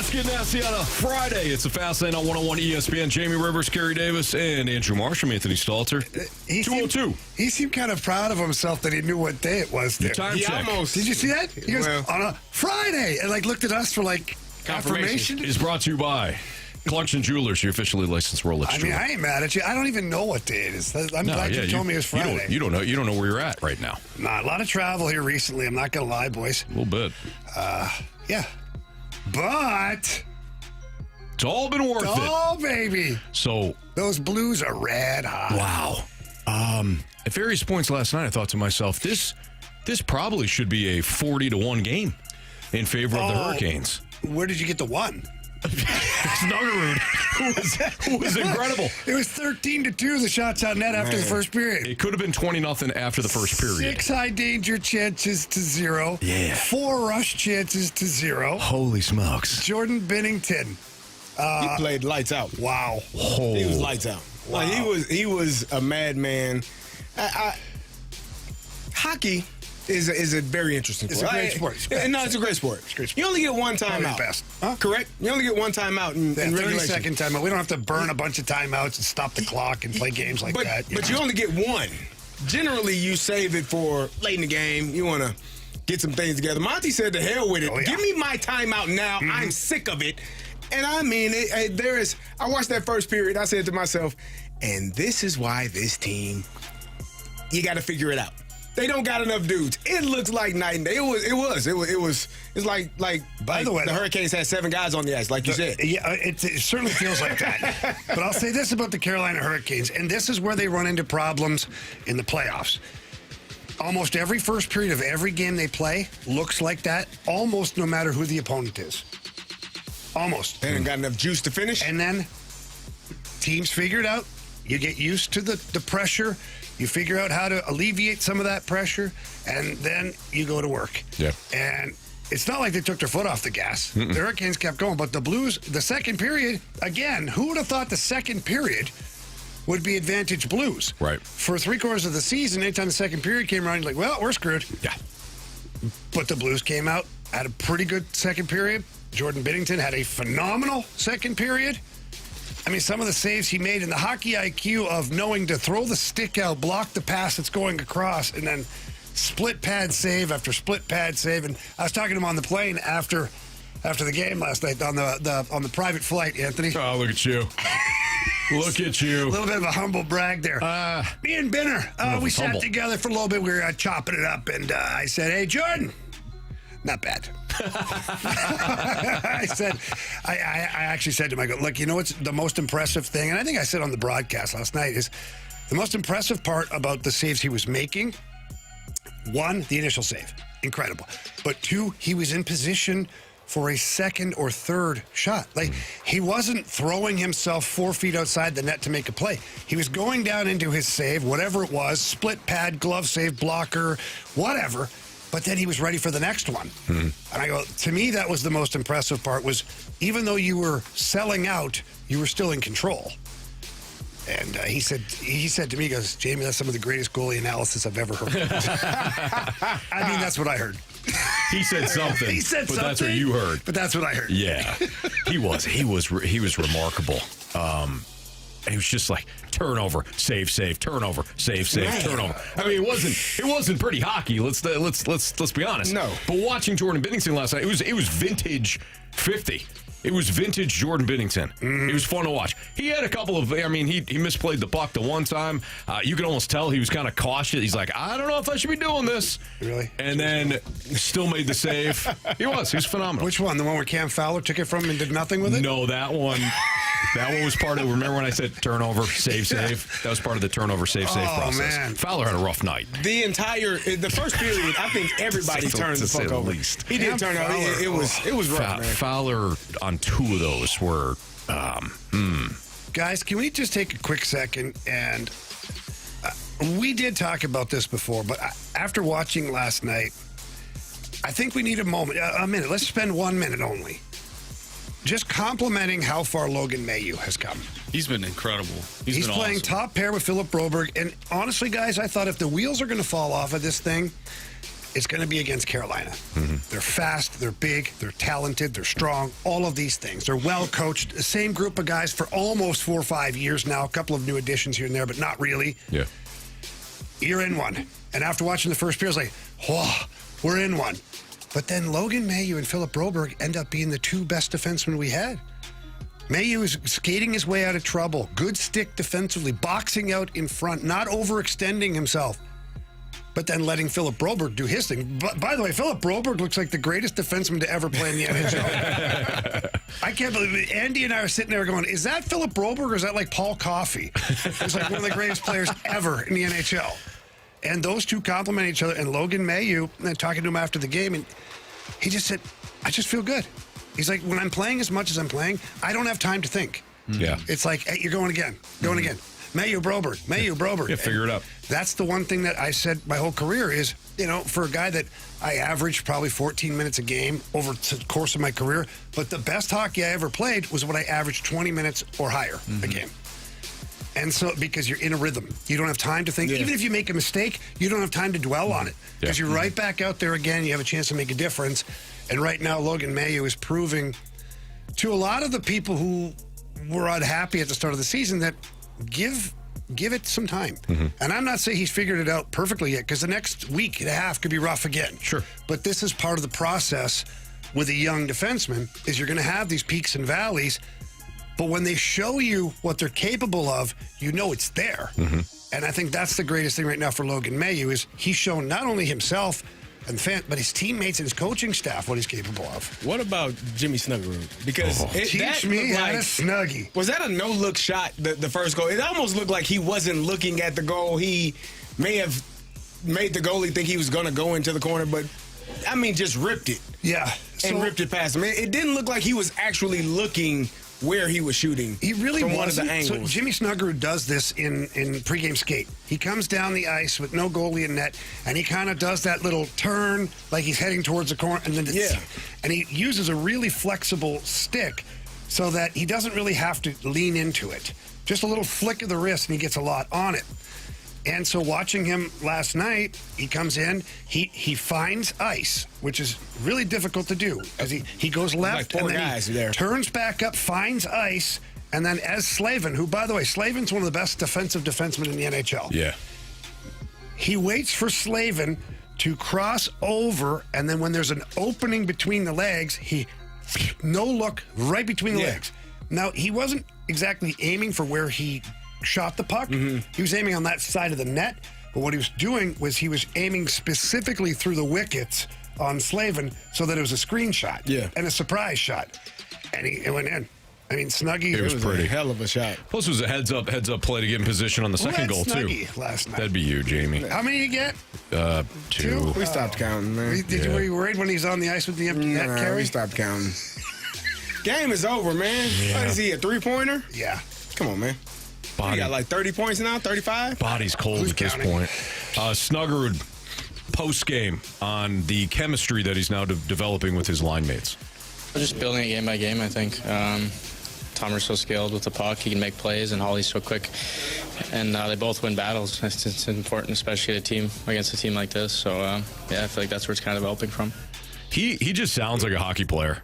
Let's get nasty on a Friday. It's a Fast Lane on 101 ESPN. Jamie Rivers, Carey Davis, and Andrew Marsham, Anthony Stalter. 202. He seemed kind of proud of himself that he knew what day it was. There. Time check. Did you see that? He goes, on a Friday, and looked at us for confirmation. Is brought to you by Clarkson Jewelers, your officially licensed Rolex jeweler. I ain't mad at you. I don't even know what day it is. I'm glad you told me it was Friday. You don't know where you're at right now. Nah, a lot of travel here recently. I'm not going to lie, boys. A little bit. Yeah. But it's all been worth it. Oh, baby. So those Blues are red hot. Wow. At various points last night, I thought to myself, this probably should be a 40-1 game in favor of the Hurricanes. Where did you get the one? Snuggerud, who was incredible. It was 13-2, the shots on net after the first period. It could have been 20-0 after the first period. 6 high danger chances to 0. Yeah. 4 rush chances to 0. Holy smokes. Jordan Binnington. He played lights out. Wow. He was lights out. Wow. He was a madman. Hockey is a very interesting sport. It's a great sport. No, it's a great sport. You only get one timeout. Best. Correct? You only get one timeout in regulation. 30-second timeout. We don't have to burn a bunch of timeouts and stop the clock and play games like that. But you only get one. Generally, you save it for late in the game. You want to get some things together. Monty said, to hell with it. Oh, yeah. Give me my timeout now. Mm-hmm. I'm sick of it. And I mean, I watched that first period. I said to myself, and this is why this team, you got to figure it out. They don't got enough dudes. It looks like night and day. It's like. By the way, the Hurricanes had 7 guys on the ice, like you said. Yeah, it certainly feels like that. But I'll say this about the Carolina Hurricanes, and this is where they run into problems in the playoffs. Almost every first period of every game they play looks like that, almost no matter who the opponent is. Almost. They haven't got enough juice to finish. And then teams figure it out. You get used to the pressure. You figure out how to alleviate some of that pressure, and then you go to work. Yeah. And it's not like they took their foot off the gas. The Hurricanes kept going, but the Blues, the second period, again, who would have thought the second period would be advantage Blues? Right. For 3/4 of the season, anytime the second period came around, you're like, well, we're screwed. Yeah. But the Blues came out, had a pretty good second period. Jordan Binnington had a phenomenal second period. I mean, some of the saves he made in the hockey IQ of knowing to throw the stick out, block the pass that's going across, and then split pad save after split pad save. And I was talking to him on the plane after the game last night on the private flight, Anthony. Oh, look at you. Look at you. A little bit of a humble brag there. Me and Binner, we sat together for a little bit. We were chopping it up, and I said, hey, Jordan, not bad. I actually said to him, I go, look, you know what's the most impressive thing? And I think I said on the broadcast last night is the most impressive part about the saves he was making. 1, the initial save. Incredible. But 2, he was in position for a second or third shot. He wasn't throwing himself 4 feet outside the net to make a play. He was going down into his save, whatever it was, split pad, glove save, blocker, whatever. But then he was ready for the next one. And I go, to me, that was the most impressive part, was even though you were selling out, you were still in control. And he said to me, he goes, Jamie, that's some of the greatest goalie analysis I've ever heard. I mean, that's what I heard. He said something. He said something. That's what you heard. But that's what I heard. Yeah. He was remarkable. He was just like turnover, save, turnover, save, turnover. I mean, it wasn't pretty hockey. Let's be honest. No. But watching Jordan Binnington last night, it was vintage 50. It was vintage Jordan Binnington. It was fun to watch. He had a couple of, he misplayed the puck the one time. You could almost tell he was kind of cautious. He's like, I don't know if I should be doing this. Really? And then still made the save. He was phenomenal. Which one? The one where Cam Fowler took it from him and did nothing with it? No, that one was part of, remember when I said turnover, save? That was part of the turnover, save process. Man. Fowler had a rough night. The first period, I think everybody turned the fuck over. Least. He did turn over. It was rough, man. Fowler on 2 of those were, Guys, can we just take a quick second? And we did talk about this before, but after watching last night, I think we need a minute. Let's spend 1 minute only. Just complimenting how far Logan Mailloux has come. He's been incredible. He's been playing awesome. top pair with Philip Broberg. And honestly, guys, I thought if the wheels are going to fall off of this thing, is going to be against Carolina. They're fast, they're big, they're talented, they're strong, all of these things. They're well coached. The same group of guys for almost 4 or 5 years now. A couple of new additions here and there, but not really. Yeah. You're in one. And after watching the first period, I was like, whoa, we're in one. But then Logan Mailloux and Philip Broberg end up being the 2 best defensemen we had. Mailloux is skating his way out of trouble. Good stick defensively, boxing out in front, not overextending himself. But then letting Philip Broberg do his thing. But by the way, Philip Broberg looks like the greatest defenseman to ever play in the NHL. I can't believe it. Andy and I are sitting there going, is that Philip Broberg or is that like Paul Coffey? He's like one of the greatest players ever in the NHL. And those two complement each other. And Logan Mailloux, and talking to him after the game, and he just said, I just feel good. He's like, when I'm playing as much as I'm playing, I don't have time to think. Yeah. It's like, hey, you're going again. Mailloux Broberg. Yeah, figure it out. That's the one thing that I said my whole career is, for a guy that I averaged probably 14 minutes a game over the course of my career, but the best hockey I ever played was when I averaged 20 minutes or higher a game. And so, because you're in a rhythm, you don't have time to think. Even if you make a mistake, you don't have time to dwell on it because you're right back out there again. You have a chance to make a difference. And right now, Logan Mailloux is proving to a lot of the people who were unhappy at the start of the season that give it some time. And I'm not saying he's figured it out perfectly yet, because the next week and a half could be rough again. Sure. But this is part of the process with a young defenseman, is you're going to have these peaks and valleys, but when they show you what they're capable of, you know it's there. And I think that's the greatest thing right now for Logan Mailloux, is he's shown not only himself and but his teammates and his coaching staff what he's capable of. What about Jimmy Snuggerud? Because Teach me how to snuggie. Was that a no-look shot, the first goal? It almost looked like he wasn't looking at the goal. He may have made the goalie think he was going to go into the corner, but, just ripped it. Yeah. And ripped it past him. It didn't look like he was actually looking where he was shooting. He really from wasn't. one of the angles. So Jimmy Snuggerud does this in pregame skate. He comes down the ice with no goalie in net, and he kind of does that little turn like he's heading towards the corner, and then and he uses a really flexible stick so that he doesn't really have to lean into it. Just a little flick of the wrist, and he gets a lot on it. And so watching him last night, he comes in, he finds ice, which is really difficult to do, because he goes left like and then he turns back up, finds ice, and then as Slavin, who, by the way, Slavin's one of the best defensive defensemen in the NHL. Yeah. He waits for Slavin to cross over, and then when there's an opening between the legs, he no look right between the legs. Now, he wasn't exactly aiming for where he shot the puck. He was aiming on that side of the net, but what he was doing was he was aiming specifically through the wickets on Slavin so that it was a screen shot and a surprise shot, and it went in. Snuggie. It was pretty. A hell of a shot. Plus, it was a heads up play to get in position on the second goal Snuggie too. Last night. That'd be you, Jamie. How many did you get? 2. We stopped counting, man. Were you worried when he's on the ice with the empty net, Carey? We stopped counting. Game is over, man. What is he, a 3-pointer? Yeah. Come on, man. He got like 30 points now, 35? Body's cold at this point. Snuggerud, post-game on the chemistry that he's now developing with his line mates. We're just building it game by game, I think. Tomer's so skilled with the puck. He can make plays, and Holly's so quick. And they both win battles. It's important, especially against a team like this. So, I feel like that's where it's kind of developing from. He just sounds like a hockey player.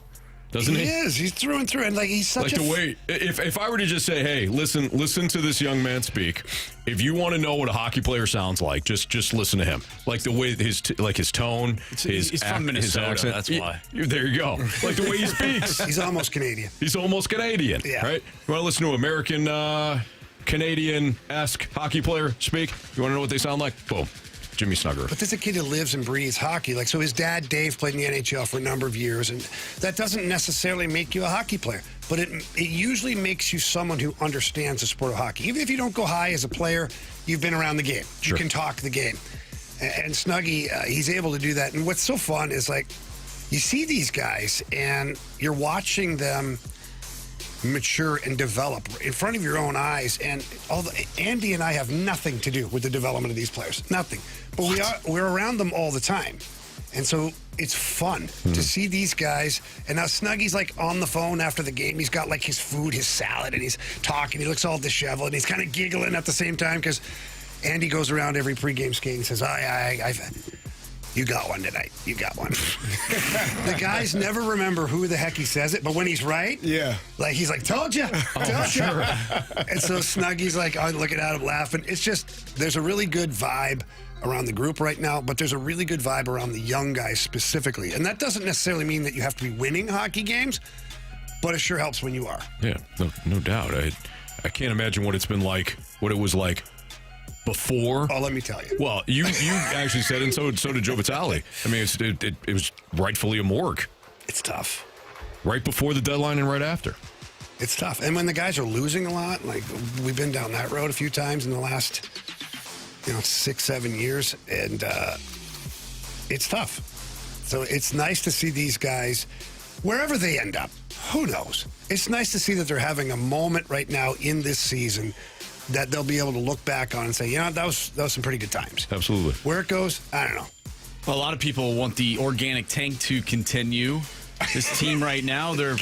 Doesn't he? He is. He's through and through. And he's such the way, if I were to just say, hey, listen to this young man speak. If you want to know what a hockey player sounds like, just listen to him. Like the way his tone, he's from Minnesota, his accent. that's why. There you go. Like the way he speaks. He's almost Canadian. He's almost Canadian. Yeah. Right? You want to listen to American Canadian-esque hockey player speak? You want to know what they sound like? Boom. Jimmy Snuggerud. But this is a kid who lives and breathes hockey. So his dad, Dave, played in the NHL for a number of years, and that doesn't necessarily make you a hockey player. But it usually makes you someone who understands the sport of hockey. Even if you don't go high as a player, you've been around the game. Sure. You can talk the game. And Snuggie, he's able to do that. And what's so fun is, you see these guys, and you're watching them mature and develop in front of your own eyes. And Andy and I have nothing to do with the development of these players. Nothing. But we're around them all the time. And so it's fun to see these guys. And now Snuggie's on the phone after the game. He's got his food, his salad, and he's talking. He looks all disheveled, and he's kind of giggling at the same time because Andy goes around every pregame skate and says, You got one tonight. You got one. The guys never remember who the heck he says it, but when he's right, like he's like, told you. Sure. And so Snuggy's like, looking at him laughing. It's just, there's a really good vibe around the group right now, but there's a really good vibe around the young guys specifically. And that doesn't necessarily mean that you have to be winning hockey games, but it sure helps when you are. Yeah, no doubt. I can't imagine what it's been like, what it was like before. Oh, let me tell you. Well, you actually said, and so did Joe Vitale. I mean, it was rightfully a morgue. It's tough. Right before the deadline and right after. It's tough. And when the guys are losing a lot, like we've been down that road a few times in the last, 6-7 years, and it's tough. So it's nice to see these guys, wherever they end up, who knows? It's nice to see that they're having a moment right now in this season that they'll be able to look back on and say, that was some pretty good times. Absolutely. Where it goes, I don't know. Well, a lot of people want the organic tank to continue. This team right now, they're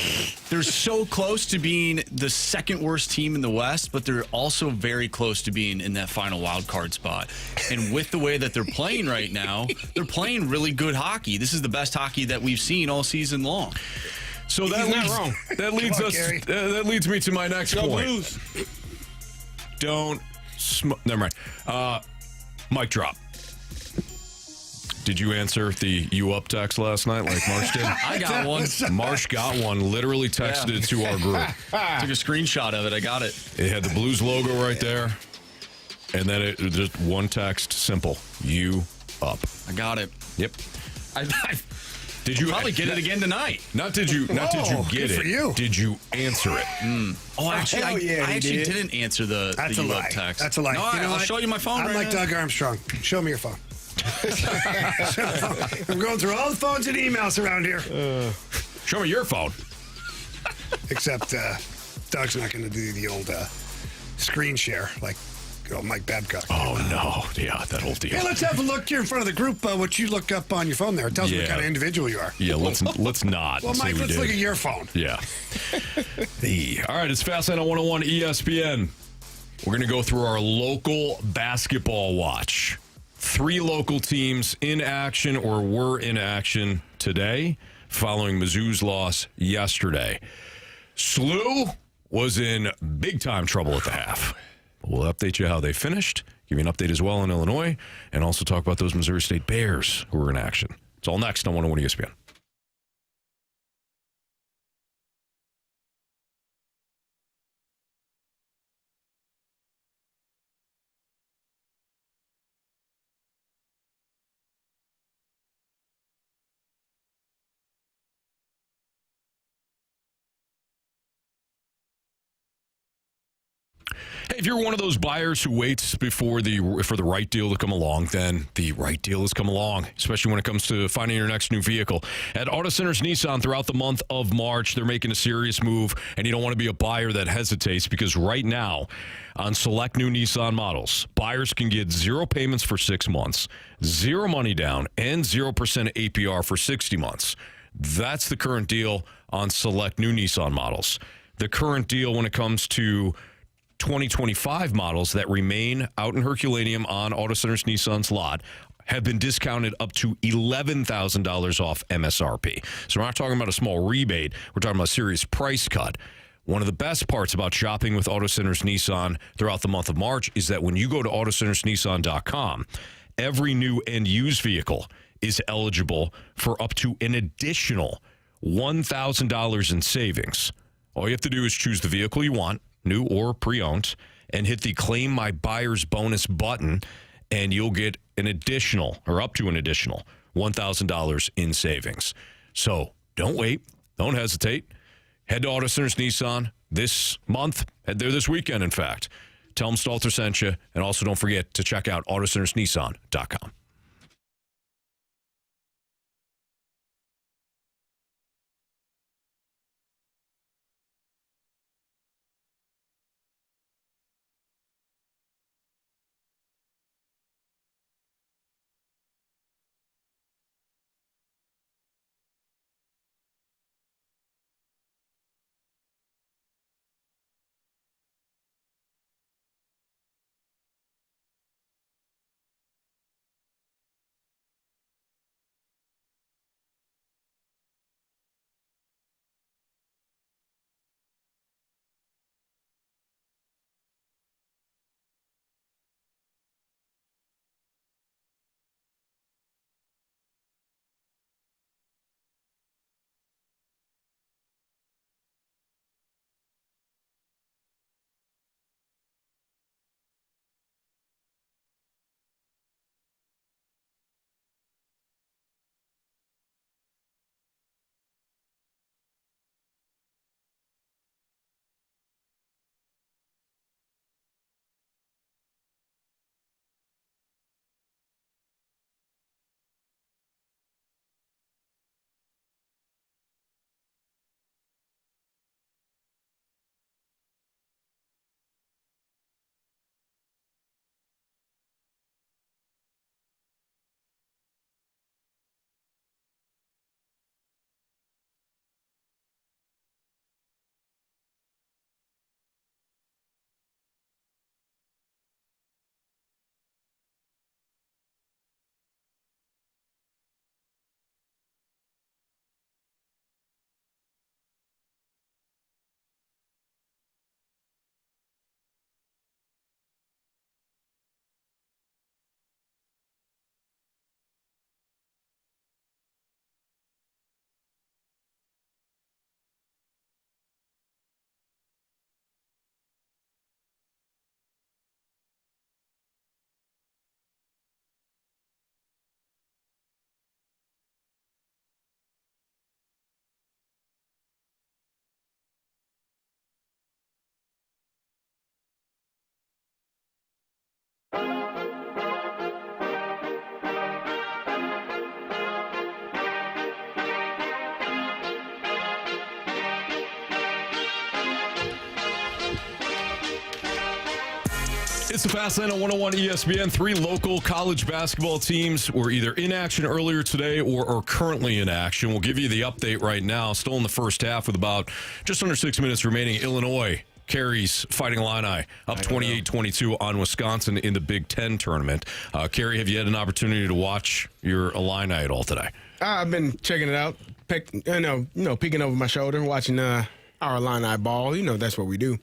so close to being the second worst team in the West, but they're also very close to being in that final wild card spot. And with the way that they're playing right now, they're playing really good hockey. This is the best hockey that we've seen all season long. So that leads me to my next point. Blues. Don't smoke. Never mind. Mic drop. Did you answer the "you up" text last night like Marsh did? I got one. Marsh got one. Literally texted it to our group. Took a screenshot of it. I got it. It had the Blues logo right there, and then it just one text, simple: "You up." I got it. Yep. Did you probably get it again tonight? Not did you get good it? for you. Did you answer it? Oh, actually, I actually didn't answer the That's a you lie. up text. That's a lie. No, I'll show you my phone. I'm right like now. Doug Armstrong. Show me your phone. I'm going through all the phones and emails around here. Show me your phone. Except Doug's not going to do the old screen share like good old Mike Babcock. Oh, no. Yeah, that whole deal. Hey, let's have a look here in front of the group. What you look up on your phone there. It tells me what kind of individual you are. Yeah, let's not. Well, Mike, let's look at your phone. Yeah. All right, it's Fast Lane on 101 ESPN. We're going to go through our local basketball watch. 3 local teams in action or were in action today following Mizzou's loss yesterday. SLU was in big-time trouble at the half. We'll update you how they finished, give you an update as well in Illinois, and also talk about those Missouri State Bears who were in action. It's all next on 101 ESPN. Hey, if you're one of those buyers who waits for the right deal to come along, then the right deal has come along, especially when it comes to finding your next new vehicle. At Auto Centers Nissan, throughout the month of March, they're making a serious move, and you don't want to be a buyer that hesitates because right now, on select new Nissan models, buyers can get 0 payments for 6 months, 0 money down, and 0% APR for 60 months. That's the current deal on select new Nissan models. The current deal when it comes to 2025 models that remain out in Herculaneum on Auto Centers Nissan's lot have been discounted up to $11,000 off MSRP. So we're not talking about a small rebate. We're talking about a serious price cut. One of the best parts about shopping with Auto Centers Nissan throughout the month of March is that when you go to AutoCentersNissan.com, every new and used vehicle is eligible for up to an additional $1,000 in savings. All you have to do is choose the vehicle you want, new or pre-owned, and hit the Claim My Buyer's Bonus button, and you'll get an additional, or up to an additional, $1,000 in savings. So don't wait. Don't hesitate. Head to Auto Centers Nissan this month. Head there this weekend, in fact. Tell them Stalter sent you, and also don't forget to check out AutoCentersNissan.com. It's the Fast Lane on 101 ESPN. 3 local college basketball teams were either in action earlier today or are currently in action. We'll give you the update right now. Still in the first half with about just under 6 minutes remaining. Illinois, Carey's Fighting Illini up 28-22 on Wisconsin in the Big Ten tournament. Carey, have you had an opportunity to watch your Illini at all today? I've been checking it out, peeking over my shoulder, watching our Illini ball. That's what we do.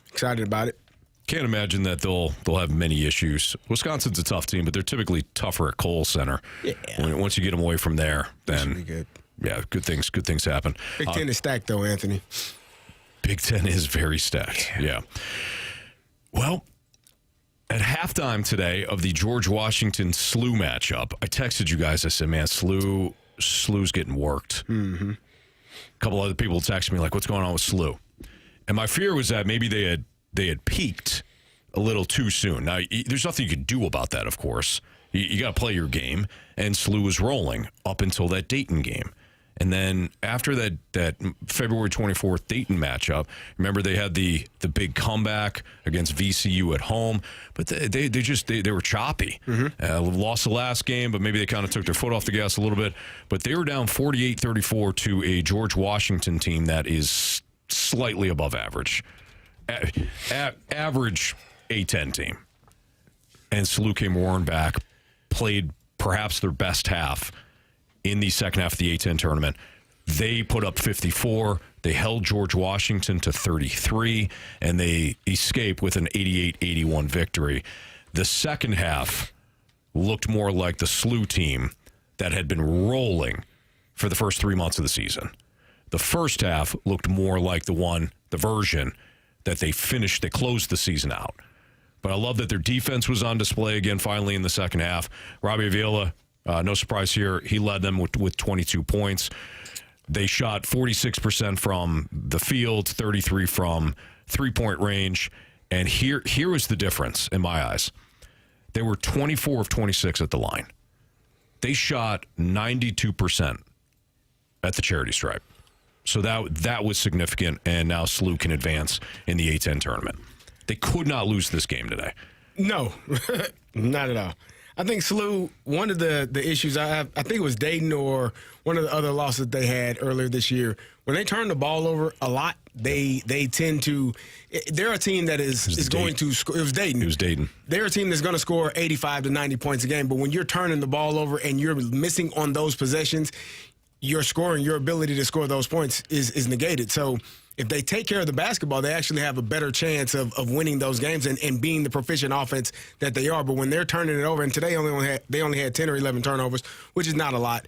Excited about it. Can't imagine that they'll have many issues. Wisconsin's a tough team, but they're typically tougher at Kohl Center. Yeah. Once you get them away from there, then be good. Yeah, good things happen. Big Ten is stacked, though, Anthony. Big Ten is very stacked. Yeah. Well, at halftime today of the George Washington SLU matchup, I texted you guys. I said, "Man, SLU's getting worked." Mm-hmm. A couple other people texted me like, "What's going on with SLU?" And my fear was that maybe they had peaked a little too soon. Now, there's nothing you can do about that, of course. You got to play your game, and SLU was rolling up until that Dayton game. And then after that February 24th Dayton matchup, remember they had the big comeback against VCU at home, but they were choppy. Mm-hmm. Lost the last game, but maybe they kind of took their foot off the gas a little bit. But they were down 48-34 to a George Washington team that is slightly above average. Average A-10 team. And SLU came roaring back, played perhaps their best half in the second half of the A-10 tournament. They put up 54. They held George Washington to 33, and they escaped with an 88-81 victory. The second half looked more like the SLU team that had been rolling for the first 3 months of the season. The first half looked more like the version that they closed the season out. But I love that their defense was on display again finally in the second half. Robbie Avila, no surprise here, he led them with 22 points. They shot 46% from the field, 33 from three-point range. And here was the difference in my eyes. They were 24 of 26 at the line. They shot 92% at the charity stripe. So that was significant, and now SLU can advance in the A-10 tournament. They could not lose this game today. No, not at all. I think SLU, one of the issues I think it was Dayton or one of the other losses they had earlier this year, when they turn the ball over a lot, they tend to – they're a team that is going to score – it was Dayton. It was Dayton. They're a team that's going to score 85 to 90 points a game, but when you're turning the ball over and you're missing on those possessions – your scoring, your ability to score those points is negated. So if they take care of the basketball, they actually have a better chance of winning those games and being the proficient offense that they are. But when they're turning it over, and today they only had 10 or 11 turnovers, which is not a lot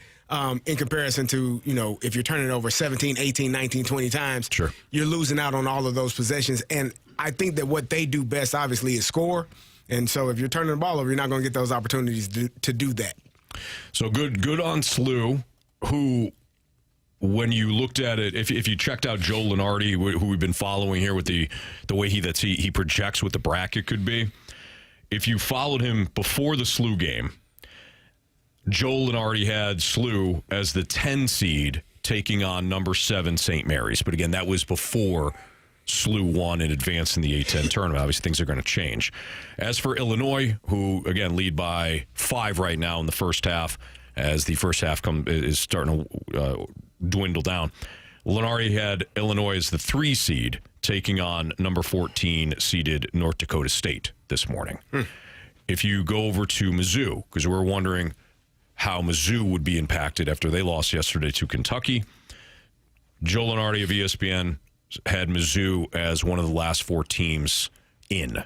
in comparison to, if you're turning it over 17, 18, 19, 20 times, sure, you're losing out on all of those possessions. And I think that what they do best, obviously, is score. And so if you're turning the ball over, you're not going to get those opportunities to do that. So good on SLU. Who, when you looked at it, if you checked out Joe Lenardi, who we've been following here with the way he projects what the bracket could be, if you followed him before the SLU game, Joe Lenardi had SLU as the 10 seed taking on number 7 St. Mary's. But again, that was before SLU won and advanced in the A-10 tournament. Obviously, things are going to change. As for Illinois, who, again, lead by 5 right now in the first half, as the first half is starting to dwindle down. Lenardi had Illinois as the 3 seed taking on number 14 seeded North Dakota State this morning. If you go over to Mizzou, because we're wondering how Mizzou would be impacted after they lost yesterday to Kentucky, Joe Lenardi of ESPN had Mizzou as one of the last 4 teams in,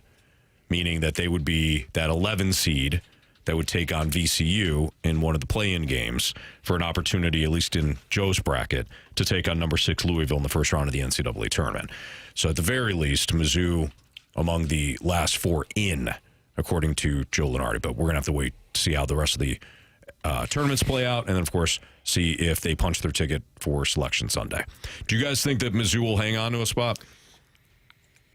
meaning that they would be that 11 seed that would take on VCU in one of the play-in games for an opportunity, at least in Joe's bracket, to take on number 6 Louisville in the first round of the NCAA tournament. So at the very least, Mizzou among the last 4 in, according to Joe Lenardi. But we're going to have to wait to see how the rest of the tournaments play out, and then, of course, see if they punch their ticket for Selection Sunday. Do you guys think that Mizzou will hang on to a spot?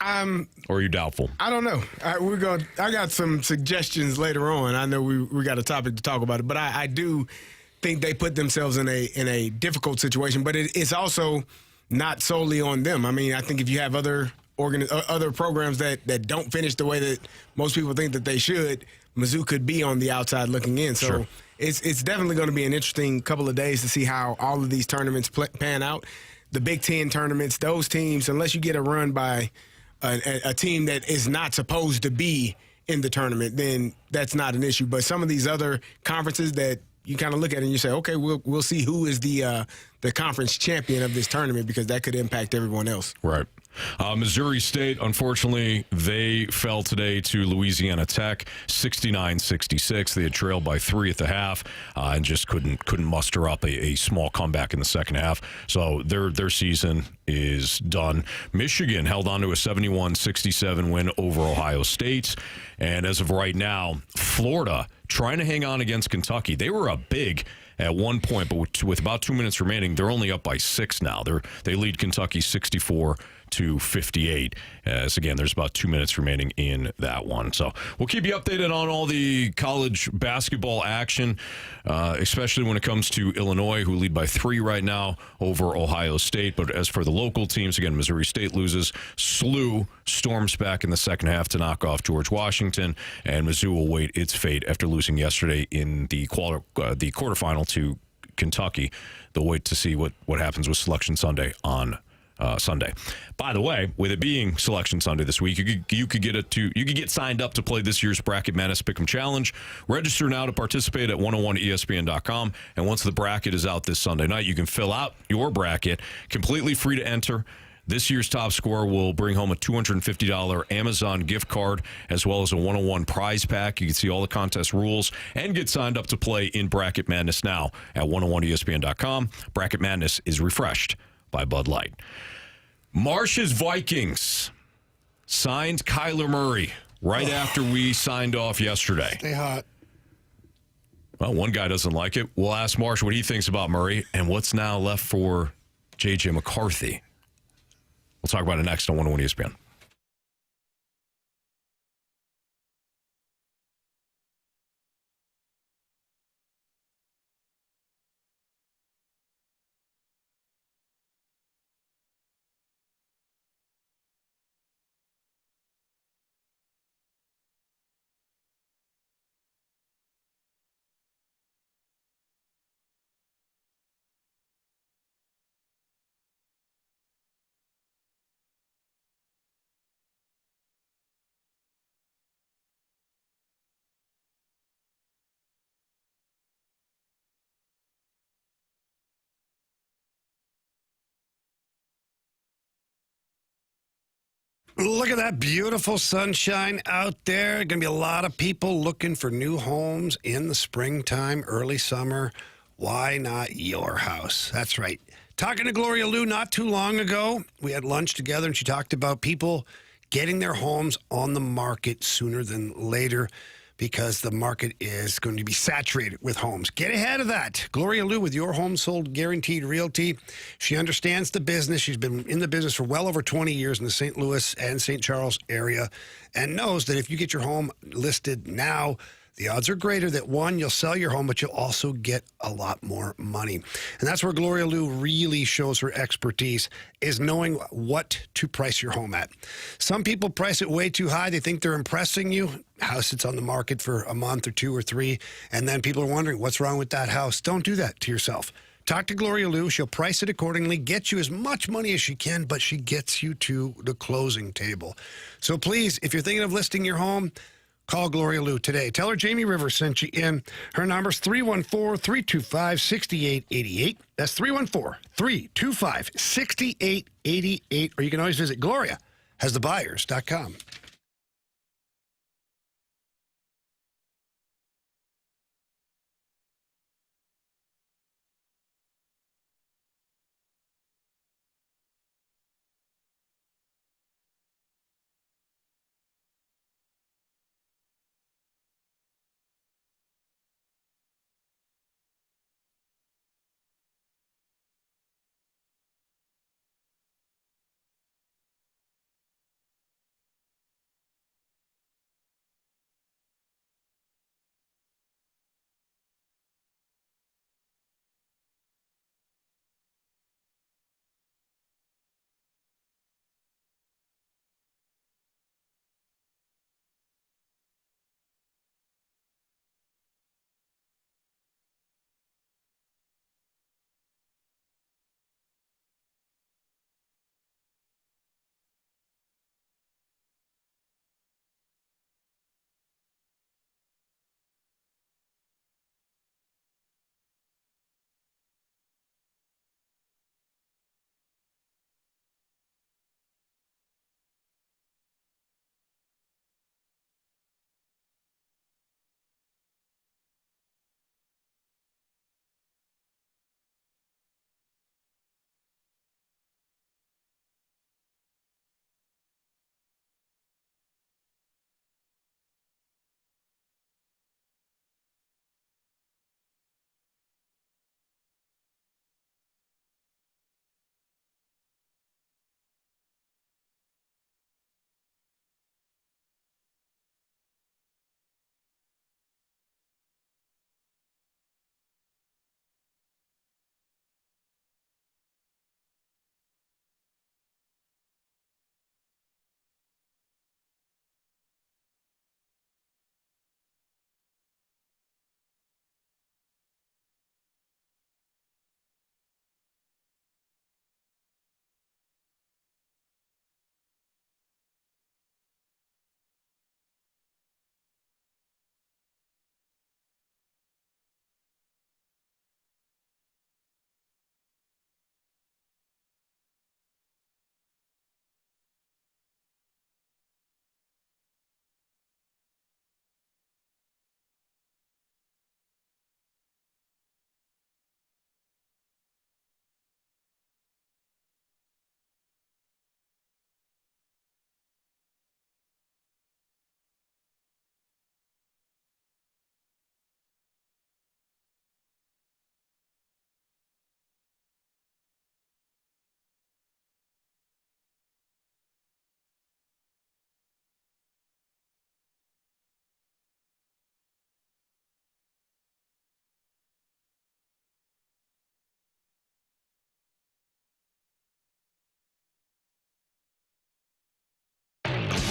Or are you doubtful? I don't know. I got some suggestions later on. I know we got a topic to talk about it, but I do think they put themselves in a difficult situation. But it's also not solely on them. I mean, I think if you have other other programs that don't finish the way that most people think that they should, Mizzou could be on the outside looking in. So Sure. it's definitely going to be an interesting couple of days to see how all of these tournaments pan out. The Big Ten tournaments, those teams, unless you get a run by a team that is not supposed to be in the tournament, then that's not an issue. But some of these other conferences that you kind of look at and you say, okay, we'll see who is the conference champion of this tournament, because that could impact everyone else. Right. Missouri State, unfortunately, they fell today to Louisiana Tech, 69-66. They had trailed by 3 at the half and just couldn't muster up a small comeback in the second half. So their season is done. Michigan held on to a 71-67 win over Ohio State. And as of right now, Florida trying to hang on against Kentucky. They were up big at one point, but with about 2 minutes remaining, they're only up by 6 now. They lead Kentucky 64-58. As again, there's about 2 minutes remaining in that one. So we'll keep you updated on all the college basketball action, especially when it comes to Illinois, who lead by 3 right now over Ohio State. But as for the local teams, again, Missouri State loses. SLU storms back in the second half to knock off George Washington, and Mizzou will wait its fate after losing yesterday in the quarterfinal to Kentucky. They'll wait to see what happens with Selection Sunday on Sunday. By the way, with it being Selection Sunday this week, you could get signed up to play this year's Bracket Madness Pick'em Challenge. Register now to participate at 101ESPN.com. And once the bracket is out this Sunday night, you can fill out your bracket, completely free to enter. This year's top scorer will bring home a $250 Amazon gift card, as well as a 101 prize pack. You can see all the contest rules and get signed up to play in Bracket Madness now at 101ESPN.com. Bracket Madness is refreshed by Bud Light. Marsh's Vikings signed Kyler Murray right after we signed off yesterday. Stay hot. Well, one guy doesn't like it. We'll ask Marsh what he thinks about Murray and what's now left for J.J. McCarthy. We'll talk about it next on 101 ESPN. Look at that beautiful sunshine out there. Going to be a lot of people looking for new homes in the springtime, early summer. Why not your house? That's right. Talking to Gloria Liu not too long ago, we had lunch together, and she talked about people getting their homes on the market sooner than later because the market is going to be saturated with homes. Get ahead of that. Gloria Liu with Your Home Sold Guaranteed Realty. She understands the business. She's been in the business for well over 20 years in the St. Louis and St. Charles area and knows that if you get your home listed now, the odds are greater that, one, you'll sell your home, but you'll also get a lot more money. And that's where Gloria Liu really shows her expertise, is knowing what to price your home at. Some people price it way too high. They think they're impressing you. House sits on the market for a month or 2 or 3, and then people are wondering, what's wrong with that house? Don't do that to yourself. Talk to Gloria Liu. She'll price it accordingly, get you as much money as she can, but she gets you to the closing table. So please, if you're thinking of listing your home, call Gloria Liu today. Tell her Jamie Rivers sent you in. Her number's 314-325-6888. That's 314-325-6888. Or you can always visit GloriaHasTheBuyers.com.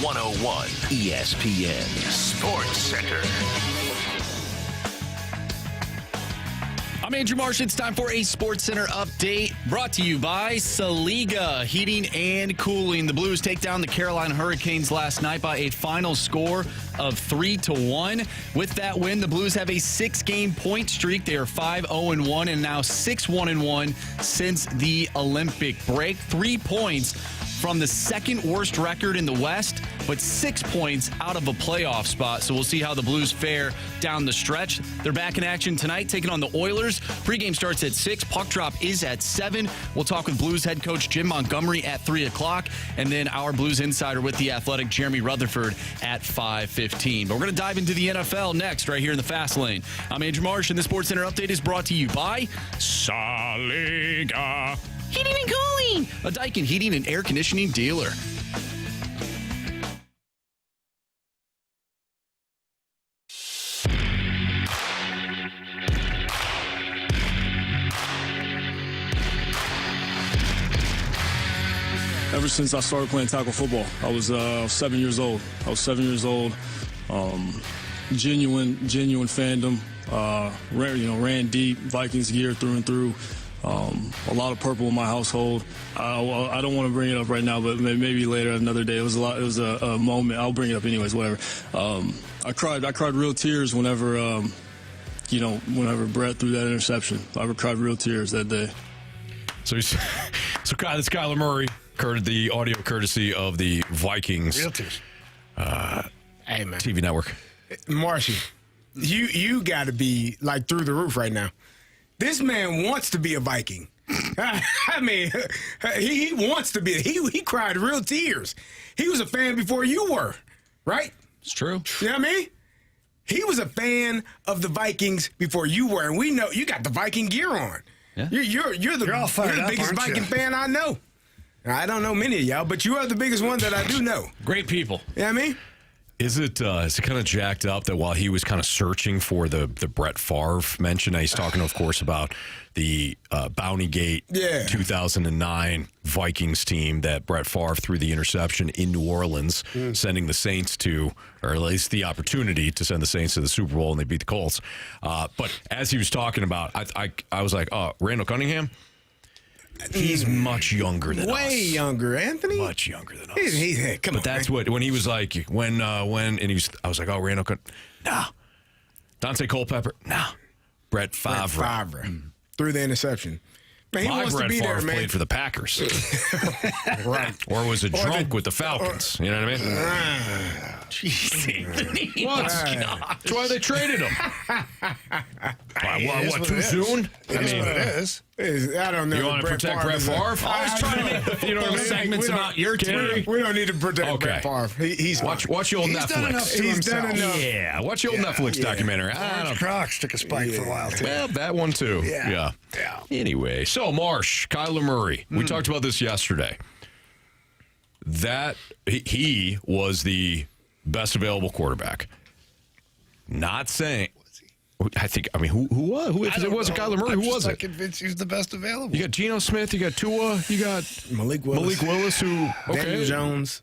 101 ESPN Sports Center. I'm Andrew Marsh. It's time for a Sports Center update brought to you by Saliga Heating and Cooling. The Blues take down the Carolina Hurricanes last night by a final score of 3-1. With that win, the Blues have a 6-game point streak. They are 5-0-1 and now 6-1-1 since the Olympic break. 3 points from the second worst record in the West, but 6 points out of a playoff spot. So we'll see how the Blues fare down the stretch. They're back in action tonight, taking on the Oilers. Pregame starts at 6. Puck drop is at 7. We'll talk with Blues head coach Jim Montgomery at 3 o'clock, and then our Blues insider with the Athletic, Jeremy Rutherford, at 5:15. But we're going to dive into the NFL next, right here in the Fast Lane. I'm Andrew Marsh, and the Sports Center update is brought to you by Saliga Heating and Cooling, a Daikin heating and air conditioning dealer. Ever since I started playing tackle football, I was 7 years old. Genuine fandom. Ran deep, Vikings gear through and through. A lot of purple in my household. I don't want to bring it up right now, but maybe later, another day. It was a moment. I'll bring it up anyways. Whatever. I cried real tears whenever Brett threw that interception. I cried real tears that day. So this Kyler Murray, the audio courtesy of the Vikings. Real tears. Hey, man. TV network. Marshy, you got to be like through the roof right now. This man wants to be a Viking. I mean, he wants to be. He cried real tears. He was a fan before you were, right? It's true. You know what I mean? He was a fan of the Vikings before you were, and we know you got the Viking gear on. Yeah. You're the biggest Viking fan I know. I don't know many of y'all, but you are the biggest one that I do know. Great people. You know what I mean? Is it kind of jacked up that while he was kind of searching for the Brett Favre mention, he's talking, of course, about the Bounty Gate 2009 Vikings team that Brett Favre threw the interception in New Orleans, sending the Saints to, or at least the opportunity to send the Saints to the Super Bowl, and they beat the Colts. But as he was talking about, I was like, oh, Randall Cunningham? He's much younger than us. Way younger, Anthony. Much younger than us. Come on, but that's man. when he was like, when, and he was, I was like, oh, Randall Cunningham. No. Dante Culpepper. No. Brett Favre. Threw the interception. Man, he wants Brett to be Favre there, man. played for the Packers. Right. Or was a drunk with the Falcons. You know what I mean? Jeez, Anthony. That's why they traded him. What, too soon? It is what it is. I don't know. You want to protect Brett Favre? I was trying to make You know what I mean? segments about your team. We don't need to protect Okay. Brett Favre. He's Watch your old He's done enough Netflix. to He's done himself. enough. Yeah, watch your old Netflix documentary. I Orange don't Crocs took a spike for a while, too. Well, that one too. Yeah. Anyway, so Marsh, Kyler Murray. We talked about this yesterday. That he was the best available quarterback. Not saying. Who was? If it wasn't Kyler Murray, who was I'm it? convinced he's the best available. You got Geno Smith. You got Tua. You got Malik Willis. Who? Okay. Daniel Jones.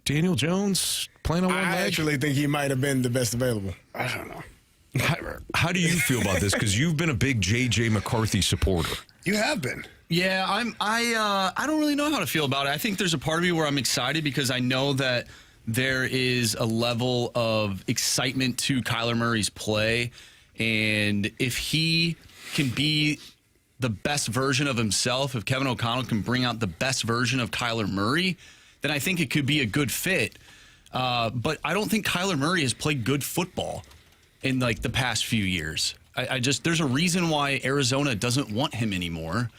Daniel Jones playing on one I leg. actually think he might have been the best available. I don't know. How do you feel about this? Because you've been a big J.J. McCarthy supporter. You have been. Yeah, I don't really know how to feel about it. I think there's a part of me where I'm excited because I know that there is a level of excitement to Kyler Murray's play. And if he can be the best version of himself, if Kevin O'Connell can bring out the best version of Kyler Murray, then I think it could be a good fit. But I don't think Kyler Murray has played good football in like the past few years. There's a reason why Arizona doesn't want him anymore.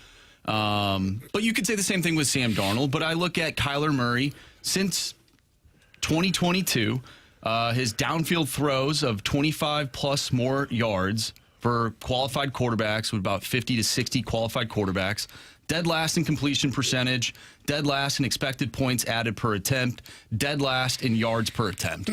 But you could say the same thing with Sam Darnold. But I look at Kyler Murray since 2022, his downfield throws of 25 plus more yards for qualified quarterbacks, with about 50 to 60 qualified quarterbacks. Dead last in completion percentage, dead last in expected points added per attempt, dead last in yards per attempt.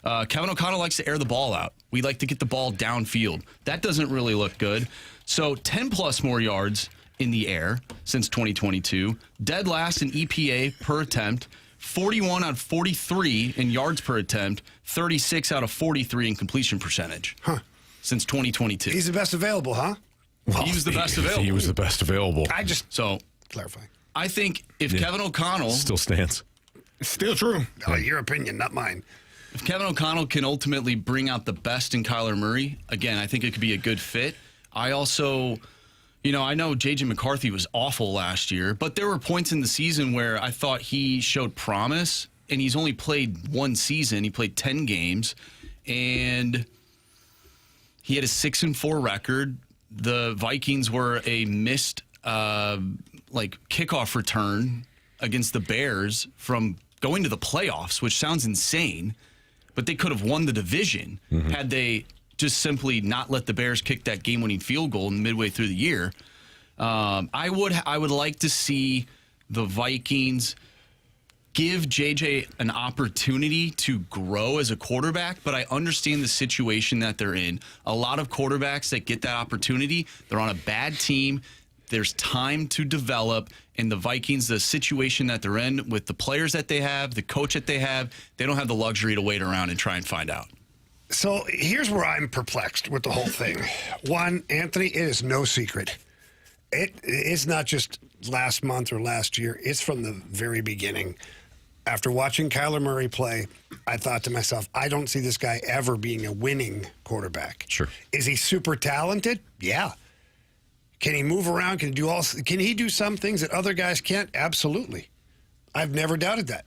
Kevin O'Connell likes to air the ball out. We like to get the ball downfield. That doesn't really look good. So 10 plus more yards in the air since 2022. Dead last in EPA per attempt 41 out of 43 in yards per attempt, 36 out of 43 in completion percentage since 2022. He's the best available, huh? Well, he was the best available. He was the best available. Clarify. I think if Kevin O'Connell Still stands. Still true. Your opinion, not mine. If Kevin O'Connell can ultimately bring out the best in Kyler Murray, again, I think it could be a good fit. I also, I know J.J. McCarthy was awful last year, but there were points in the season where I thought he showed promise, and he's only played one season. He played 10 games, and he had a 6-4 record. The Vikings were a missed kickoff return against the Bears from going to the playoffs, which sounds insane, but they could have won the division had they just simply not let the Bears kick that game-winning field goal midway through the year. I would like to see the Vikings give JJ an opportunity to grow as a quarterback, but I understand the situation that they're in. A lot of quarterbacks that get that opportunity, they're on a bad team. There's time to develop, and the Vikings, the situation that they're in with the players that they have, the coach that they have, they don't have the luxury to wait around and try and find out. So here's where I'm perplexed with the whole thing. One, Anthony, it is no secret. It's not just last month or last year. It's from the very beginning. After watching Kyler Murray play, I thought to myself, I don't see this guy ever being a winning quarterback. Sure. Is he super talented? Yeah. Can he move around? Can he do some things that other guys can't? Absolutely. I've never doubted that.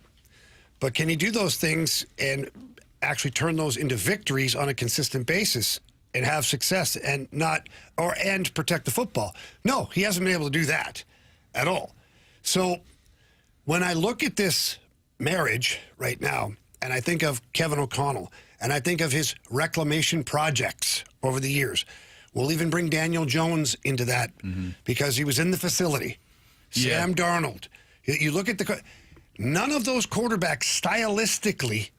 But can he do those things and actually turn those into victories on a consistent basis and have success and protect the football? No, he hasn't been able to do that at all. So when I look at this marriage right now, and I think of Kevin O'Connell, and I think of his reclamation projects over the years, we'll even bring Daniel Jones into that because he was in the facility. Yeah. Sam Darnold. You look at none of those quarterbacks stylistically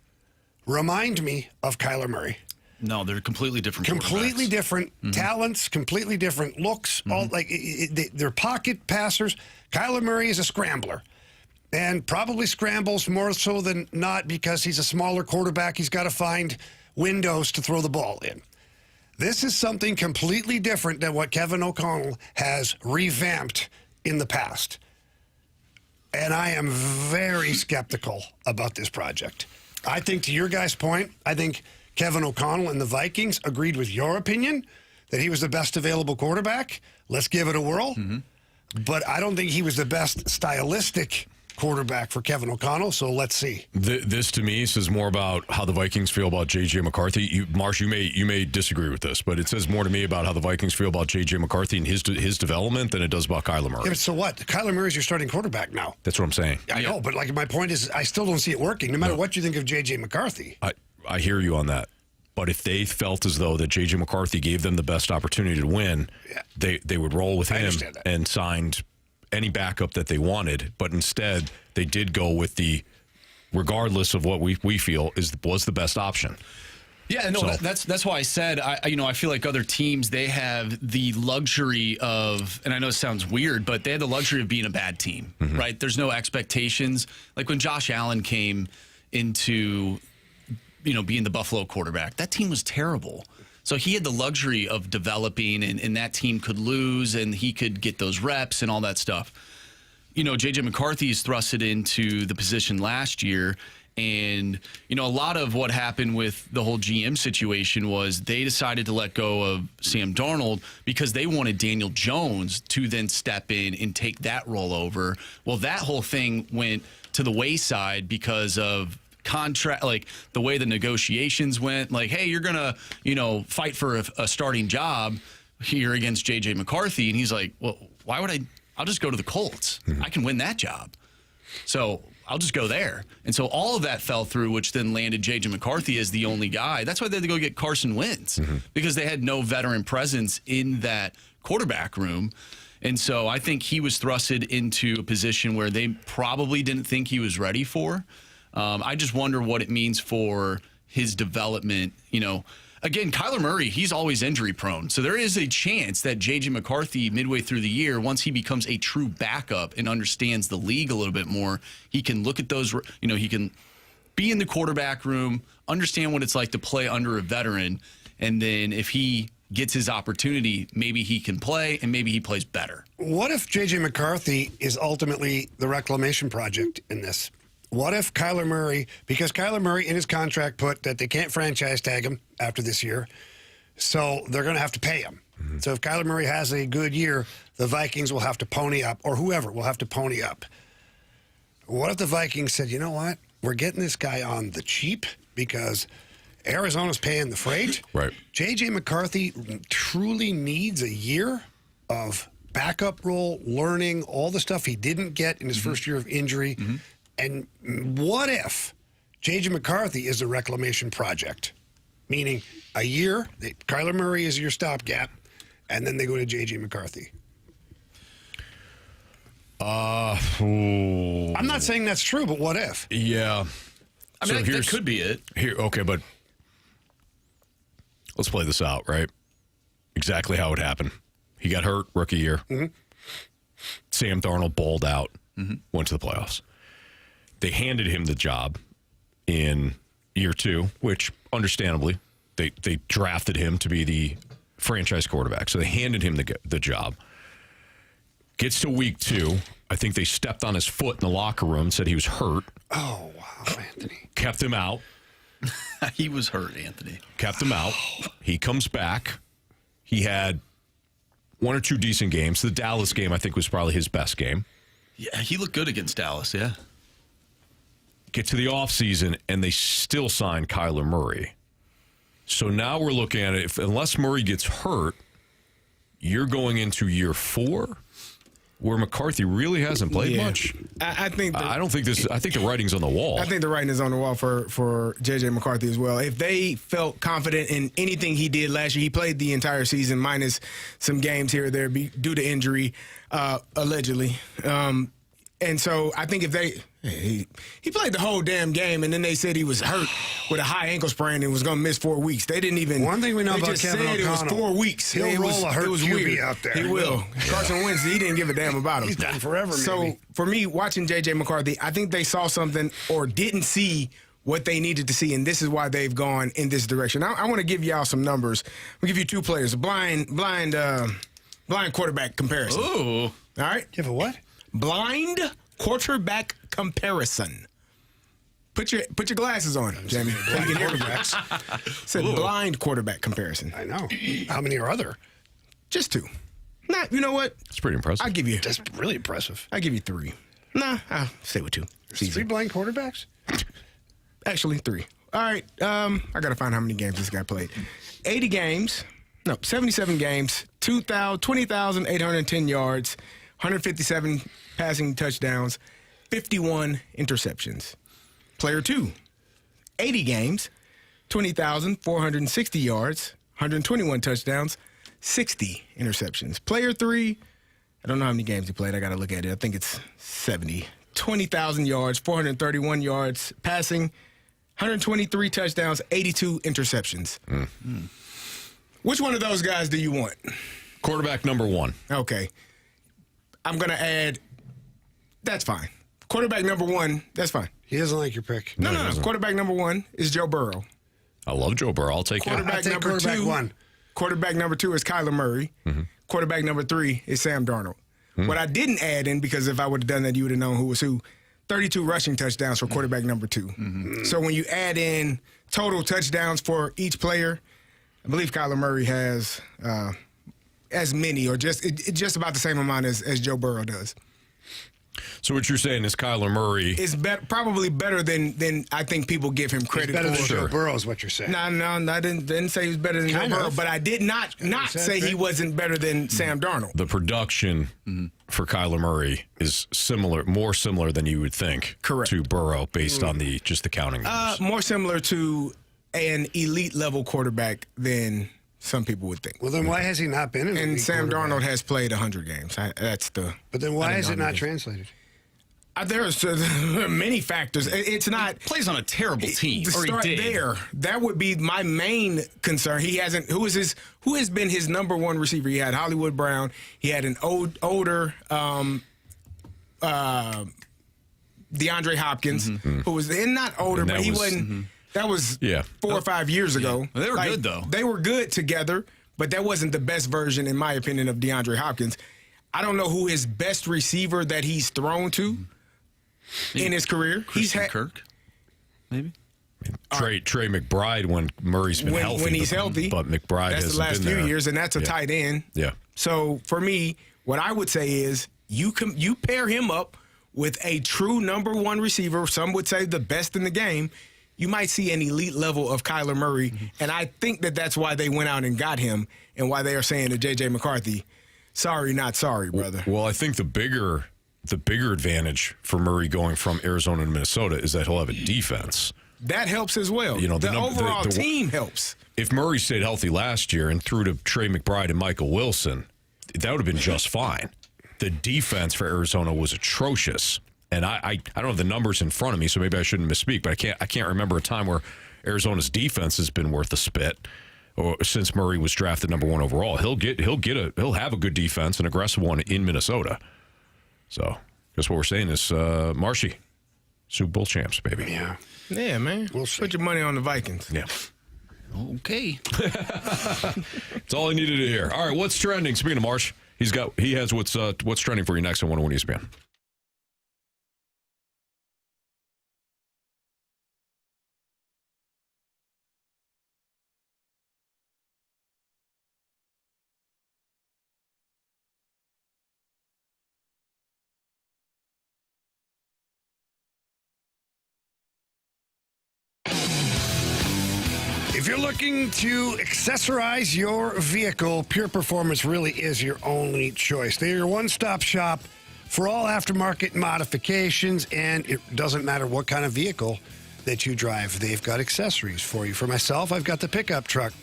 remind me of Kyler Murray. No, they're completely different. Completely different talents, completely different looks. All they're pocket passers. Kyler Murray is a scrambler, and probably scrambles more so than not because he's a smaller quarterback. He's got to find windows to throw the ball in. This is something completely different than what Kevin O'Connell has revamped in the past. And I am very skeptical about this project. I think, to your guys' point, I think Kevin O'Connell and the Vikings agreed with your opinion that he was the best available quarterback. Let's give it a whirl. But I don't think he was the best stylistic quarterback for Kevin O'Connell, so let's see. This to me says more about how the Vikings feel about J.J. McCarthy. Marsh, you may disagree with this, but it says more to me about how the Vikings feel about J.J. McCarthy and his development than it does about Kyler Murray. Yeah, but so what? Kyler Murray's your starting quarterback now. That's what I'm saying. I know, but my point is I still don't see it working, no matter what you think of J.J. McCarthy. I hear you on that. But if they felt as though that J.J. McCarthy gave them the best opportunity to win, they would roll with him and signed any backup that they wanted. But instead, they did go with regardless of what we feel was the best option. Yeah, no, that's why I said I feel like other teams, they have the luxury of, and I know it sounds weird, but they had the luxury of being a bad team, right? There's no expectations. Like when Josh Allen came into being the Buffalo quarterback, that team was terrible. So he had the luxury of developing, and that team could lose, and he could get those reps and all that stuff. J.J. McCarthy's thrusted into the position last year, and, a lot of what happened with the whole GM situation was they decided to let go of Sam Darnold because they wanted Daniel Jones to then step in and take that role over. Well, that whole thing went to the wayside because of contract, like the way the negotiations went, like, hey, you're gonna fight for a starting job here against JJ McCarthy, and he's like, well, why would I'll just go to the Colts. I can win that job, so I'll just go there. And so all of that fell through, which then landed JJ McCarthy as the only guy. That's why they had to go get Carson Wentz, because they had no veteran presence in that quarterback room. And so I think he was thrusted into a position where they probably didn't think he was ready for. I just wonder what it means for his development. again, Kyler Murray, he's always injury prone. So there is a chance that J.J. McCarthy, midway through the year, once he becomes a true backup and understands the league a little bit more, he can look at those, he can be in the quarterback room, understand what it's like to play under a veteran, and then if he gets his opportunity, maybe he can play and maybe he plays better. What if J.J. McCarthy is ultimately the reclamation project in this? What if Kyler Murray, because Kyler Murray in his contract put that they can't franchise tag him after this year, so they're going to have to pay him. Mm-hmm. So if Kyler Murray has a good year, the Vikings will have to pony up, or whoever will have to pony up. What if the Vikings said, you know what, we're getting this guy on the cheap because Arizona's paying the freight. Right. J.J. McCarthy truly needs a year of backup role, learning all the stuff he didn't get in his first year of injury. Mm-hmm. And what if J.J. McCarthy is a reclamation project? Meaning a year, Kyler Murray is your stopgap, and then they go to J.J. McCarthy. I'm not saying that's true, but what if? Yeah. I mean, that could be it. Okay, but let's play this out, right? Exactly how it happened. He got hurt, rookie year. Mm-hmm. Sam Darnold balled out, went to the playoffs. They handed him the job in year 2, which understandably, they drafted him to be the franchise quarterback. So they handed him the job. Gets to week 2. I think they stepped on his foot in the locker room, said he was hurt. Oh, wow, Anthony. Kept him out. He was hurt, Anthony. Kept him out. He comes back. He had 1 or 2 decent games. The Dallas game, I think, was probably his best game. Yeah, he looked good against Dallas, yeah. Get to the offseason, and they still sign Kyler Murray. So now we're looking at it. Unless Murray gets hurt, you're going into year 4, where McCarthy really hasn't played much. I think I think the writing's on the wall. I think the writing is on the wall for J.J. McCarthy as well. If they felt confident in anything he did last year, he played the entire season minus some games here or there due to injury, allegedly. And so I think if he played the whole damn game, and then they said he was hurt with a high ankle sprain and was going to miss 4 weeks. They didn't even. One thing we know they about just Kevin said O'Connell, it was 4 weeks. He'll roll a hurt QB out there. He will. Carson Wentz, he didn't give a damn about him. He's done forever. So maybe. For me, watching J.J. McCarthy, I think they saw something or didn't see what they needed to see, and this is why they've gone in this direction. I want to give y'all some numbers. I'll give you 2 players, a blind quarterback comparison. Ooh. All right? You have a what? Blind quarterback comparison. Put your glasses on, Jamie. So you can hear quarterbacks. Said blind quarterback comparison. I know. How many are other? Just 2. Nah, you know what? It's pretty impressive. I'll give you. That's really impressive. I'll give you 3. Nah, I'll stay with 2. There's 3 blind quarterbacks? Actually, 3. All right. I got to find how many games this guy played. 80 games. No, 77 games. 20,810 yards. 157 passing touchdowns. 51 interceptions. Player 2, 80 games, 20,460 yards, 121 touchdowns, 60 interceptions. Player 3, I don't know how many games he played. I got to look at it. I think it's 70. 20,000 yards, 431 yards passing, 123 touchdowns, 82 interceptions. Which one of those guys do you want? Quarterback number 1. Okay. I'm going to add, that's fine. Quarterback number 1, that's fine. He doesn't like your pick. No. Quarterback number 1 is Joe Burrow. I love Joe Burrow. I'll take it. Quarterback number 2. Quarterback number 2 is Kyler Murray. Mm-hmm. Quarterback number 3 is Sam Darnold. Mm-hmm. What I didn't add in, because if I would have done that, you would have known who was who. 32 rushing touchdowns for quarterback number 2. Mm-hmm. So when you add in total touchdowns for each player, I believe Kyler Murray has as many, or just about the same amount as Joe Burrow does. So what you're saying is Kyler Murray is probably better than I think people give him credit better for. Than Joe Burrow is what you're saying. No, I didn't say he was better than Joe Burrow, but I did not say he wasn't better than Sam Darnold. The production for Kyler Murray is more similar than you would think. Correct. To Burrow based on the counting numbers. More similar to an elite level quarterback than some people would think. Well, then why has he not been in? And Sam Darnold has played 100 games. But then why is it not translated? There's many factors. It's not Plays on a terrible team. to Or he start did. there. That would be my main concern. He hasn't. Who has been his number one receiver? He had Hollywood Brown. He had an older DeAndre Hopkins, who was not older, And that but he was- wasn't. That was Yeah. 4 or 5 years ago. Well, they were good, though. They were good together, but that wasn't the best version, in my opinion, of DeAndre Hopkins. I don't know who his best receiver that he's thrown to in his career. Christian Kirk, maybe. Trey McBride when Murray's been healthy. When he's healthy. But McBride That's hasn't the last been few there. years, and that's a Yeah. tight end. Yeah. So for me, what I would say is you pair him up with a true number one receiver. Some would say the best in the game. You might see an elite level of Kyler Murray, and I think that's why they went out and got him, and why they are saying to J.J. McCarthy, sorry, not sorry, brother. Well, I think the bigger advantage for Murray going from Arizona to Minnesota is that he'll have a defense. That helps as well. You know, the overall team helps. If Murray stayed healthy last year and threw to Trey McBride and Michael Wilson, that would have been just fine. The defense for Arizona was atrocious. And I don't have the numbers in front of me, so maybe I shouldn't misspeak, but I can't remember a time where Arizona's defense has been worth a spit or since Murray was drafted number one overall. He'll have a good defense, an aggressive one in Minnesota. So I guess what we're saying is Marshy, Super Bowl champs, baby. Yeah. Yeah, man. We'll see. Put your money on the Vikings. Yeah. Okay. That's all I needed to hear. All right, what's trending? Speaking of Marsh, he has what's trending for you next on 101 ESPN. If you're looking to accessorize your vehicle, Pure Performance really is your only choice. They're your one-stop shop for all aftermarket modifications, and it doesn't matter what kind of vehicle that you drive. They've got accessories for you. For myself, I've got the pickup truck.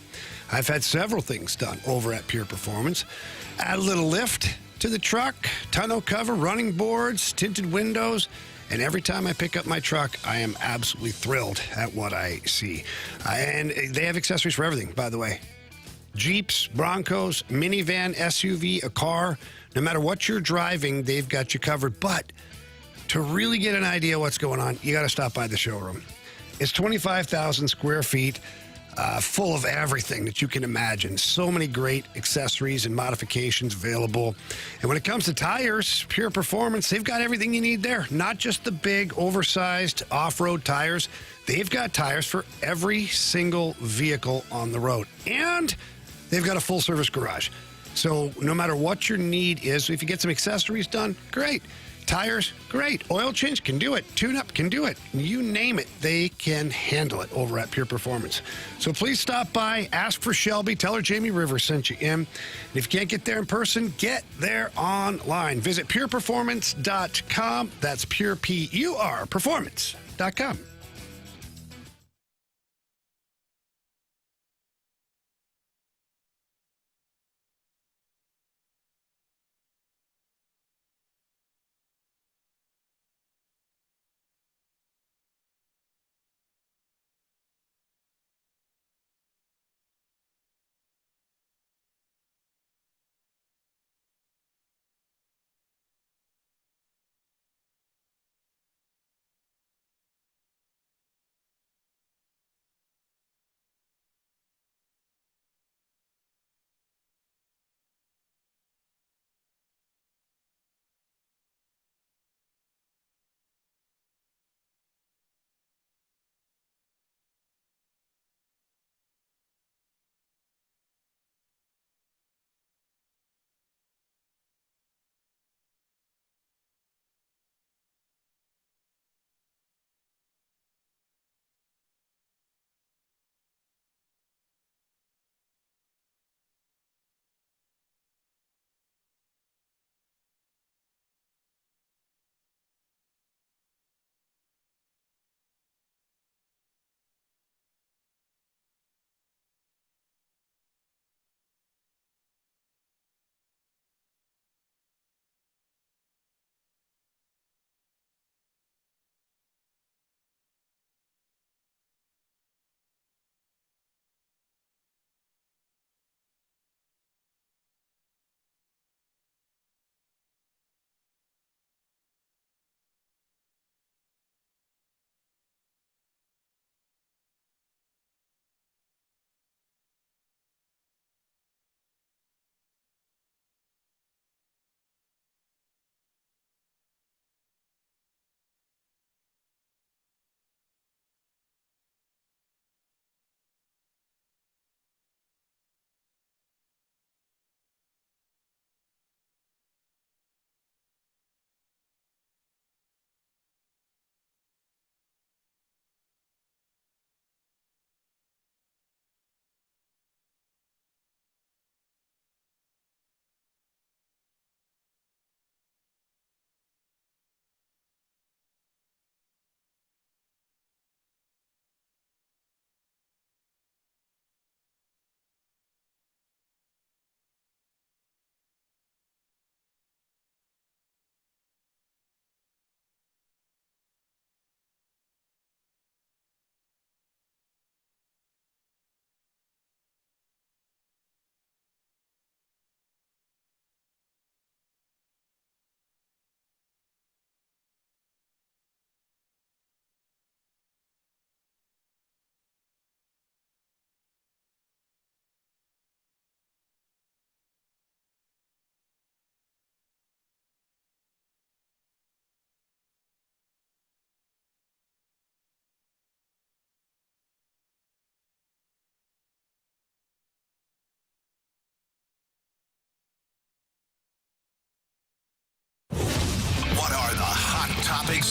I've had several things done over at Pure Performance. Add a little lift to the truck, tonneau cover, running boards, tinted windows. And every time I pick up my truck, I am absolutely thrilled at what I see. And they have accessories for everything, by the way. Jeeps, Broncos, minivan, SUV, a car. No matter what you're driving, they've got you covered. But to really get an idea what's going on, you got to stop by the showroom. It's 25,000 square feet, full of everything that you can imagine. So many great accessories and modifications available. And when it comes to tires, Pure Performance, they've got everything you need there. Not just the big, oversized off-road tires. They've got tires for every single vehicle on the road. And they've got a full-service garage. So no matter what your need is, if you get some accessories done, great. Tires, great. Oil change, can do it. Tune-up, can do it. You name it, they can handle it over at Pure Performance. So please stop by, ask for Shelby, tell her Jamie Rivers sent you in. And if you can't get there in person, get there online. Visit pureperformance.com. That's pure, P-U-R, performance.com.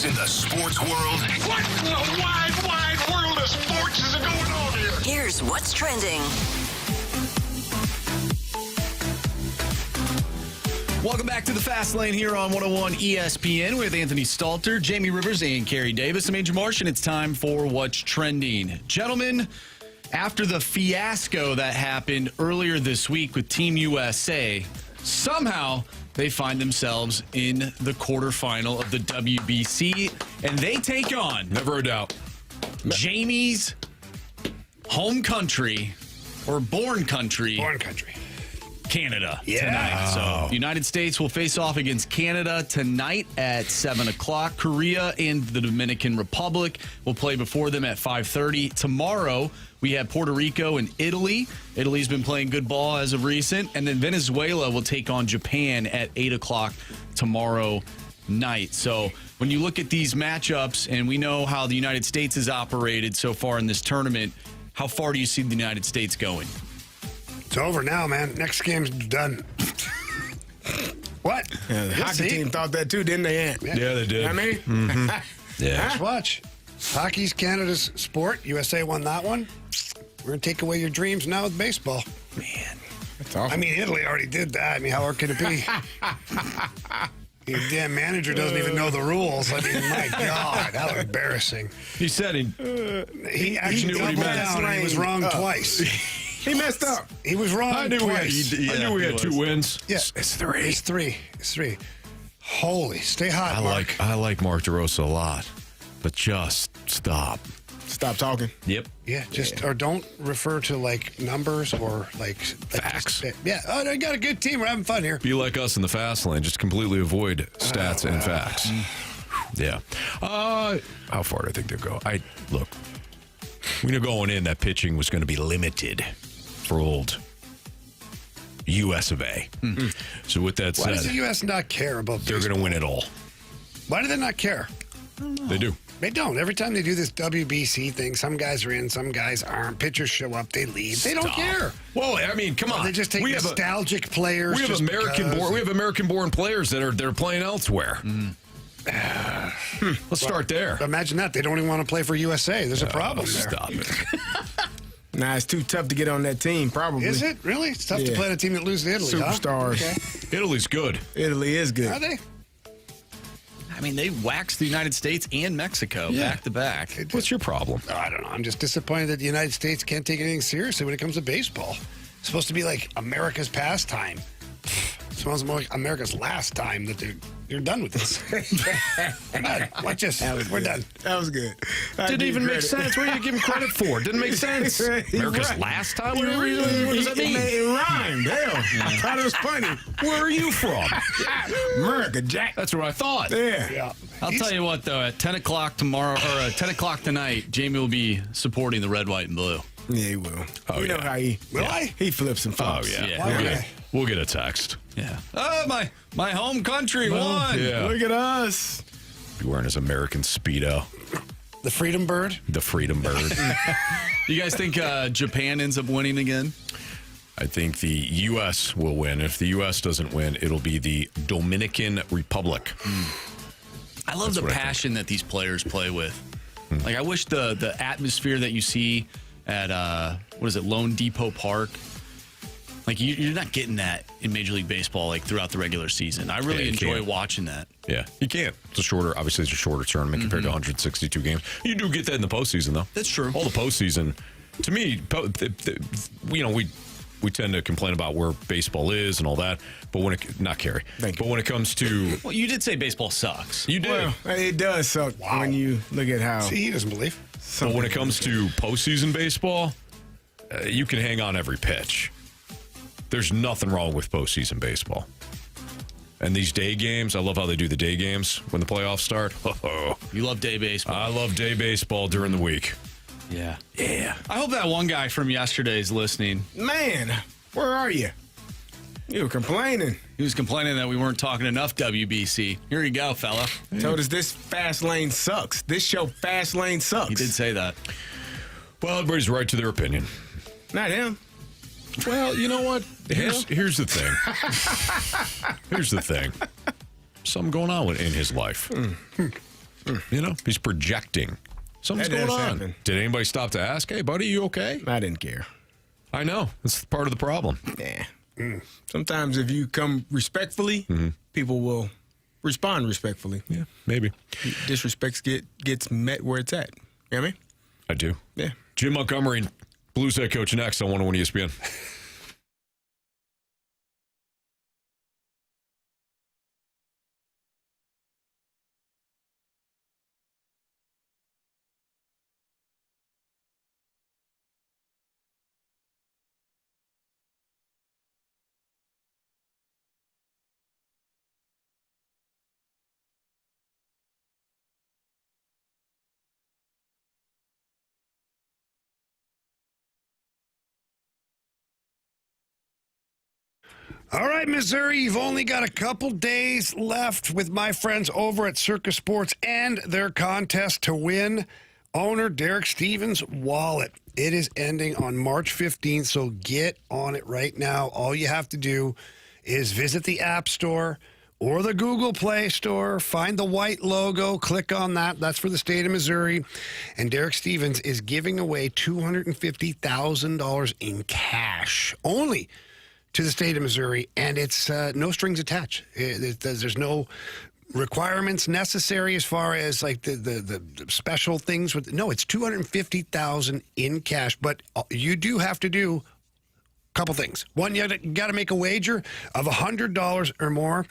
news in the sports world. What in the wide, wide world of sports is going on here? Here's what's trending. Welcome back to the Fast Lane here on 101 ESPN with Anthony Stalter, Jamie Rivers, and Carey Davis. I'm Major Marsh, and it's time for What's Trending. Gentlemen, after the fiasco that happened earlier this week with Team USA, somehow they find themselves in the quarterfinal of the WBC, and they take on Never a doubt. Jamie's home country, or born country, Canada tonight. So the United States will face off against Canada tonight at 7 o'clock. Korea and the Dominican Republic will play before them at 5:30. Tomorrow, we have Puerto Rico and Italy. Italy's been playing good ball as of recent. And then Venezuela will take on Japan at 8 o'clock tomorrow night. So when you look at these matchups, and we know how the United States has operated so far in this tournament, how far do you see the United States going? It's over now, man. Next game's done. What? Yeah, the hockey team thought that too, didn't they, Ant? Yeah, they did. I mean, Yeah. Just watch. Hockey's Canada's sport. USA won that one. We're going to take away your dreams now with baseball. man, that's awful. I mean, Italy already did that. I mean, how hard can it be? Your damn manager doesn't even know the rules. I mean, my God, how embarrassing. He said he He actually knew what he doubled meant. down and he was wrong twice. he messed up. He was wrong I knew twice. we had 2 wins. Yeah. It's 3. It's three. Holy, stay hot, Mark. I like Mark DeRosa a lot, but just stop. Stop talking. Yep. Yeah, or don't refer to like numbers or like Facts. Yeah. Oh, they got a good team. We're having fun here. Be like us in the fast lane. Just completely avoid stats and facts. Yeah. How far do I think they'll go? Look. We knew going in that pitching was going to be limited for old U.S. of A. So with that Why does the said, U.S. not care about they're going to win it all. Why do they not care? They do. They don't. Every time they do this WBC thing, some guys are in, some guys aren't. Pitchers show up, they leave. They don't care. Well, I mean, come on. They just take nostalgic players. We have just American-born. because. We have American-born players that are playing elsewhere. Let's start there. Imagine that. They don't even want to play for USA. There's a problem there. Stop it. Nah, it's too tough to get on that team, probably. Is it? Really? It's tough to Yeah. play on a team that loses to Italy, Superstars. huh? Okay. Italy's good. Italy is good. Are they? I mean, they waxed the United States and Mexico back to back. What's your problem? I don't know. I'm just disappointed that the United States can't take anything seriously when it comes to baseball. It's supposed to be like America's pastime. It's almost more like America's last time that you're done with this. We're done. Watch this. We're done. That was good. Didn't even make sense. What are you giving credit for? Didn't make sense. America's last time? What does that mean? It rhymed. Hell, I thought it was funny. Where are you from? America, Jack. That's what I thought. Yeah. I'll tell you what, though, at 10 o'clock tomorrow, or at 10 o'clock tonight, Jamie will be supporting the red, white, and blue. Yeah, he will. Oh, you know how he Will I? He flips and Oh, flops. yeah. We'll get a text. Yeah. Oh, my home country won. Yeah. Look at us. Be wearing his American Speedo. The Freedom Bird. The Freedom Bird. You guys think Japan ends up winning again? I think the U.S. will win. If the U.S. doesn't win, it'll be the Dominican Republic. I love the passion that these players play with. Like, I wish the atmosphere that you see at, Lone Depot Park, like, you're not getting that in Major League Baseball, like, throughout the regular season. I really enjoy watching that. Yeah, you can't. It's a shorter tournament compared to 162 games. You do get that in the postseason, though. That's true. All the postseason, to me, we tend to complain about where baseball is and all that, but not Carey. But when it comes to, Well, you did say baseball sucks. you did. Well, it does suck when you look at how. See, he doesn't believe. But when it comes to postseason baseball, you can hang on every pitch. There's nothing wrong with postseason baseball. And these day games, I love how they do the day games when the playoffs start. You love day baseball. I love day baseball during the week. Yeah. Yeah. I hope that one guy from yesterday is listening. Man, where are you? You were complaining. He was complaining that we weren't talking enough WBC. Here you go, fella. Told us this fast lane sucks. This show fast lane sucks. He did say that. Well, everybody's right to their opinion. Not him. Well, you know what? Here's the thing. Here's the thing. Something going on in his life. You know, he's projecting. Something's That going does on. happen. Did anybody stop to ask, hey, buddy, you okay? I didn't care. I know. That's part of the problem. Yeah. Sometimes if you come respectfully, people will respond respectfully. Yeah, maybe. Disrespect gets met where it's at. You know what I mean? I do. Yeah. Jim Montgomery, Blues head coach, next on 101 ESPN. All right, Missouri, you've only got a couple days left with my friends over at Circus Sports and their contest to win owner Derek Stevens' wallet. It is ending on March 15th, so get on it right now. All you have to do is visit the App Store or the Google Play Store, find the white logo, click on that. That's for the state of Missouri. And Derek Stevens is giving away $250,000 in cash only to the state of Missouri, and it's no strings attached. There's no requirements necessary as far as like the special things. No, it's $250,000 in cash, but you do have to do a couple things. One, you got to make a wager of $100 or more,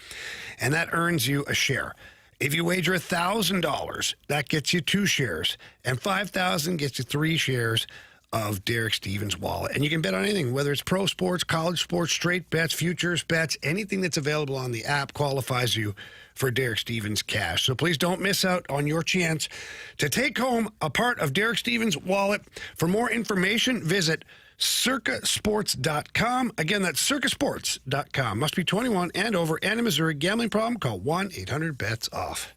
and that earns you a share. If you wager $1,000, that gets you 2 shares, and $5,000 gets you 3 shares of Derek Stevens' wallet. And you can bet on anything, whether it's pro sports, college sports, straight bets, futures bets, anything that's available on the app qualifies you for Derek Stevens' cash. So please don't miss out on your chance to take home a part of Derek Stevens' wallet. For more information, visit circasports.com. Again, that's circasports.com. Must be 21 and over, and in Missouri. Gambling problem? Call 1-800-BETS-OFF.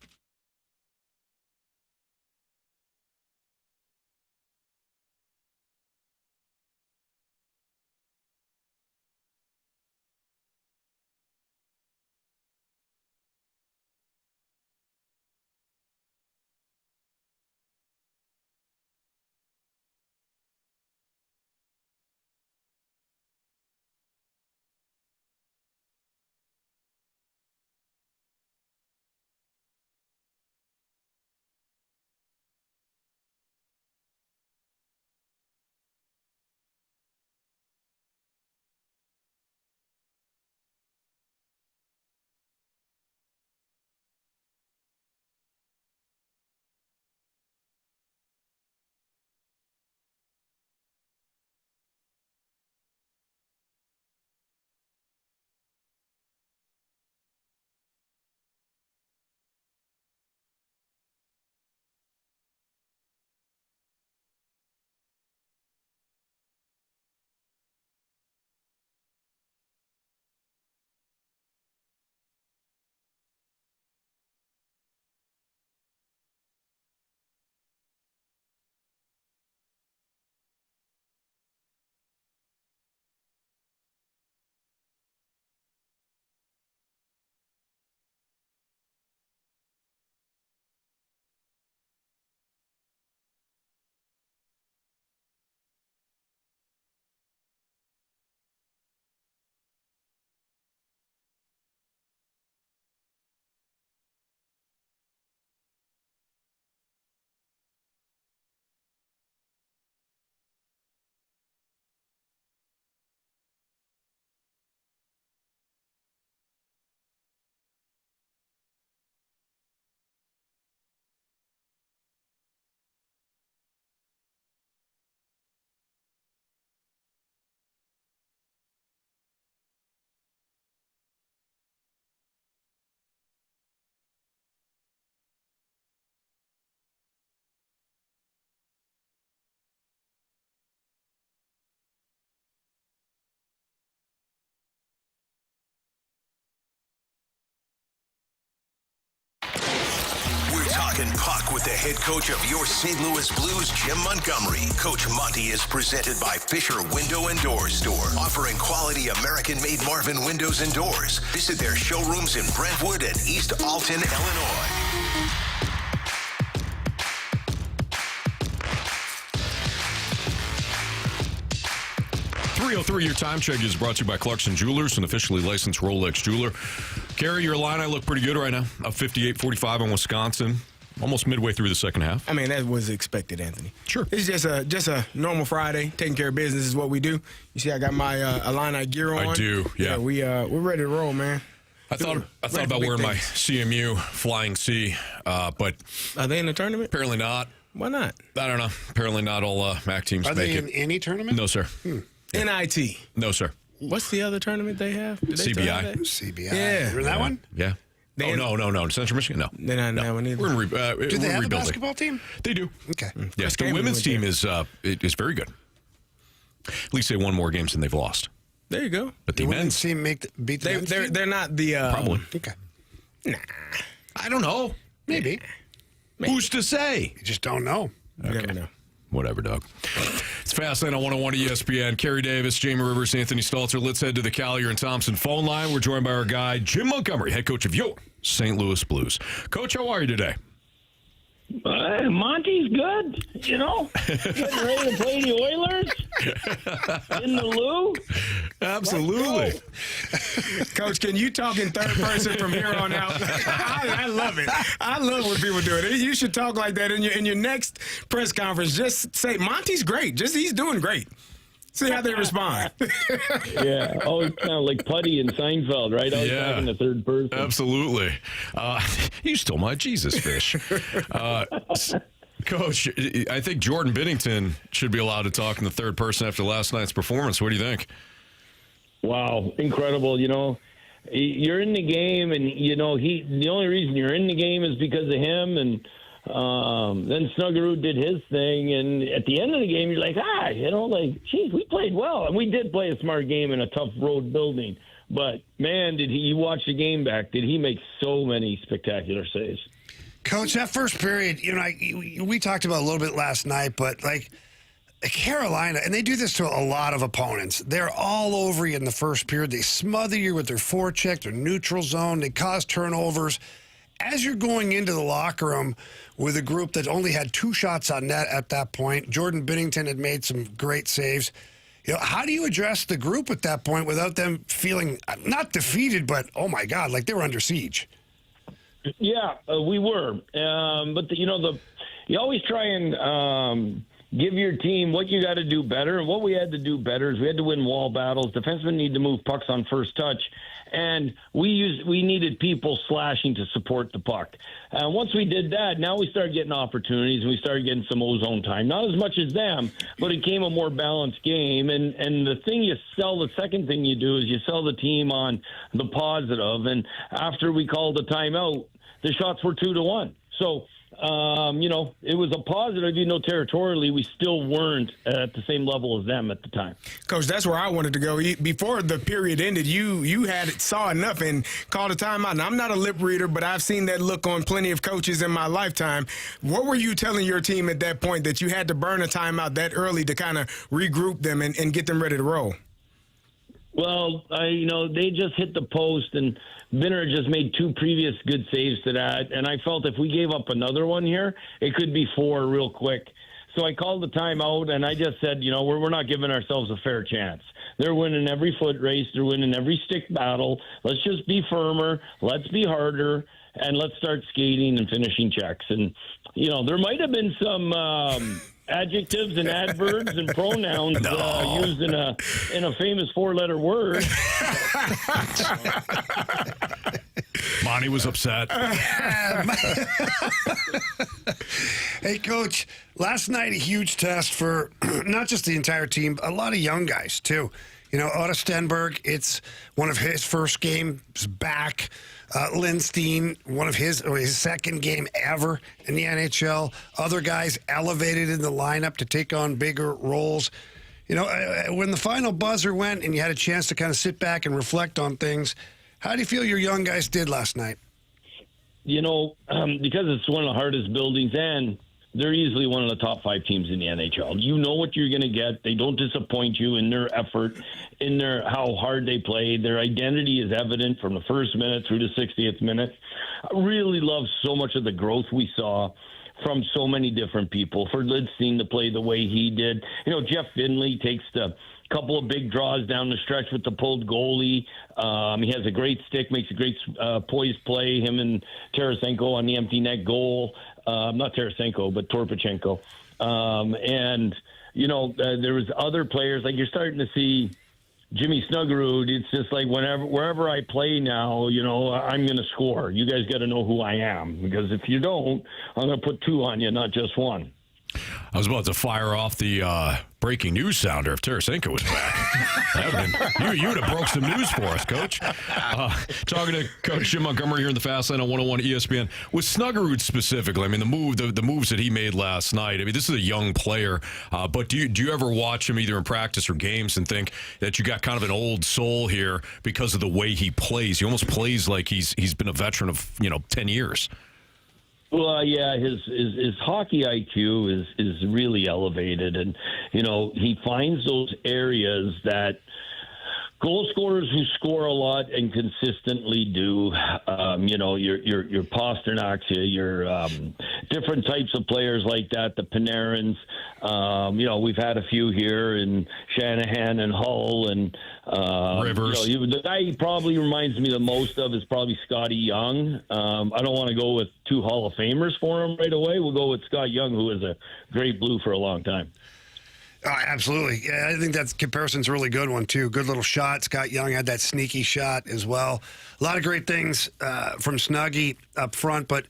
Talking puck with the head coach of your St. Louis Blues, Jim Montgomery. Coach Monty is presented by Fisher Window and Door Store, offering quality American-made Marvin windows and doors. Visit their showrooms in Brentwood and East Alton, Illinois. 303, your time check is brought to you by Clarkson Jewelers, an officially licensed Rolex jeweler. Carey, your Illini look pretty good right now. Up 58-45 on Wisconsin. Almost midway through the second half. I mean, that was expected, Anthony. Sure. It's just a normal Friday. Taking care of business is what we do. You see, I got my Illini gear on. I do, yeah. We're ready to roll, man. I thought about wearing my CMU Flying C, but Are they in the tournament? apparently not. Why not? I don't know. Apparently not all MAC teams Are make they it. in any tournament? No, sir. NIT. No, sir. What's the other tournament they have? Do they still CBI. have that? CBI. Yeah. Remember that one? Yeah. They- No. Central Michigan, no. They're not in that one either. We're Do they we're have a rebuilding. basketball team? They do. Okay. Yes, the Cameron women's went team there. is very good. At least they won more games than they've lost. There you go. But the Women's men's, team beat the men's team? They're not the probably. Okay. I don't know. Maybe. Who's to say? You just don't know. You never know. Whatever, Doug. It's Fastlane on 101 ESPN. Carey Davis, Jamie Rivers, Anthony Stalter. Let's head to the Collier and Thompson phone line. We're joined by our guy, Jim Montgomery, head coach of your St. Louis Blues. Coach, how are you today? Monty's good, you know. Getting ready to play the Oilers in the Lou. Absolutely. Coach, can you talk in third person from here on out? I love it. I love when people do it. You should talk like that in your next press conference. Just say, Monty's great. He's doing great. See how they respond. Yeah, always kind of like Putty and Seinfeld, right? Always talking to third person. Absolutely. You stole my Jesus fish. Coach, I think Jordan Binnington should be allowed to talk in the third person after last night's performance. What do you think? Wow, incredible. You know, you're in the game, and, you know, the only reason you're in the game is because of him, and then Snuggerud did his thing, and at the end of the game, you're like, you know, like, geez, we played well, and we did play a smart game in a tough road building. But man, you watch the game back? Did he make so many spectacular saves? Coach, that first period, you know, we talked about a little bit last night, but like Carolina, and they do this to a lot of opponents. They're all over you in the first period. They smother you with their forecheck, their neutral zone. They cause turnovers. As you're going into the locker room with a group that only had 2 shots on net at that point, Jordan Binnington had made some great saves. You know, how do you address the group at that point without them feeling not defeated, but oh my God, like they were under siege? Yeah, we were, but you always try and give your team what you got to do better. And what we had to do better is we had to win wall battles. Defensemen need to move pucks on first touch. And we needed people slashing to support the puck. Once we did that, now we started getting opportunities, and we started getting some ozone time. Not as much as them, but it became a more balanced game. And the second thing you do is you sell the team on the positive. And after we called the timeout, the shots were 2-1. So, it was a positive, territorially, we still weren't at the same level as them at the time. Coach, that's where I wanted to go. Before the period ended, you saw enough and called a timeout. Now, I'm not a lip reader, but I've seen that look on plenty of coaches in my lifetime. What were you telling your team at that point that you had to burn a timeout that early to kind of regroup them and get them ready to roll? Well, they just hit the post, and Binner just made 2 previous good saves to that. And I felt if we gave up another one here, it could be 4 real quick. So I called the timeout, and I just said, we're not giving ourselves a fair chance. They're winning every foot race. They're winning every stick battle. Let's just be firmer. Let's be harder. And let's start skating and finishing checks. And, there might have been some adjectives and adverbs and pronouns used in a famous 4-letter word. Monty was upset. Hey, Coach, last night a huge test for not just the entire team, but a lot of young guys, too. Otto Stenberg, it's one of his first games back. Lindstein, one of his second game ever in the NHL. Other guys elevated in the lineup to take on bigger roles. When the final buzzer went and you had a chance to kind of sit back and reflect on things, how do you feel your young guys did last night? Because it's one of the hardest buildings, and they're easily one of the top 5 teams in the NHL. You know what you're going to get. They don't disappoint you in their effort, in how hard they play. Their identity is evident from the first minute through the 60th minute. I really love so much of the growth we saw from so many different people. For Lidstein to play the way he did. Jeff Finley takes the couple of big draws down the stretch with the pulled goalie. He has a great stick, makes a great poised play, him and Tarasenko on the empty net goal. Not Tarasenko, but Torpachenko. There was other players, like you're starting to see Jimmy Snuggerud. It's just like wherever I play now, I'm going to score. You guys got to know who I am, because if you don't, I'm going to put 2 on you, not just 1. I was about to fire off the breaking news sounder if Tarasenko was back. You would have broke some news for us, Coach. Talking to Coach Jim Montgomery here in the Fast Lane on 101 ESPN. With Snuggerud specifically, I mean, the moves that he made last night, I mean, this is a young player, but do you ever watch him either in practice or games and think that you got kind of an old soul here because of the way he plays? He almost plays like he's been a veteran of 10 years. Well, yeah, his hockey IQ is really elevated, and he finds those areas that goal scorers who score a lot and consistently do. Your Pasternaks, your different types of players like that, the Panarins. We've had a few here, and Shanahan and Hull and Rivers. The guy he probably reminds me the most of is probably Scotty Young. I don't want to go with 2 Hall of Famers for him right away. We'll go with Scott Young, who is a great Blue for a long time. Absolutely. Yeah, I think that comparison's a really good one, too. Good little shot. Scott Young had that sneaky shot as well. A lot of great things from Snuggy up front. But,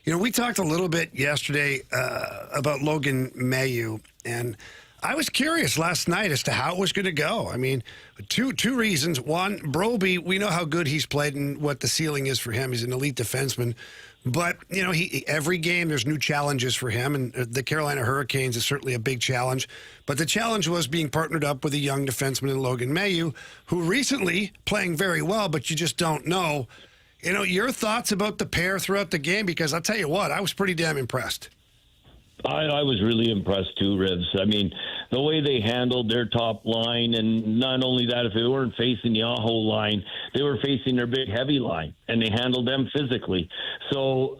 we talked a little bit yesterday about Logan Mailloux, and I was curious last night as to how it was going to go. I mean, two reasons. One, Broby, we know how good he's played and what the ceiling is for him. He's an elite defenseman. But, every game there's new challenges for him, and the Carolina Hurricanes is certainly a big challenge. But the challenge was being partnered up with a young defenseman in Logan Mailloux, who recently playing very well, but you just don't know. Your thoughts about the pair throughout the game, because I'll tell you what, I was pretty damn impressed. I was really impressed too, Rivs. I mean, the way they handled their top line, and not only that, if they weren't facing the Aho line, they were facing their big heavy line, and they handled them physically. So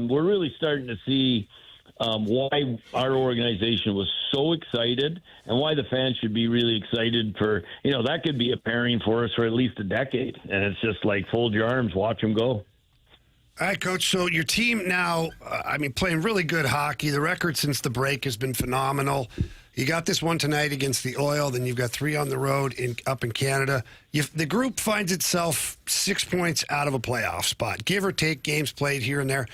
we're really starting to see why our organization was so excited, and why the fans should be really excited for, that could be a pairing for us for at least a decade. And it's just like, fold your arms, watch them go. All right, Coach. So your team now, playing really good hockey. The record since the break has been phenomenal. You got this one tonight against the Oil. Then you've got 3 on the road up in Canada. The group finds itself 6 points out of a playoff spot, give or take games played here and there.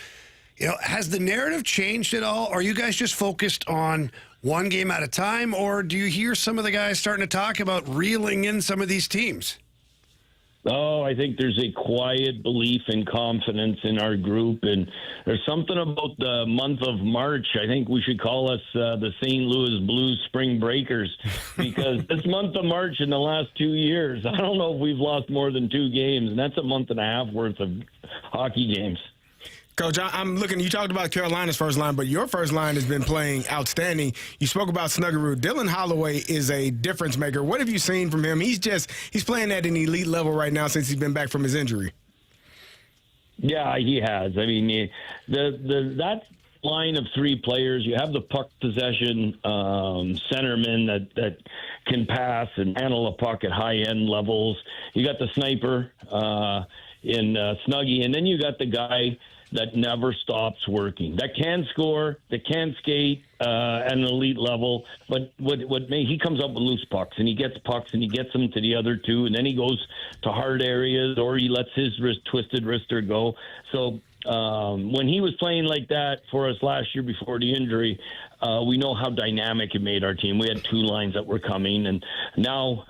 Has the narrative changed at all? Are you guys just focused on one game at a time, or do you hear some of the guys starting to talk about reeling in some of these teams? Oh, I think there's a quiet belief and confidence in our group, and there's something about the month of March. I think we should call us the St. Louis Blues Spring Breakers, because this month of March in the last 2 years, I don't know if we've lost more than 2 games, and that's a month and a half worth of hockey games. Coach, I'm looking. You talked about Carolina's first line, but your first line has been playing outstanding. You spoke about Snuggerud. Dylan Holloway is a difference maker. What have you seen from him? He's playing at an elite level right now since he's been back from his injury. Yeah, he has. I mean, that line of 3 players, you have the puck possession centerman that can pass and handle a puck at high-end levels. You got the sniper in Snuggy, and then you got the guy that never stops working, that can score, that can skate at an elite level. But he comes up with loose pucks, and he gets pucks, and he gets them to the other 2, and then he goes to hard areas, or he lets his twisted wrister go. So when he was playing like that for us last year before the injury, we know how dynamic it made our team. We had 2 lines that were coming, and now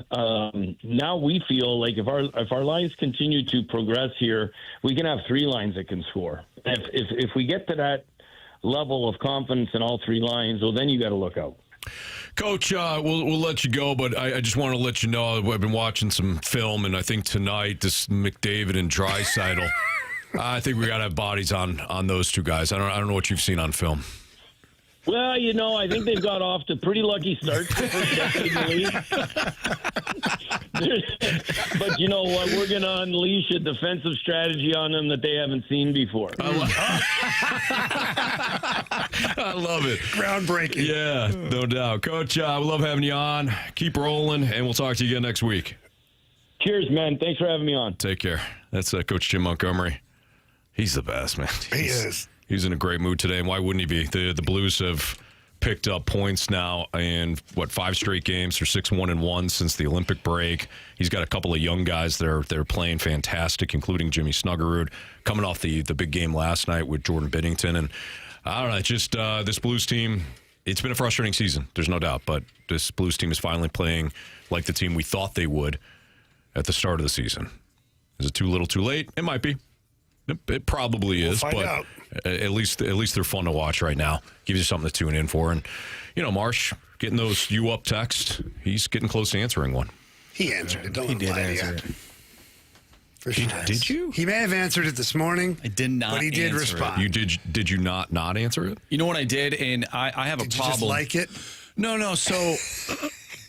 we feel like if our lines continue to progress here, we can have 3 lines that can score. If we get to that level of confidence in all 3 lines, well, then you got to look out. Coach, we'll let you go, but I just want to let you know I've been watching some film, and I think tonight this McDavid and Draisaitl, I think we got to have bodies on those 2 guys. I don't know what you've seen on film. Well, I think they've got off to pretty lucky starts the first decade in the league. But you know what? We're going to unleash a defensive strategy on them that they haven't seen before. love it. Groundbreaking. Yeah, no doubt. Coach, we love having you on. Keep rolling, and we'll talk to you again next week. Cheers, man. Thanks for having me on. Take care. That's Coach Jim Montgomery. He's the best, man. He is. He's in a great mood today, and why wouldn't he be? The Blues have picked up points now in, 5 straight games. They're 6-1-1 since the Olympic break. He's got a couple of young guys that are playing fantastic, including Jimmy Snuggerud, coming off the big game last night with Jordan Binnington. And I don't know, it's just this Blues team, it's been a frustrating season, there's no doubt, but this Blues team is finally playing like the team we thought they would at the start of the season. Is it too little too late? It might be. It probably is, find but out. at least they're fun to watch right now. Gives you something to tune in for. And, Marsh, getting those you up texts, he's getting close to answering one. He answered it. Don't He did lie to answer you. it. For sure. Did you? He may have answered it this morning. I did not But he did answer respond. You did you not answer it? You know what I did? And I have Did a you just problem. like it? No. So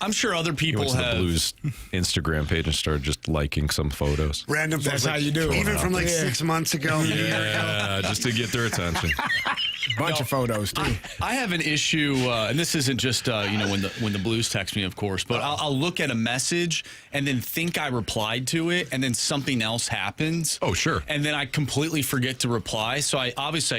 I'm sure other He people went to the have. Blues Instagram page and started just liking some photos. Random That's photos, how you do it. Even from like 6 months ago. Yeah, just to get their attention. Bunch of photos, too. I have an issue, and this isn't just when the Blues text me, of course, but I'll look at a message and then think I replied to it, and then something else happens. Oh, sure. And then I completely forget to reply. So I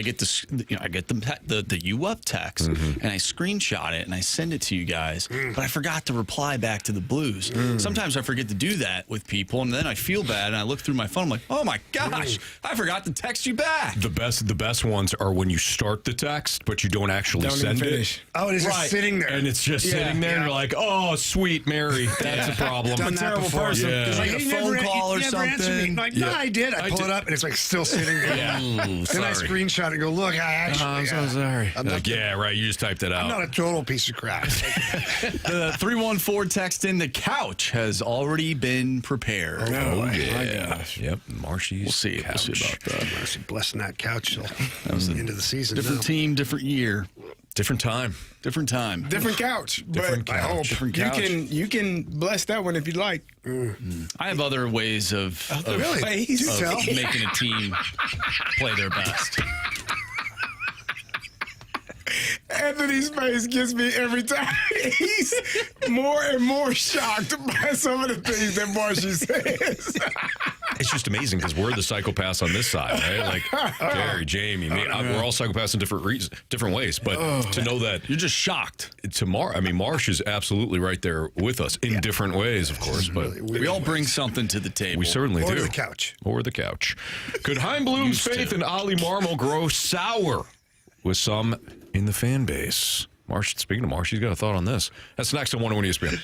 get the you up text, and I screenshot it and I send it to you guys, but I forgot to reply back to the Blues. Sometimes I forget to do that with people, and then I feel bad, and I look through my phone. I'm like, oh my gosh, I forgot to text you back. The best ones are when you start the text, but you don't actually Don't even send it. finish. Oh, it is just sitting there. And it's just sitting there, and you're like, oh, sweet Mary, that's a problem. Done that terrible before. person. Yeah. Like a He phone never- call or he never answered me. something. Like, no, I did. I pull it up, and it's like still sitting there. Then I sorry. screenshot it and go, look, I actually. I'm so sorry. I'm not, Like, yeah, right. You just typed it I'm out. not a total piece of crap. The 314 text in the couch has already been prepared. Oh, my yeah. gosh. Yep. Marshy's We'll see couch. about that. Mercy blessing that couch till into the season. Different now. team, different year, Different time. different time. Different couch. Different but I couch. hope Different you couch. you can bless that one if you like. I have other ways of Really? Please. Do tell. making a team play their best. Anthony's face gets me every time. He's more and more shocked by some of the things that Marshy says. It's just amazing because we're the psychopaths on this side, right? Like Carey, Jamie, me. We're all psychopaths in different ways. But to know that You're just shocked. Marsh is absolutely right there with us in different ways, of course. But We all bring something to the table. we certainly Or do. the couch. Or the couch. Could Chaim Bloom's faith in Oli Marmol grow sour with some in the fan base? Speaking of Marsh, he's got a thought on this. That's next on 101 ESPN.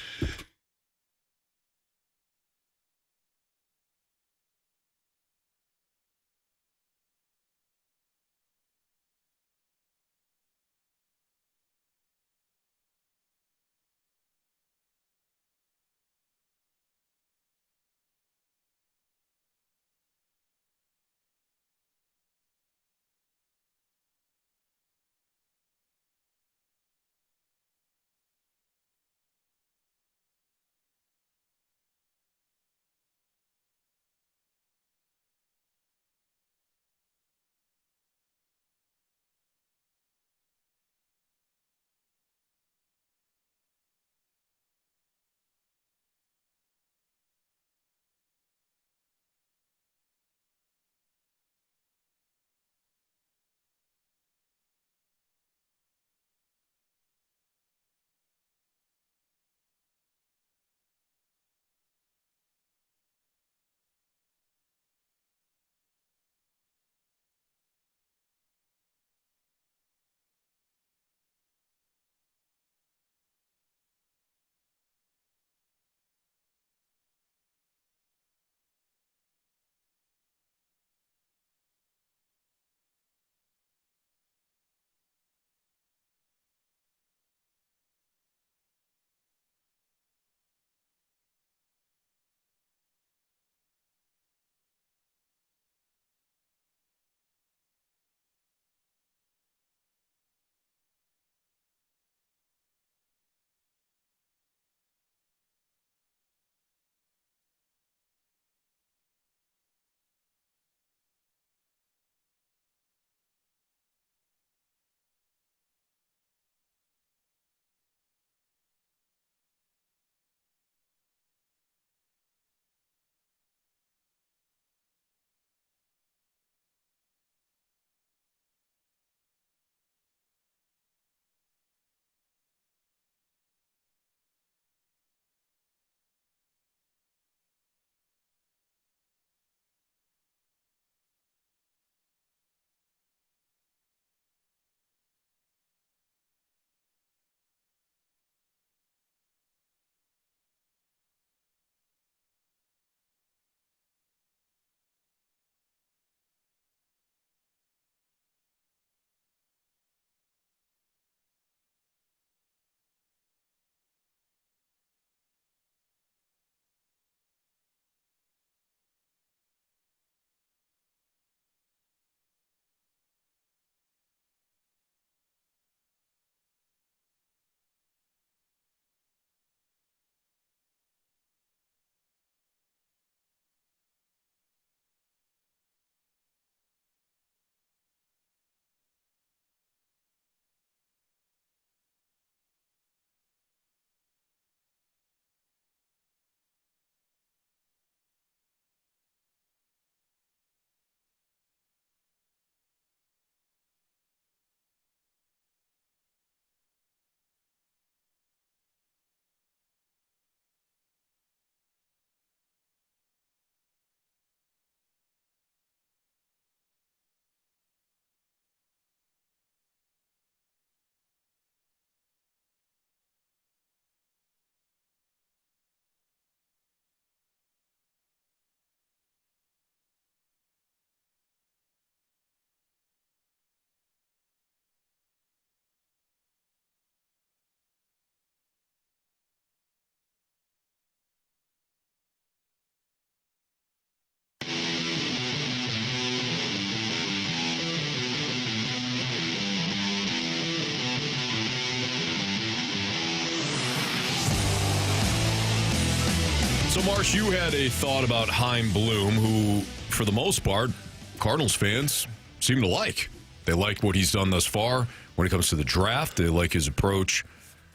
So, Marsh, you had a thought about Chaim Bloom, who, for the most part, Cardinals fans seem to like. They like what he's done thus far when it comes to the draft. They like his approach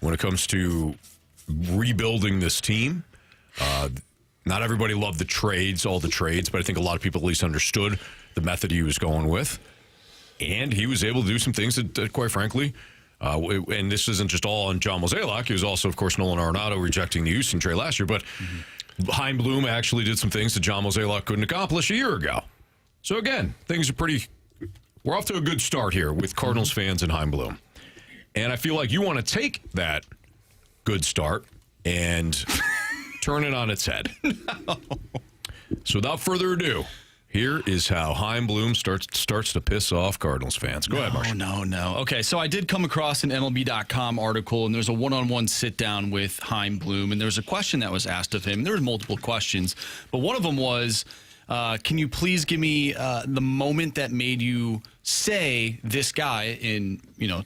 when it comes to rebuilding this team. Not everybody loved all the trades, but I think a lot of people at least understood the method he was going with. And he was able to do some things that quite frankly, and this isn't just all on John Mozeliak. He was also, of course, Nolan Arenado rejecting the Houston trade last year. But Chaim Bloom actually did some things that John Mozeliak couldn't accomplish a year ago. So, again, things are we're off to a good start here with Cardinals fans and Chaim Bloom. And I feel like you want to take that good start and turn it on its head. No. So, without further ado, here is how Chaim Bloom starts to piss off Cardinals fans. Go ahead, Marshall. No. Okay, so I did come across an MLB.com article, and there's a one-on-one sit-down with Chaim Bloom, and there was a question that was asked of him. There were multiple questions, but one of them was, can you please give me the moment that made you say this guy,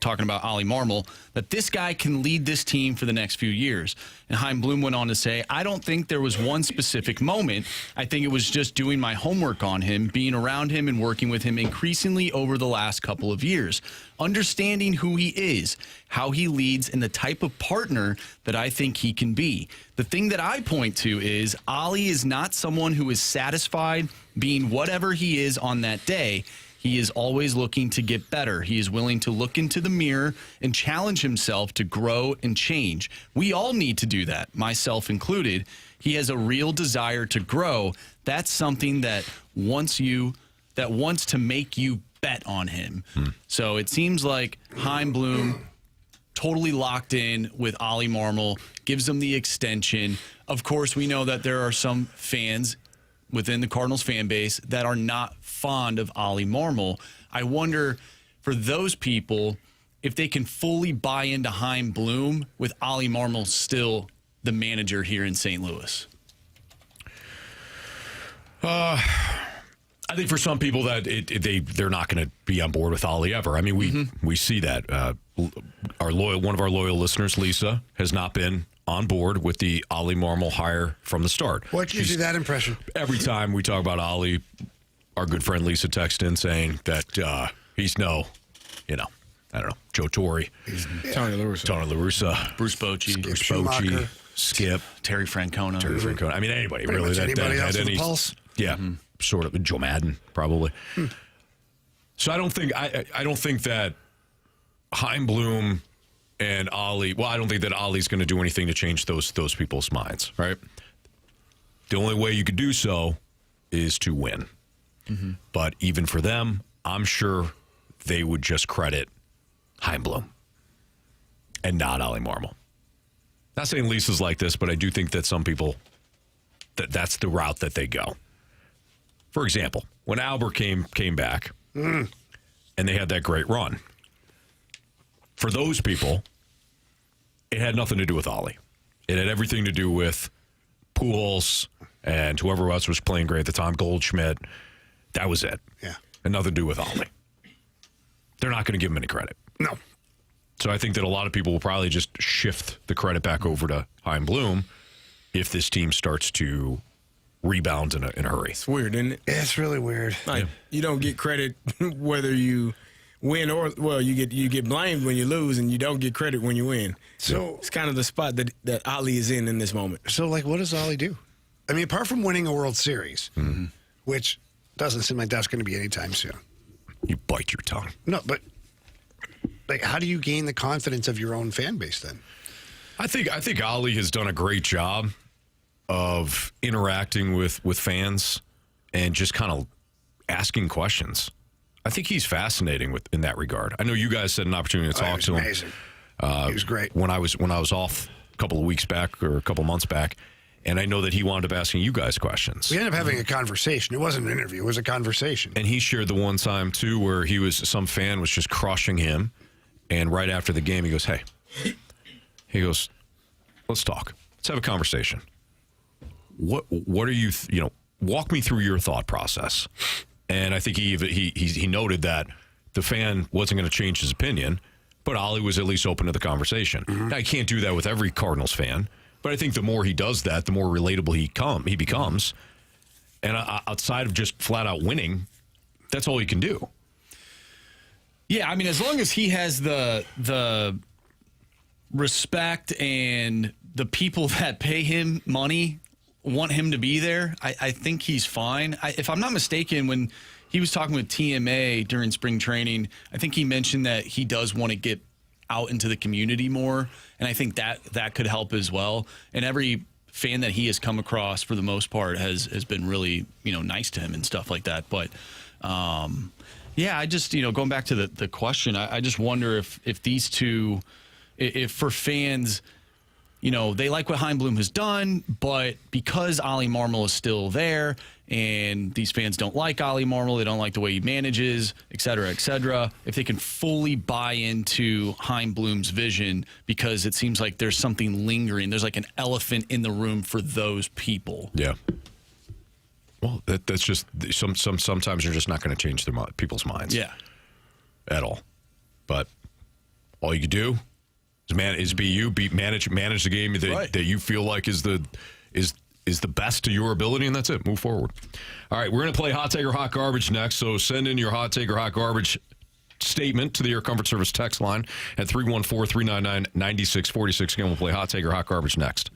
talking about Oli Marmol, that this guy can lead this team for the next few years? And Chaim Bloom went on to say, I don't think there was one specific moment. I think it was just doing my homework on him, being around him and working with him increasingly over the last couple of years, understanding who he is, how he leads, and the type of partner that I think he can be. The thing that I point to is Oli is not someone who is satisfied being whatever he is on that day. He is always looking to get better. He is willing to look into the mirror and challenge himself to grow and change. We all need to do that, myself included. He has a real desire to grow. That's something that wants to make you bet on him. So it seems like Chaim Bloom totally locked in with Oli Marmol, gives him the extension. Of course, we know that there are some fans within the Cardinals fan base that are not fond of Oli Marmol. I wonder, for those people, if they can fully buy into Chaim Bloom with Oli Marmol still the manager here in St. Louis. I think for some people that they're not going to be on board with Oli ever. I mean, we see that. One of our loyal listeners, Lisa, has not been on board with the Oli Marmol hire from the start. What gives you that impression? Every time we talk about Oli, our good friend Lisa texts in saying that he's I don't know, Joe Torre, Tony La Russa, Bruce Bochy, Skip, Terry Francona. I mean, anybody Pretty really much that anybody had else with any a pulse? Yeah, sort of. Joe Madden, probably. So I don't think that Chaim Bloom and Oli. Well, I don't think that Oli's going to do anything to change those people's minds. Right. The only way you could do so is to win. But even for them, I'm sure they would just credit Chaim Bloom and not Oli Marmol. Not saying Lisa's like this, but I do think that some people that's the route that they go. For example, when Albert came back and they had that great run, for those people, it had nothing to do with Oli. It had everything to do with Pujols and whoever else was playing great at the time, Goldschmidt. That was it. Yeah. And nothing to do with Oli. They're not going to give him any credit. No. So I think that a lot of people will probably just shift the credit back over to Chaim Bloom if this team starts to rebound in a hurry. It's weird, isn't it? It's really weird. Like, you don't get credit whether you win or you get blamed when you lose, and you don't get credit when you win. So it's kind of the spot that Oli is in this moment. So, what does Oli do? I mean, apart from winning a World Series, which doesn't seem like that's going to be anytime soon. You bite your tongue. No, but how do you gain the confidence of your own fan base then? I think Oli has done a great job of interacting with fans and just kind of asking questions. I think he's fascinating in that regard. I know you guys had an opportunity to talk to him. Amazing. He was great. When I was off a couple of weeks back or a couple months back, and I know that he wound up asking you guys questions. We ended up having a conversation. It wasn't an interview. It was a conversation. And he shared the one time, too, where some fan was just crushing him. And right after the game, he goes, hey. He goes, let's talk. Let's have a conversation. What are you, walk me through your thought process. And I think he noted that the fan wasn't going to change his opinion, but Oli was at least open to the conversation. Now, I can't do that with every Cardinals fan. But I think the more he does that, the more relatable he becomes. And outside of just flat out winning, that's all he can do. Yeah, I mean, as long as he has the respect and the people that pay him money want him to be there, I think he's fine. If I'm not mistaken, when he was talking with TMA during spring training, I think he mentioned that he does want to get out into the community more, and I think that could help as well. And every fan that he has come across, for the most part, has been really nice to him and stuff like that. But yeah, I just going back to the question, I just wonder if these two, if for fans, they like what Chaim Bloom has done, but because Oli Marmol is still there and these fans don't like Oli Marmol, they don't like the way he manages, et cetera, if they can fully buy into Chaim Bloom's vision, because it seems like there's something lingering. There's like an elephant in the room for those people. Yeah. Well, that's just sometimes you're just not going to change people's minds. Yeah. At all. But all you can do is manage the game that you feel like is the best to your ability, and that's it. Move forward. All right, we're going to play Hot Take or Hot Garbage next, so send in your Hot Take or Hot Garbage statement to the Air Comfort Service text line at 314-399-9646. Again, we'll play Hot Take or Hot Garbage next.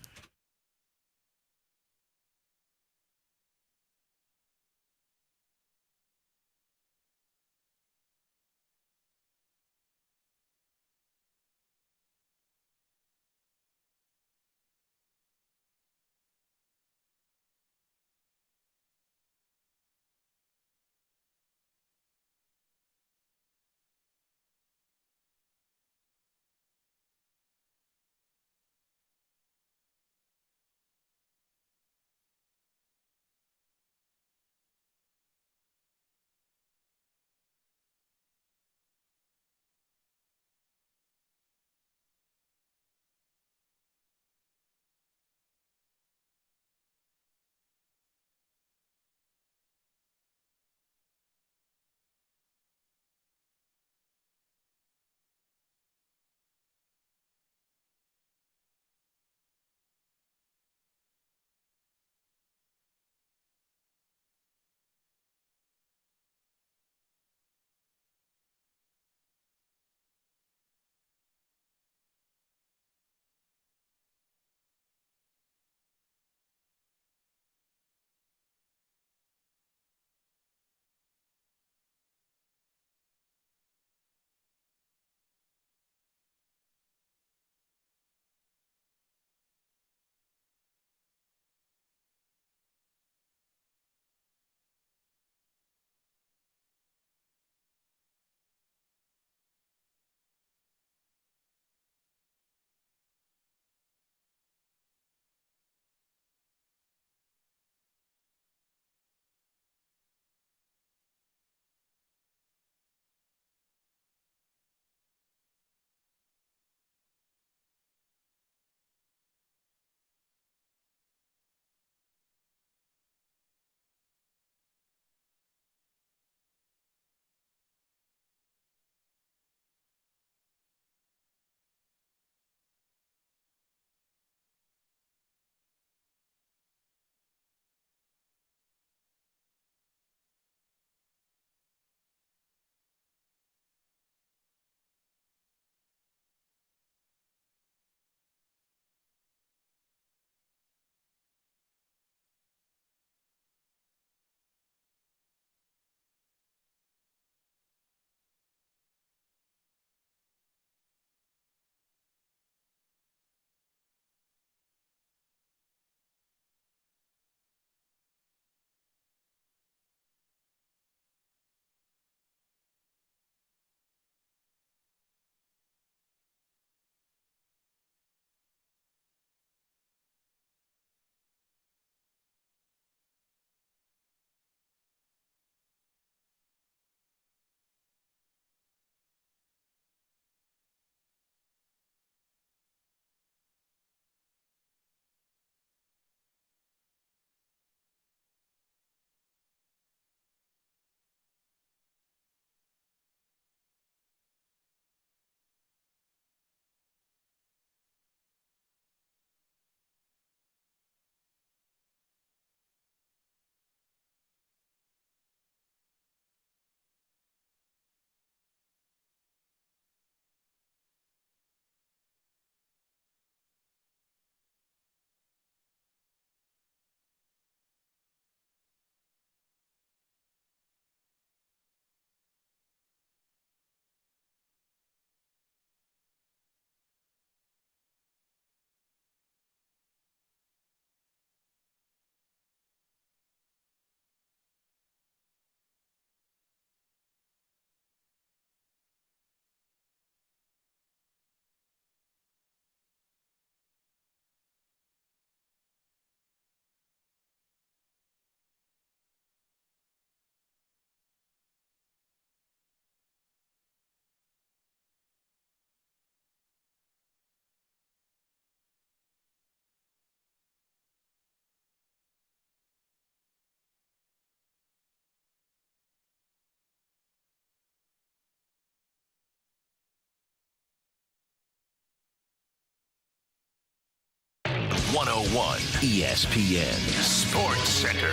101 ESPN Sports Center.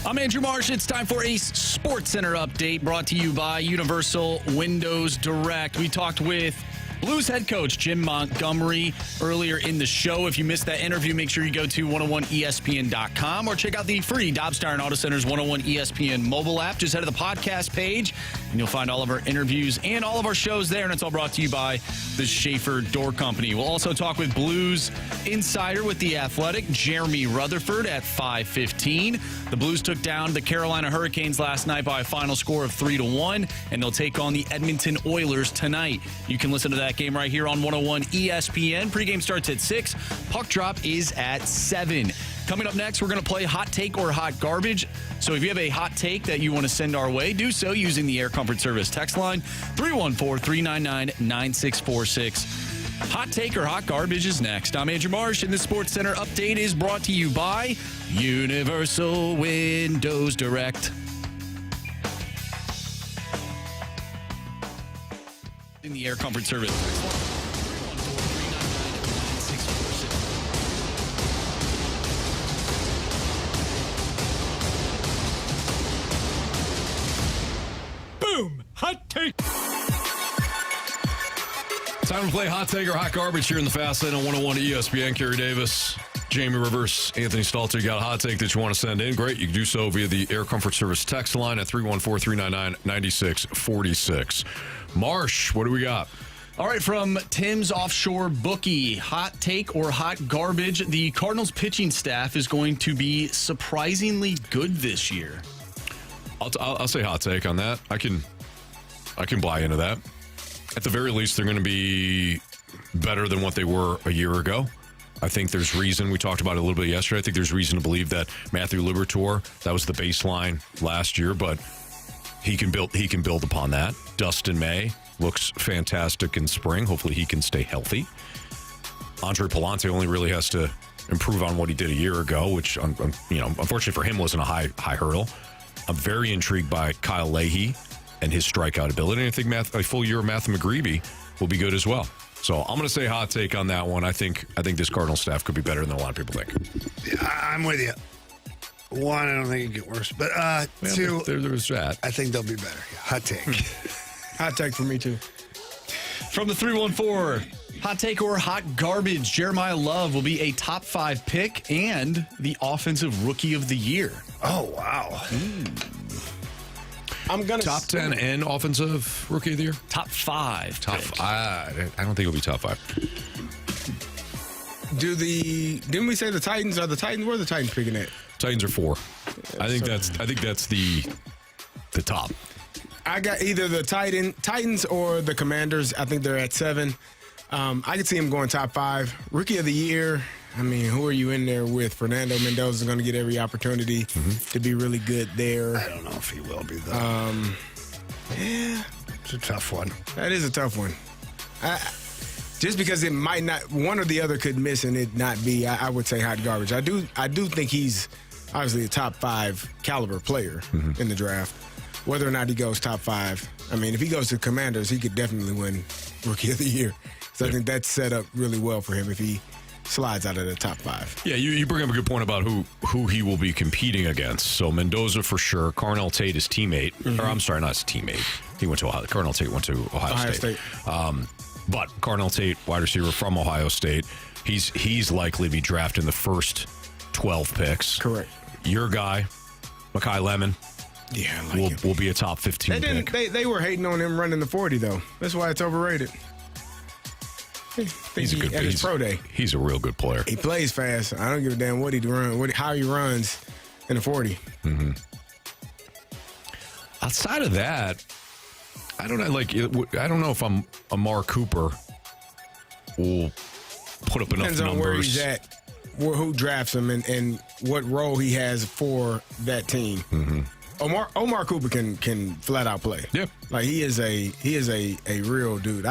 I'm Andrew Marsh. It's time for a Sports Center update brought to you by Universal Windows Direct. We talked with Blues head coach Jim Montgomery earlier in the show. If you missed that interview, make sure you go to 101ESPN.com or check out the free Dobbs Tire and Auto Center's 101 ESPN mobile app. Just head to the podcast page, and you'll find all of our interviews and all of our shows there, and it's all brought to you by the Schaefer Door Company. We'll also talk with Blues insider with The Athletic, Jeremy Rutherford, at 5:15. The Blues took down the Carolina Hurricanes last night by a final score of 3-1, and they'll take on the Edmonton Oilers tonight. You can listen to that game right here on 101 ESPN. Pregame starts at 6. Puck drop is at 7. Coming up next, we're going to play Hot Take or Hot Garbage. So if you have a hot take that you want to send our way, do so using the Air Comfort Service text line 314-399-9646. Hot Take or Hot Garbage is next. I'm Andrew Marsh, and the Sports Center update is brought to you by Universal Windows Direct. In the Air Comfort Service. Boom! Hot Take! Time to play Hot Take or Hot Garbage here in the Fast Lane on 101 ESPN. Carey Davis, Jamie Rivers, Anthony Stalter. You got a hot take that you want to send in? Great. You can do so via the Air Comfort Service text line at 314-399-9646. Marsh, what do we got? All right, from Tim's Offshore Bookie, hot take or hot garbage. The Cardinals pitching staff is going to be surprisingly good this year. I'll say hot take on that. I can buy into that. At the very least, they're going to be better than what they were a year ago. I think there's reason, we talked about it a little bit yesterday, I think there's reason to believe that Matthew Liberatore, that was the baseline last year, but he can build upon that. Dustin May looks fantastic in spring. Hopefully he can stay healthy. Andre Palante only really has to improve on what he did a year ago, which, unfortunately for him wasn't a high hurdle. I'm very intrigued by Kyle Leahy and his strikeout ability. And I think a full year of Matthew McGreevy will be good as well. So I'm going to say hot take on that one. I think this Cardinals staff could be better than a lot of people think. Yeah, I'm with you. One, I don't think it can get worse. But two, there's that. I think they'll be better. Yeah, hot take. Hot take for me, too. From the 314, hot take or hot garbage. Jeremiah Love will be a top 5 pick and the offensive rookie of the year. Oh, wow. I'm going to top 10 and offensive rookie of the year? Top 5. I don't think it'll be top 5. Didn't we say the Titans are the Titans? Where are the Titans picking at? Titans are 4. I think that's the top. I got either the Titans or the Commanders. I think they're at 7. I could see him going top 5. Rookie of the year. I mean, who are you in there with? Fernando Mendoza is going to get every opportunity to be really good there. I don't know if he will be, though. Yeah. It's a tough one. That is a tough one. Just because it might not, one or the other could miss and it not be, I would say hot garbage. I do think he's obviously a top 5 caliber player in the draft. Whether or not he goes top 5, I mean, if he goes to Commanders, he could definitely win Rookie of the Year. So I think that's set up really well for him if he slides out of the top 5. Yeah, you bring up a good point about who he will be competing against. So Mendoza for sure. Carnell Tate, his teammate. Or I'm sorry, not his teammate. He went to Ohio. Carnell Tate went to Ohio State. But Carnell Tate, wide receiver from Ohio State, he's likely to be drafted in the first 12 picks. Correct. Your guy, Mekhi Lemon, will be a top 15 pick. They were hating on him running the 40, though. That's why it's overrated. He's a good player. Pro day. He's a real good player. He plays fast. I don't give a damn what he runs, how he runs in the 40. Mm-hmm. Outside of that, I don't know. I don't know if Amar Cooper will put up enough numbers. Depends on where he's at, who drafts him, and what role he has for that team. Mm-hmm. Omar Cooper can flat out play. Yeah, like he is a real dude.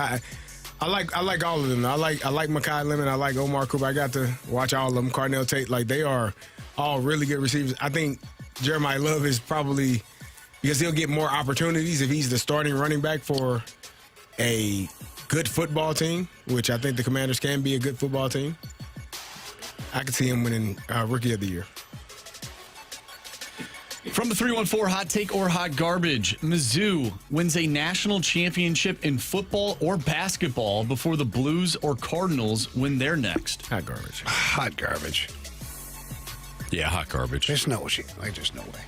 I like all of them. I like Mekhi Lemon. I like Omar Cooper. I got to watch all of them. Carnell Tate, like they are all really good receivers. I think Jeremiah Love is probably, because he'll get more opportunities if he's the starting running back for a good football team, which I think the Commanders can be a good football team, I could see him winning Rookie of the Year. From the 314 Hot Take or Hot Garbage, Mizzou wins a national championship in football or basketball before the Blues or Cardinals win their next. Hot garbage. Hot garbage. Yeah, hot garbage. There's no way. There's no way.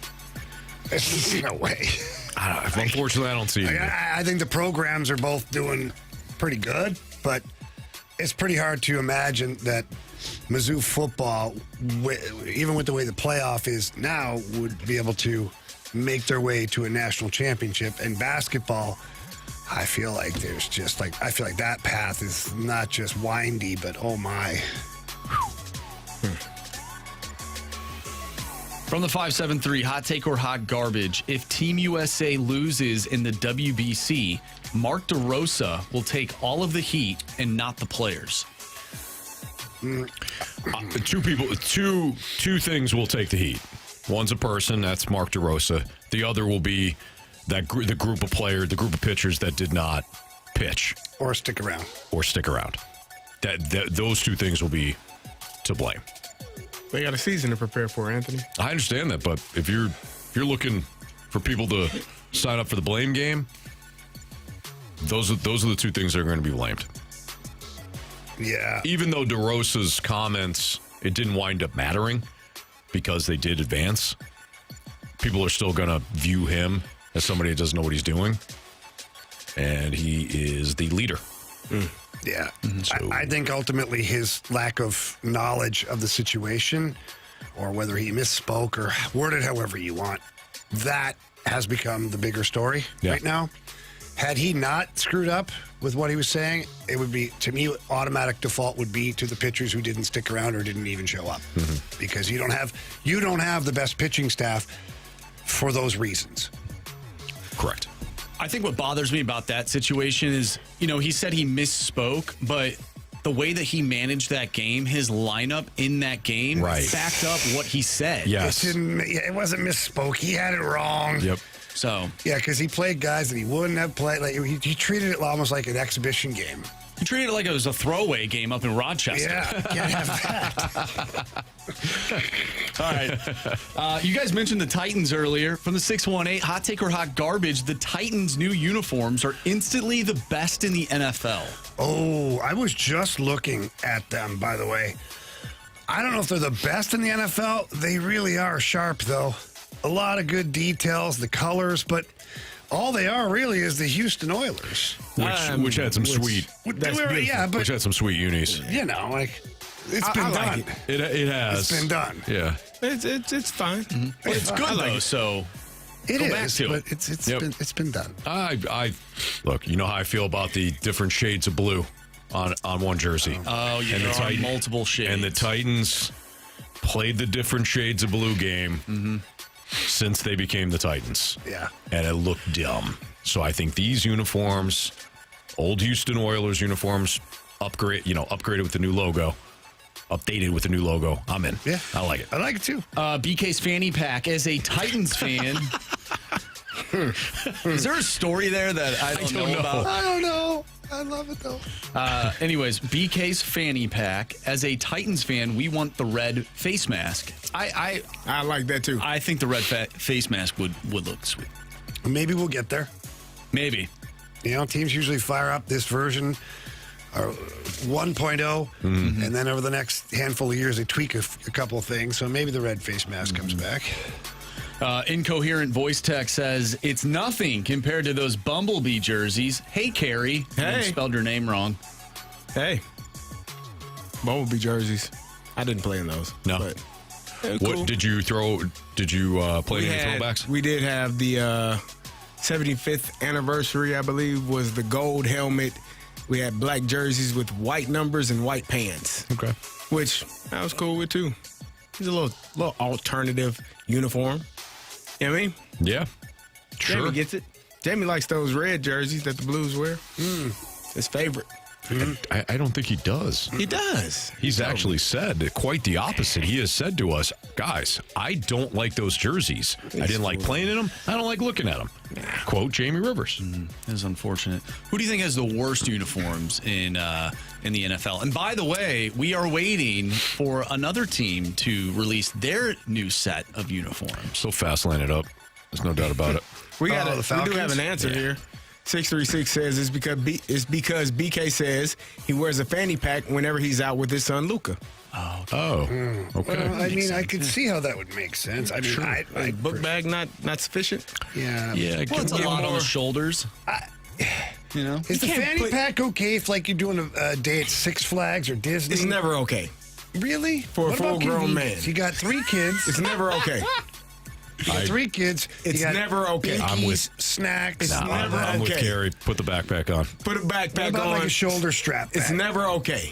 There's no way. Unfortunately, I don't see it. I think the programs are both doing pretty good, but it's pretty hard to imagine that Mizzou football, even with the way the playoff is now, would be able to make their way to a national championship. And basketball, I feel like that path is not just windy, but oh my. From the 573 Hot Take or Hot Garbage, if Team USA loses in the WBC, Mark DeRosa will take all of the heat and not the players. Two things will take the heat. One's a person, that's Mark DeRosa. The other will be the group of players, the group of pitchers that did not pitch Or stick around. Those two things will be to blame. They got a season to prepare for, Anthony. I understand that, but if you're looking for people to sign up for the blame game, those are the two things that are going to be blamed. Yeah. Even though DeRosa's comments, it didn't wind up mattering because they did advance, people are still going to view him as somebody that doesn't know what he's doing. And he is the leader. Yeah. So, I think ultimately his lack of knowledge of the situation, or whether he misspoke or worded however you want, that has become the bigger story right now. Had he not screwed up with what he was saying, it would be, to me, automatic default would be to the pitchers who didn't stick around or didn't even show up. Because you don't have the best pitching staff for those reasons. correct. I think what bothers me about that situation is, he said he misspoke, but the way that he managed that game, his lineup in that game, backed up what he said. Yes. It wasn't misspoke. He had it wrong. Yep. So yeah, because he played guys that he wouldn't have played. Like he treated it almost like an exhibition game. he treated it like it was a throwaway game up in Rochester. Yeah, can't have that. All right. You guys mentioned the Titans earlier. From the 618, Hot Take or Hot Garbage, the Titans' new uniforms are instantly the best in the NFL. Oh, I was just looking at them, by the way. I don't know if they're the best in the NFL. They really are sharp, though. A lot of good details, the colors, but all they are really is the Houston Oilers. Which had some sweet. Which had some sweet unis. It's been done. It has. It's been done. Yeah. It's fine. Mm-hmm. Well, it's good though. So it go is, back to but it. it's been done. I look. You know how I feel about the different shades of blue on one jersey. Oh, yeah, there are multiple shades. And the Titans played the different shades of blue game since they became the Titans. Yeah. And it looked dumb. So I think these uniforms, old Houston Oilers uniforms, upgraded with the new logo, updated with the new logo. I'm in. Yeah. I like it. I like it too. BK's fanny pack. As a Titans fan, is there a story there that I don't know about? I don't know. I love it though. Anyways, BK's fanny pack. As a Titans fan, we want the red face mask. I like that too. I think the red face mask would look sweet. Maybe we'll get there. Maybe. Teams usually fire up this version or 1.0, and then over the next handful of years, they tweak a couple of things. So maybe the red face mask comes back. Incoherent voice text says, it's nothing compared to those Bumblebee jerseys. Hey, Carey. Hey. You spelled your name wrong. Hey. Bumblebee jerseys. I didn't play in those. No. But, What cool. did you play any throwbacks? We did have the 75th anniversary, I believe, was the gold helmet. We had black jerseys with white numbers and white pants. Okay. Which I was cool with too. It's a little alternative uniform. You know what I mean? Yeah. Sure. Jamie gets it. Jamie likes those red jerseys that the Blues wear. His favorite. I don't think he does. He does. He's actually said quite the opposite. He has said to us, guys, I don't like those jerseys. I didn't like playing in them. I don't like looking at them. Quote Jamie Rivers. That is unfortunate. Who do you think has the worst uniforms in the NFL? And by the way, we are waiting for another team to release their new set of uniforms. So fast line it up. There's no doubt about it. We the do Falcons? have an answer here. 636 says it's because BK says he wears a fanny pack whenever he's out with his son Luca. Okay. Well, I mean, I could see how that would make sense. I mean, I Book bag not sufficient. yeah. Yeah, Well, it's a lot on the shoulders. You know? Is the can't fanny put- pack okay if, like, you're doing a day at Six Flags or Disney? It's never okay. Really? For a What about full-grown convenience? man. You got 3 kids. It's never okay. You got 3 kids. It's you got never okay. Binkies, I'm with- snacks. It's all never that. I'm with okay. Carey. Put the backpack on. Put a What backpack about on. like a shoulder strap? It's bag? never okay.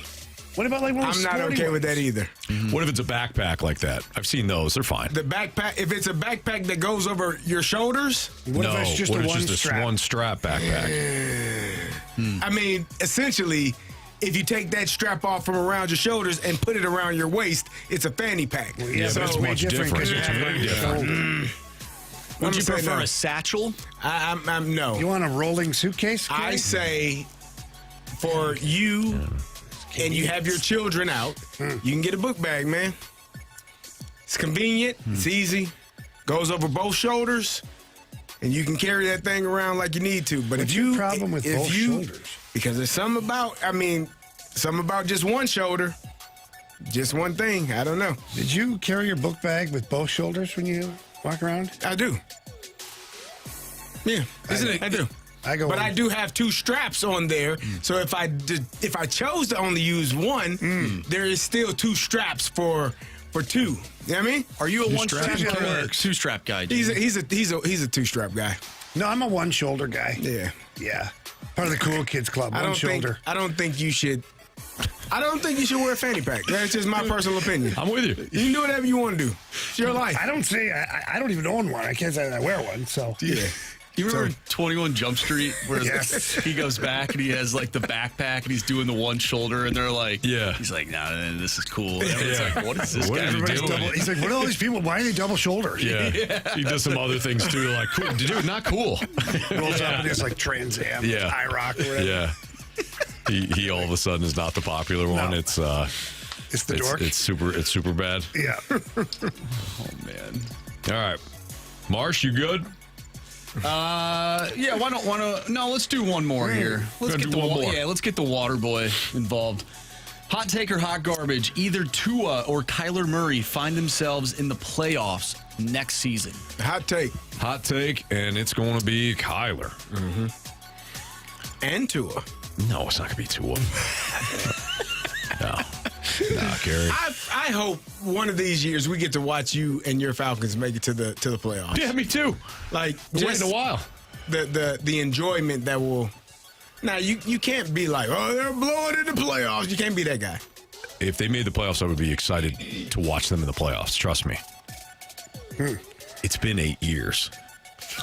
What about like one of I'm those not sporty okay with ones? that either. What if it's a backpack like that? I've seen those. They're fine. The backpack, if it's a backpack that goes over your shoulders, What if it's just what a if one it's just strap? a one strap backpack? I mean, essentially, if you take that strap off from around your shoulders and put it around your waist, it's a fanny pack. Yeah, but it's way much different 'cause different. you It's have very your different. shoulder. Would you say prefer no. a satchel? I'm no. You want a rolling suitcase? I Carey? say for you and you have your children out, you can get a book bag, man. It's convenient, it's easy, goes over both shoulders, and you can carry that thing around like you need to. But What's if your you problem with if both you, shoulders? Because there's something about just one shoulder, just one thing. I don't know. Did you carry your book bag with both shoulders when you walk around? I do. Yeah, I do. I go. But in. I do have 2 straps on there, so if I chose to only use one, there is still 2 straps for 2. You know what I mean? Are you a one strap straps guy or a works. 2-strap guy? He's Jamie? a 2-strap guy. No, I'm a one shoulder guy. Yeah. Yeah. Part of the cool kids club. One shoulder. I don't think you should wear a fanny pack. That's just my personal opinion. I'm with you. You can do whatever you want to do. It's your life. I don't say I don't even own one. I can't say I wear one. So Yeah. You remember 21 Jump Street where Yes. he goes back and he has like the backpack and he's doing the one shoulder and they're like, Yeah. He's like, nah, this is cool. And everyone's like, what is this What guy is he doing? doing? He's like, what are all these people? Why are they double shouldered? Yeah. He does some other things too. Like, cool. Dude, not cool. Rolls up in his like Trans Am, Yeah. IROC or whatever. Yeah. He all of a sudden is not the popular one. No. It's It's the dork. it's super bad. Yeah. Oh, man. All right. Marsh, you good? Yeah, let's do one more here. Let's Gotta get do the one more. Yeah, let's get the water boy involved. Hot take or hot garbage? Either Tua or Kyler Murray find themselves in the playoffs next season. Hot take. Hot take, and it's going to be Kyler. And Tua. No, it's not going to be Tua. No, Carey. I hope one of these years we get to watch you and your Falcons make it to the playoffs. Yeah, me too. Like Been waiting a while. The enjoyment that will. Now you can't be like, oh, they're blowing in the playoffs. You can't be that guy. If they made the playoffs, I would be excited to watch them in the playoffs. Trust me. It's been 8 years.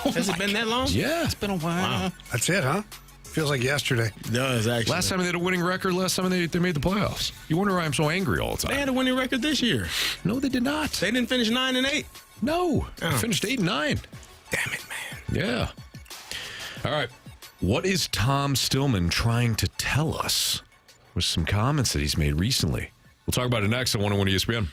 Has it been that long? Yeah. It's been a while. That's it, huh? Feels like yesterday. It does actually. Last time they had a winning record, last time they made the playoffs. You wonder why I'm so angry all the they time. had a winning record this year. No, they did not. They didn't finish 9-8. No. They Oh. finished 8-9. Damn it, man. Yeah. All right. What is Tom Stillman trying to tell us with some comments that he's made recently? We'll talk about it next on 101 ESPN.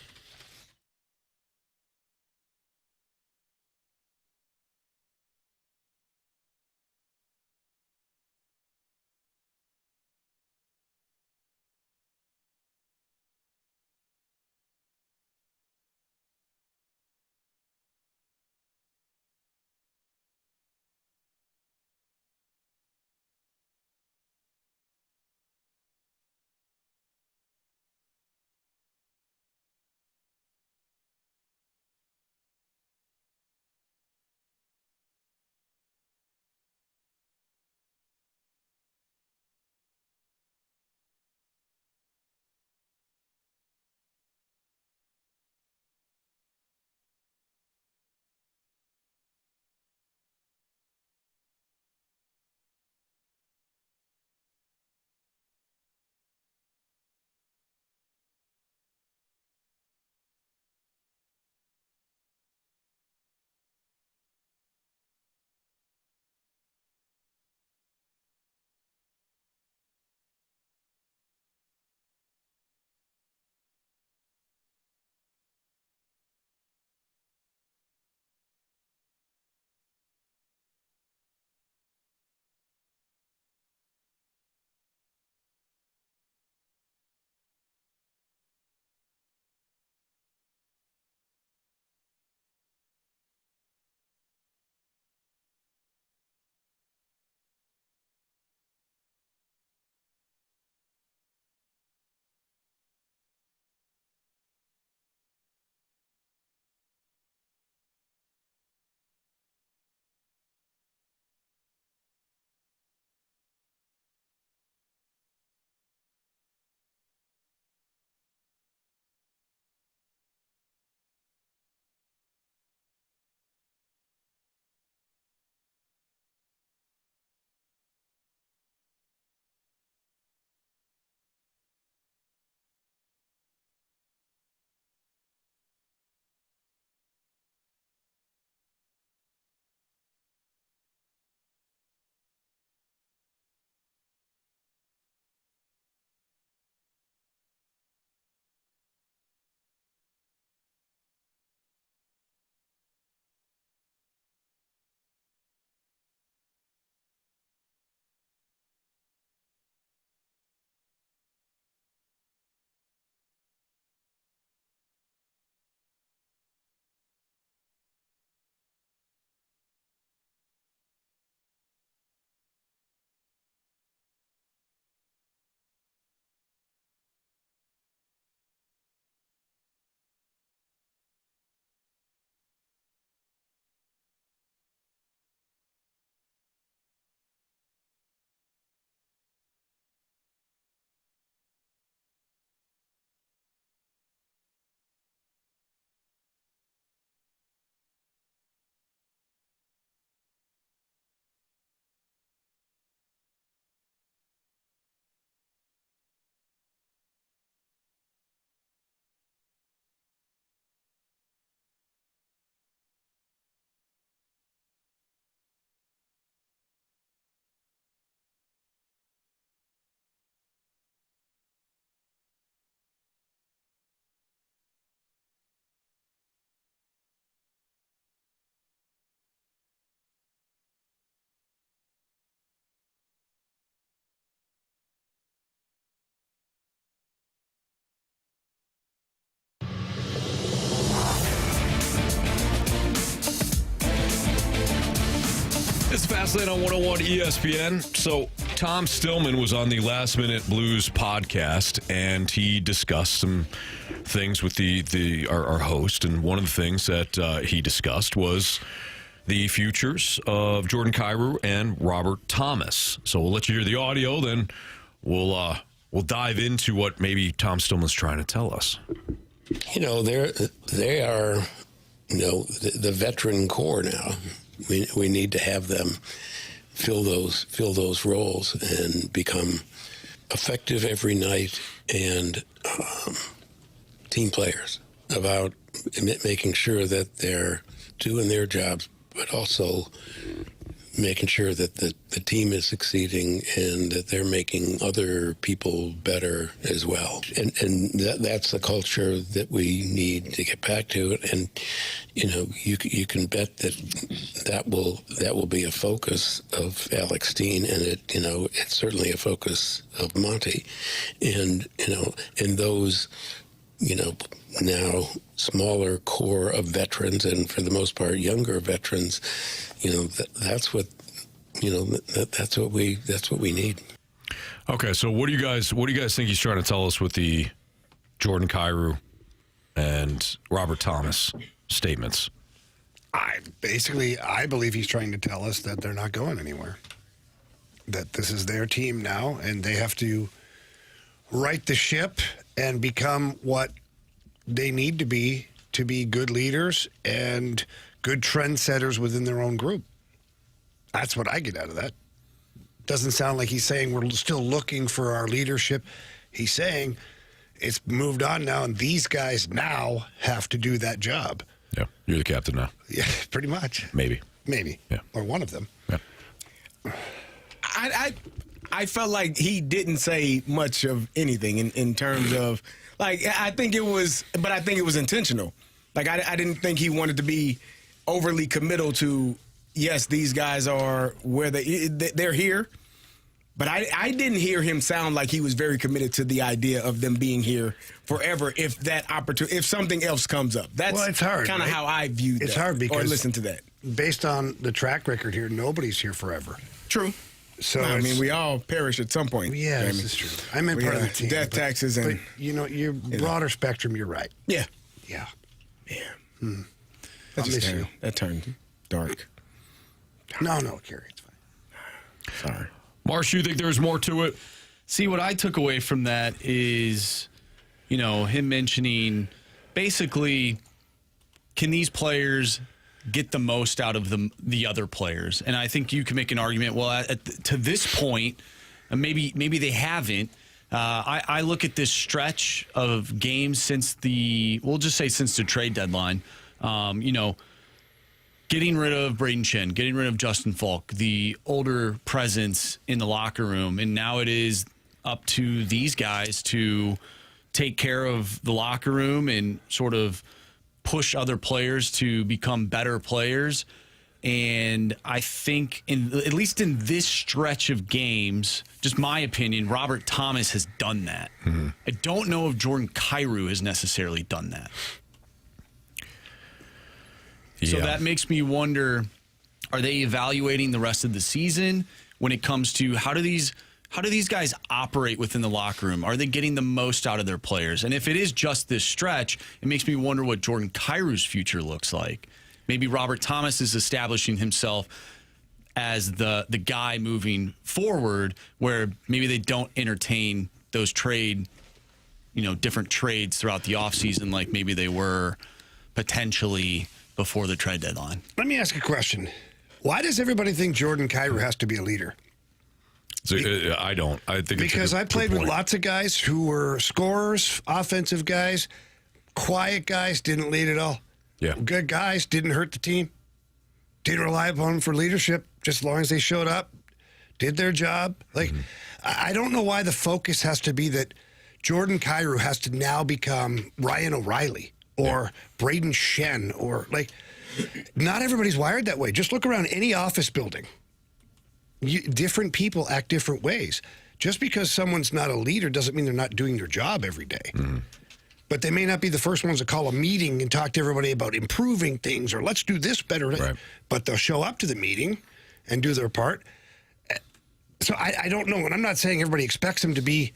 last night on 101 ESPN. So Tom Stillman was on the Last Minute Blues podcast, and he discussed some things with our host. And one of the things that he discussed was the futures of Jordan Kyrou and Robert Thomas. So we'll let you hear the audio, then we'll dive into what maybe Tom Stillman's trying to tell us. You know, they are, the veteran core now. We need to have them fill those roles and become effective every night and team players about making sure that they're doing their jobs, but also making sure that the team is succeeding and that they're making other people better as well. And that's the culture that we need to get back to. And, you can bet that will be a focus of Alex Steen, and it's certainly a focus of Monty. And, and those, now smaller core of veterans, and for the most part younger veterans, that's what we need. Okay, so what do you guys think he's trying to tell us with the Jordan Kyrou and Robert Thomas statements? I believe he's trying to tell us that they're not going anywhere. That this is their team now, and they have to right the ship and become what they need to be good leaders and good trendsetters within their own group. That's what I get out of that. Doesn't sound like he's saying we're still looking for our leadership. He's saying it's moved on now, and these guys now have to do that job. Yeah, you're the captain now. Yeah, pretty much. Maybe. Yeah. Or one of them. Yeah. I felt like he didn't say much of anything in terms of, I think it was intentional. I didn't think he wanted to be overly committal to, yes, these guys are where they're here. But I didn't hear him sound like he was very committed to the idea of them being here forever if that opportunity, if something else comes up. That's it's hard, kind of how I viewed that. It's hard because, or listen to that. Based on the track record here, nobody's here forever. True. So I mean, we all perish at some point. Yeah, Jamie. this is true. I meant part of the team. Death, taxes, and... But, your broader spectrum, you're right. Yeah. Yeah. Yeah. That turned dark. No, Carey, it's fine. Sorry. Marsh, you think there's more to it? See, what I took away from that is, him mentioning basically, can these players get the most out of the other players? And I think you can make an argument, well, to this point, maybe they haven't. I look at this stretch of games since we'll just say since the trade deadline, getting rid of Braden Shen, getting rid of Justin Falk, the older presence in the locker room, and now it is up to these guys to take care of the locker room and sort of push other players to become better players. And I think, at least in this stretch of games, just my opinion, Robert Thomas has done that. Mm-hmm. I don't know if Jordan Kyrou has necessarily done that. So that makes me wonder, are they evaluating the rest of the season when it comes to how do these guys operate within the locker room? Are they getting the most out of their players? And if it is just this stretch, it makes me wonder what Jordan Kyrou's future looks like. Maybe Robert Thomas is establishing himself as the guy moving forward, where maybe they don't entertain those different trades throughout the offseason like maybe they were potentially before the trade deadline. Let me ask a question. Why does everybody think Jordan Kyrou has to be a leader? So, I don't. I think because I played with lots of guys who were scorers, offensive guys, quiet guys, didn't lead at all. Yeah. Good guys, didn't hurt the team. Didn't rely upon them for leadership, just as long as they showed up, did their job. I don't know why the focus has to be that Jordan Kyrou has to now become Ryan O'Reilly or Braden Shen, or not everybody's wired that way. Just look around any office building. Different people act different ways. Just because someone's not a leader doesn't mean they're not doing their job every day. Mm-hmm. But they may not be the first ones to call a meeting and talk to everybody about improving things or let's do this better. Right. But they'll show up to the meeting and do their part. So I don't know. And I'm not saying everybody expects him to be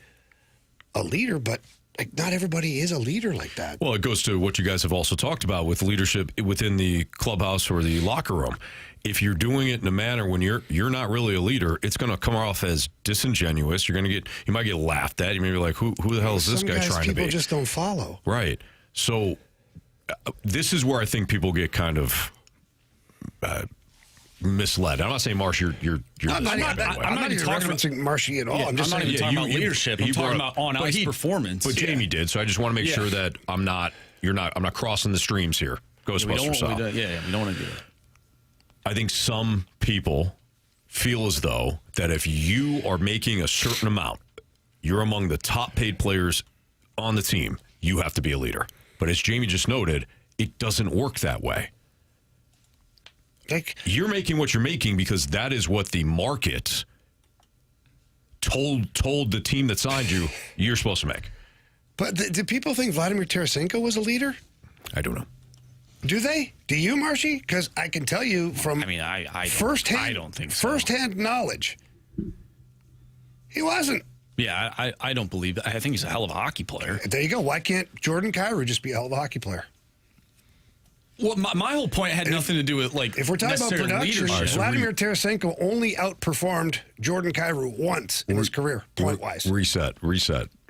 a leader, but like not everybody is a leader like that. Well, it goes to what you guys have also talked about with leadership within the clubhouse or the locker room. If you're doing it in a manner when you're not really a leader, it's going to come off as disingenuous. You might get laughed at. You may be like, who the hell is this guy trying to be? People just don't follow. Right. So this is where I think people get kind of misled. I'm not saying, Marsh, you're I'm not even referencing Marshy at all. I'm just not saying even talking about leadership. I'm talking about on ice performance. But Jamie did, so I just want to make sure that I'm not crossing the streams here. Ghostbusters style. We don't want to do that. I think some people feel as though that if you are making a certain amount, you're among the top paid players on the team, you have to be a leader. But as Jamie just noted, it doesn't work that way. You're making what you're making because that is what the market told the team that signed you you're supposed to make. But do people think Vladimir Tarasenko was a leader? I don't know. Do they? Do you, Marshy? Because I can tell you from I don't think so. Firsthand knowledge, he wasn't. Yeah, I don't believe that. I think he's a hell of a hockey player. There you go. Why can't Jordan Kyrou just be a hell of a hockey player? Well, my whole point had nothing to do with if we're talking about production, Vladimir Tarasenko only outperformed Jordan Kyrou once in his career, point-wise. Reset.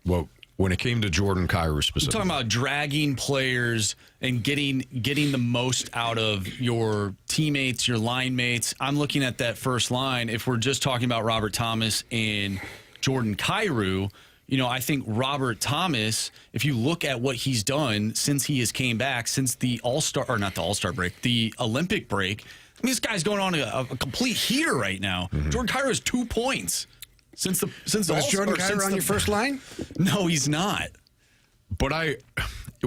Well, when it came to Jordan Kyrou specifically. I'm talking about dragging players and getting the most out of your teammates, your line mates. I'm looking at that first line. If we're just talking about Robert Thomas and Jordan Kyrou, I think Robert Thomas, if you look at what he's done since he has came back, since the the Olympic break, I mean, this guy's going on a complete heater right now. Mm-hmm. Jordan Kyrou has 2 points since the All-Star. Is Jordan Kyrou on your first line? No, he's not. But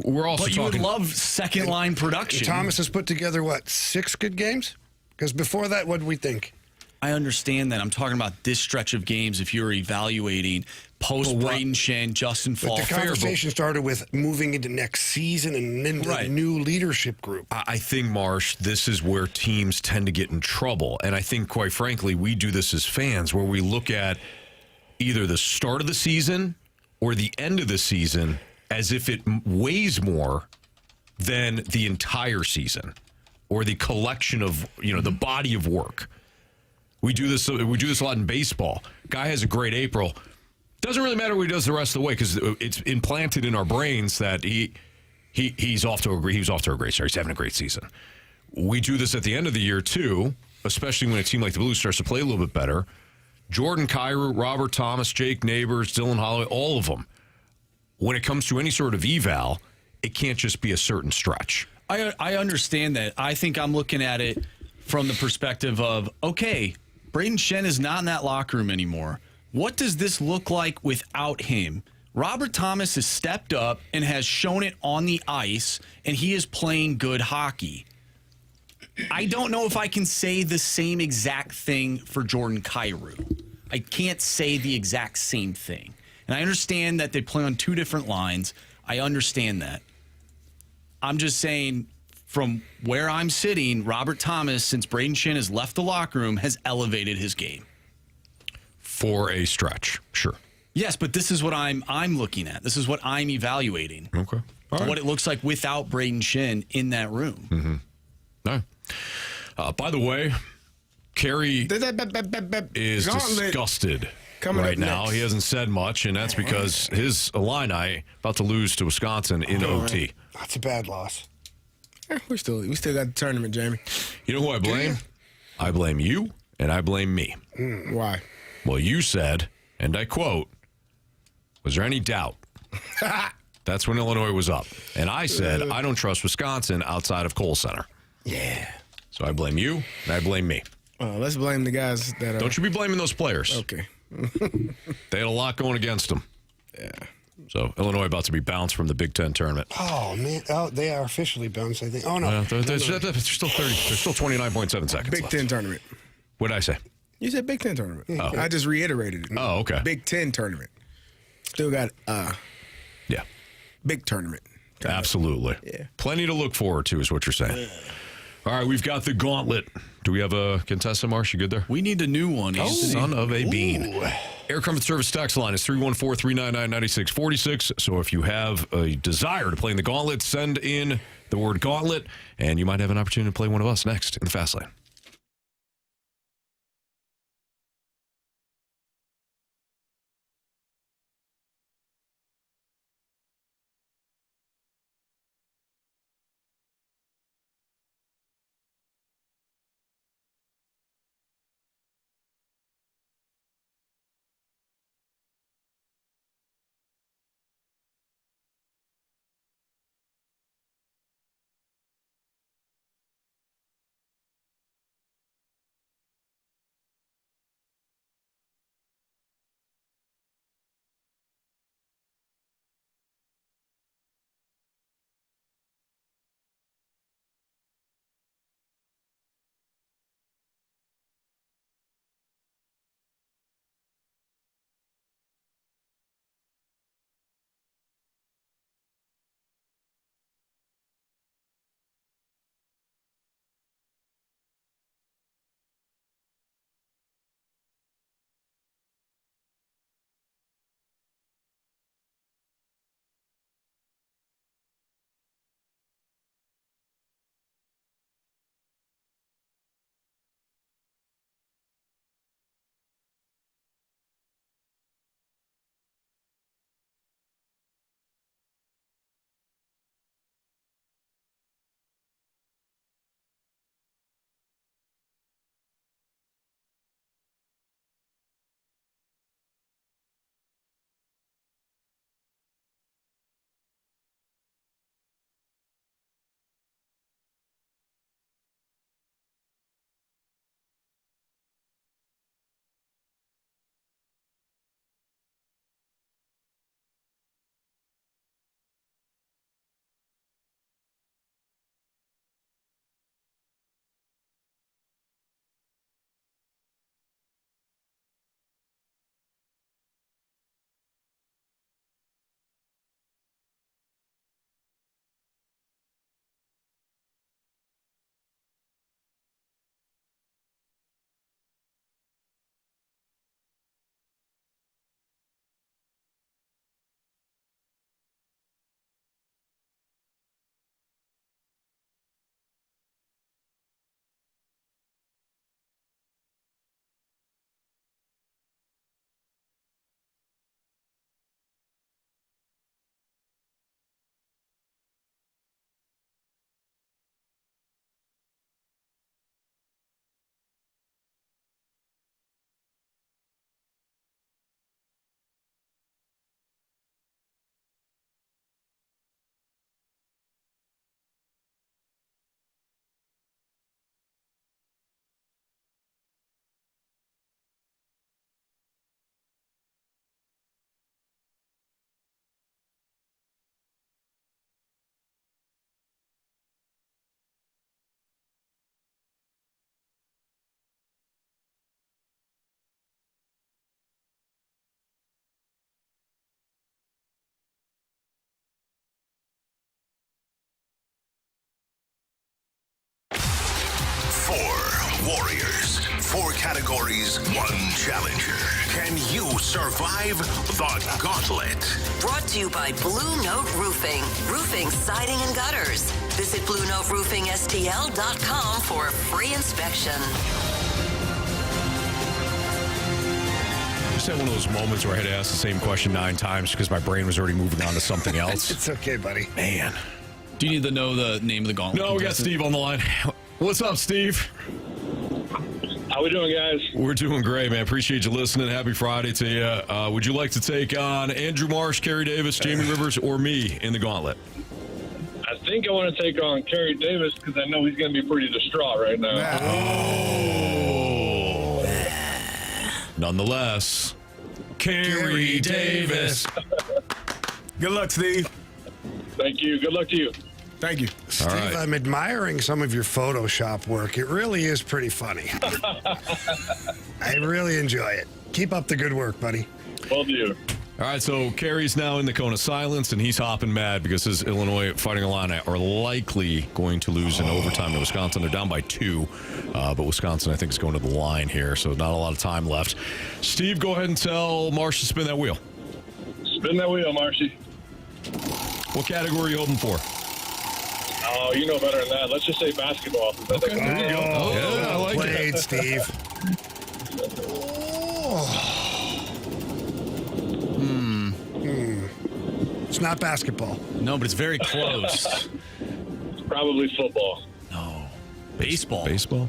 we're also talking. You would love second line production. Thomas has put together 6 good games? Because before that, what did we think? I understand that. I'm talking about this stretch of games. If you're evaluating post Braden Shen, Justin Fall. But the conversation started with moving into next season and into the new leadership group. I think, Marsh, this is where teams tend to get in trouble. And I think, quite frankly, we do this as fans where we look at either the start of the season or the end of the season as if it weighs more than the entire season or the collection of, the body of work. We do this a lot in baseball. Guy has a great April. Doesn't really matter what he does the rest of the way because it's implanted in our brains that he's off to a great start. He's having a great season. We do this at the end of the year too, especially when a team like the Blues starts to play a little bit better. Jordan Kyrou, Robert Thomas, Jake Neighbors, Dylan Holloway, all of them. When it comes to any sort of eval, it can't just be a certain stretch. I understand that. I think I'm looking at it from the perspective of, okay, Braden Shen is not in that locker room anymore. What does this look like without him? Robert Thomas has stepped up and has shown it on the ice, and he is playing good hockey. I don't know if I can say the same exact thing for Jordan Kyrou. I can't say the exact same thing. And I understand that they play on 2 different lines. I understand that. I'm just saying, from where I'm sitting, Robert Thomas, since Braden Shen has left the locker room, has elevated his game. For a stretch, sure. Yes, but this is what I'm looking at. This is what I'm evaluating. Okay. All right. What it looks like without Braden Shen in that room. Mm-hmm. All right. By the way, Carey is disgusted right now. He hasn't said much, and that's because his Illini about to lose to Wisconsin in OT. That's a bad loss. We still got the tournament, Jamie. You know who I blame? I blame you, and I blame me. Why? Well, you said, and I quote, was there any doubt? That's when Illinois was up. And I said, I don't trust Wisconsin outside of Kohl Center. Yeah. So I blame you, and I blame me. Let's blame the guys that are... Don't you be blaming those players. Okay. They had a lot going against them. Yeah. So Illinois about to be bounced from the Big Ten tournament. Oh, man. Oh, they are officially bounced, I think. Oh, no. There's still 29.7 seconds Big left. Ten tournament. What did I say? You said Big Ten tournament. Oh. I just reiterated it. Oh, okay. Big Ten tournament. Still got yeah. Big tournament. Absolutely. Yeah. Plenty to look forward to is what you're saying. All right, we've got the Gauntlet. Do we have a contestant, Marsh? You good there? We need a new one, Anthony. Son of a bean. Air Comfort Service text line is 314-399-9646. So if you have a desire to play in the Gauntlet, send in the word Gauntlet, and you might have an opportunity to play one of us next in the Fast Lane. Warriors. 4 categories, 1 challenger. Can you survive the Gauntlet? Brought to you by Blue Note Roofing. Roofing, siding, and gutters. Visit BlueNoteRoofingSTL.com for a free inspection. I just had one of those moments where I had to ask the same question 9 times because my brain was already moving on to something else. It's okay, buddy. Man. Do you need to know the name of the Gauntlet? No, we got Steve on the line. What's up, Steve? How we doing, guys? We're doing great, man. Appreciate you listening. Happy Friday to you. Would you like to take on Andrew Marsh, Carey Davis, Jamie Rivers, or me in the Gauntlet? I think I want to take on Carey Davis because I know he's going to be pretty distraught right now. Oh. Nonetheless, Carey Davis. Good luck, Steve. Thank you. Good luck to you. Thank you. Steve, right. I'm admiring some of your Photoshop work. It really is pretty funny. I really enjoy it. Keep up the good work, buddy. Will do. All right, so Carey's now in the cone of silence, and he's hopping mad because his Illinois Fighting Illini are likely going to lose in overtime to Wisconsin. They're down by 2, but Wisconsin, I think, is going to the line here, so not a lot of time left. Steve, go ahead and tell Marsh to spin that wheel. Spin that wheel, Marshy. What category are you hoping for? Oh, you know better than that. Let's just say basketball. Okay, there you go. Oh, Yeah, I like played, it. Steve. It's not basketball. No, but it's very close. Probably football. No. Baseball. Baseball?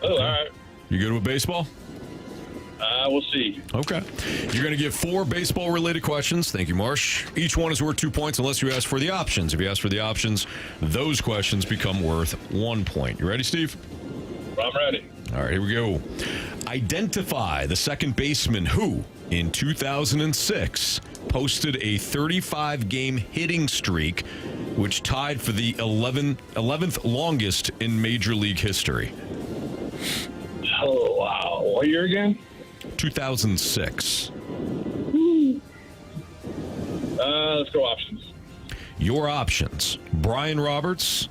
Oh, all right. You good with baseball? We'll see. Okay. You're going to get 4 baseball-related questions. Thank you, Marsh. Each one is worth 2 points unless you ask for the options. If you ask for the options, those questions become worth 1 point. You ready, Steve? I'm ready. All right, here we go. Identify the second baseman who, in 2006, posted a 35-game hitting streak, which tied for the 11th longest in Major League history. Oh, wow. What year again? 2006. Let's go options. Your options: Brian Roberts,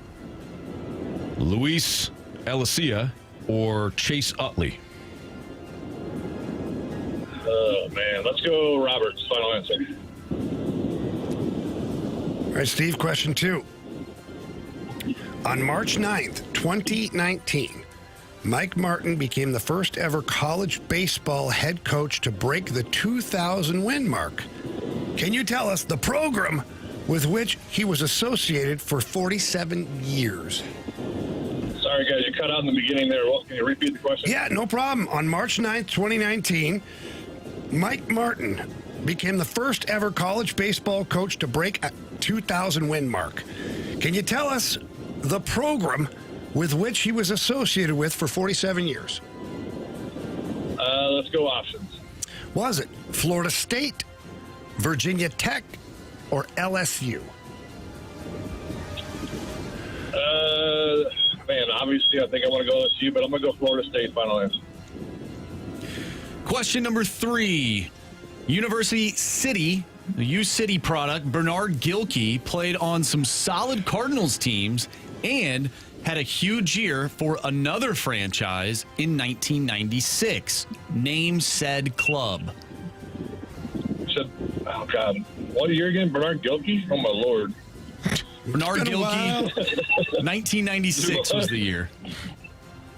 Luis Elicia, or Chase Utley. Oh, man. Let's go Roberts. Final answer. All right, Steve, question 2. On March 9th, 2019, Mike Martin became the first ever college baseball head coach to break the 2,000 win mark. Can you tell us the program with which he was associated for 47 years? Sorry, guys. You cut out in the beginning there. Can you repeat the question? Yeah, no problem. On March 9th, 2019, Mike Martin became the first ever college baseball coach to break a 2,000 win mark. Can you tell us the program with which he was associated with for 47 years? Let's go options. Was it Florida State, Virginia Tech, or LSU? Man, obviously, I think I want to go LSU, but I'm going to go Florida State. Final answer. Question number 3. University City, the U-City product, Bernard Gilkey played on some solid Cardinals teams and had a huge year for another franchise in 1996. Name said club. Oh, God. What year again? Bernard Gilkey? Oh, my Lord. Bernard Gilkey, 1996 was the year.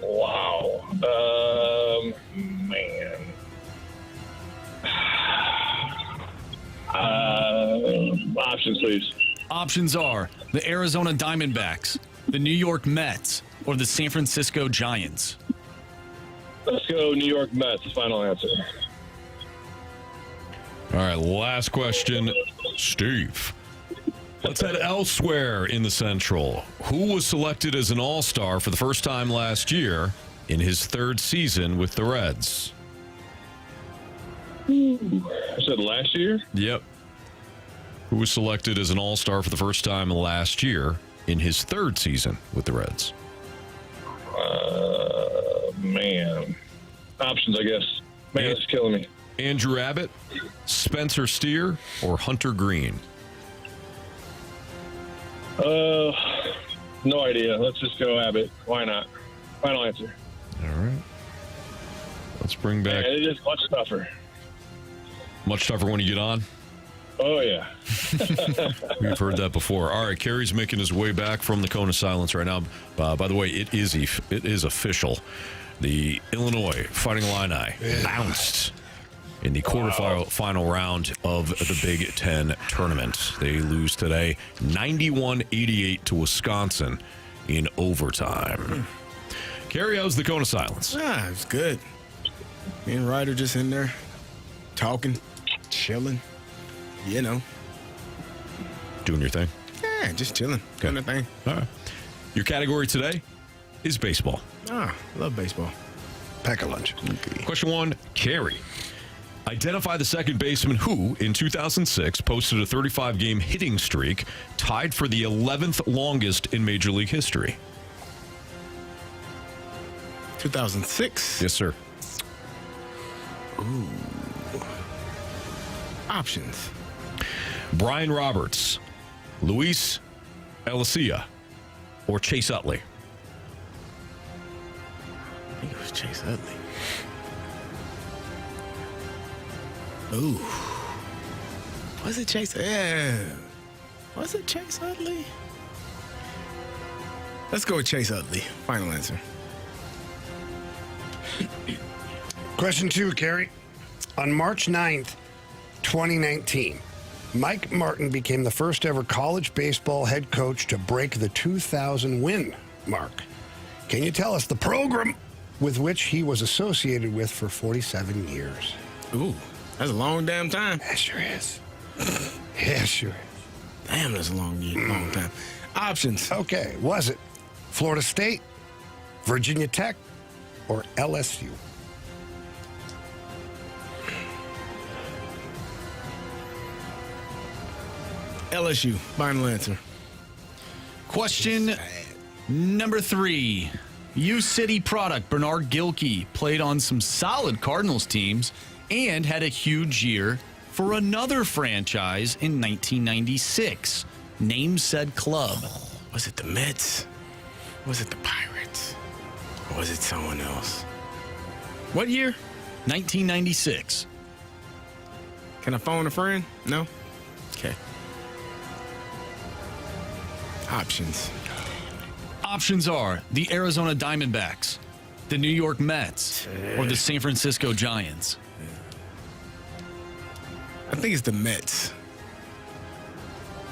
Wow. Man. Options, please. Options are the Arizona Diamondbacks, the New York Mets, or the San Francisco Giants. Let's go New York Mets. Final answer. All right, last question, Steve. Let's head elsewhere in the Central. Who was selected as an All-Star for the first time last year in his 3rd season with the Reds? I said last year? Yep. Who was selected as an All-Star for the first time last year in his 3rd season with the Reds? Man. Options, I guess. Man, it's killing me. Andrew Abbott, Spencer Steer, or Hunter Green? No idea. Let's just go Abbott. Why not? Final answer. All right. Let's bring back. Man, it is much tougher. Much tougher when you get on? Oh, yeah. We've heard that before. All right, Carey's making his way back from the cone of silence right now. By the way, it is official. The Illinois Fighting Illini bounced in the quarterfinal round of the Big Ten tournament. They lose today 91-88 to Wisconsin in overtime. Carey, how's the cone of silence? Ah, it's good. Me and Ryder just in there talking, chilling, you know. Doing your thing? Yeah, just chilling, doing the thing. All right. Your category today is baseball. Ah, love baseball. Pack a lunch. Okay. Question 1, Carey. Identify the second baseman who, in 2006, posted a 35-game hitting streak, tied for the 11th longest in Major League history. 2006? Yes, sir. Ooh. Options. Brian Roberts, Luis Elicia, or Chase Utley? I think it was Chase Utley. Ooh. Was it Chase? Yeah. Was it Chase Utley? Let's go with Chase Utley. Final answer. Question 2, Carey. On March 9th, 2019, Mike Martin became the first ever college baseball head coach to break the 2,000 win mark. Can you tell us the program with which he was associated with for 47 years? Ooh, that's a long damn time. That sure is. Yeah, sure is. Damn, that's a long time. Options. Okay, was it Florida State, Virginia Tech, or LSU? LSU. Final answer. Question number 3. U-City product Bernard Gilkey played on some solid Cardinals teams and had a huge year for another franchise in 1996. Name said club. Was it the Mets? Was it the Pirates? Or was it someone else? What year? 1996. Can I phone a friend? No? Okay. Options. Options are the Arizona Diamondbacks, the New York Mets, or the San Francisco Giants. I think it's the Mets.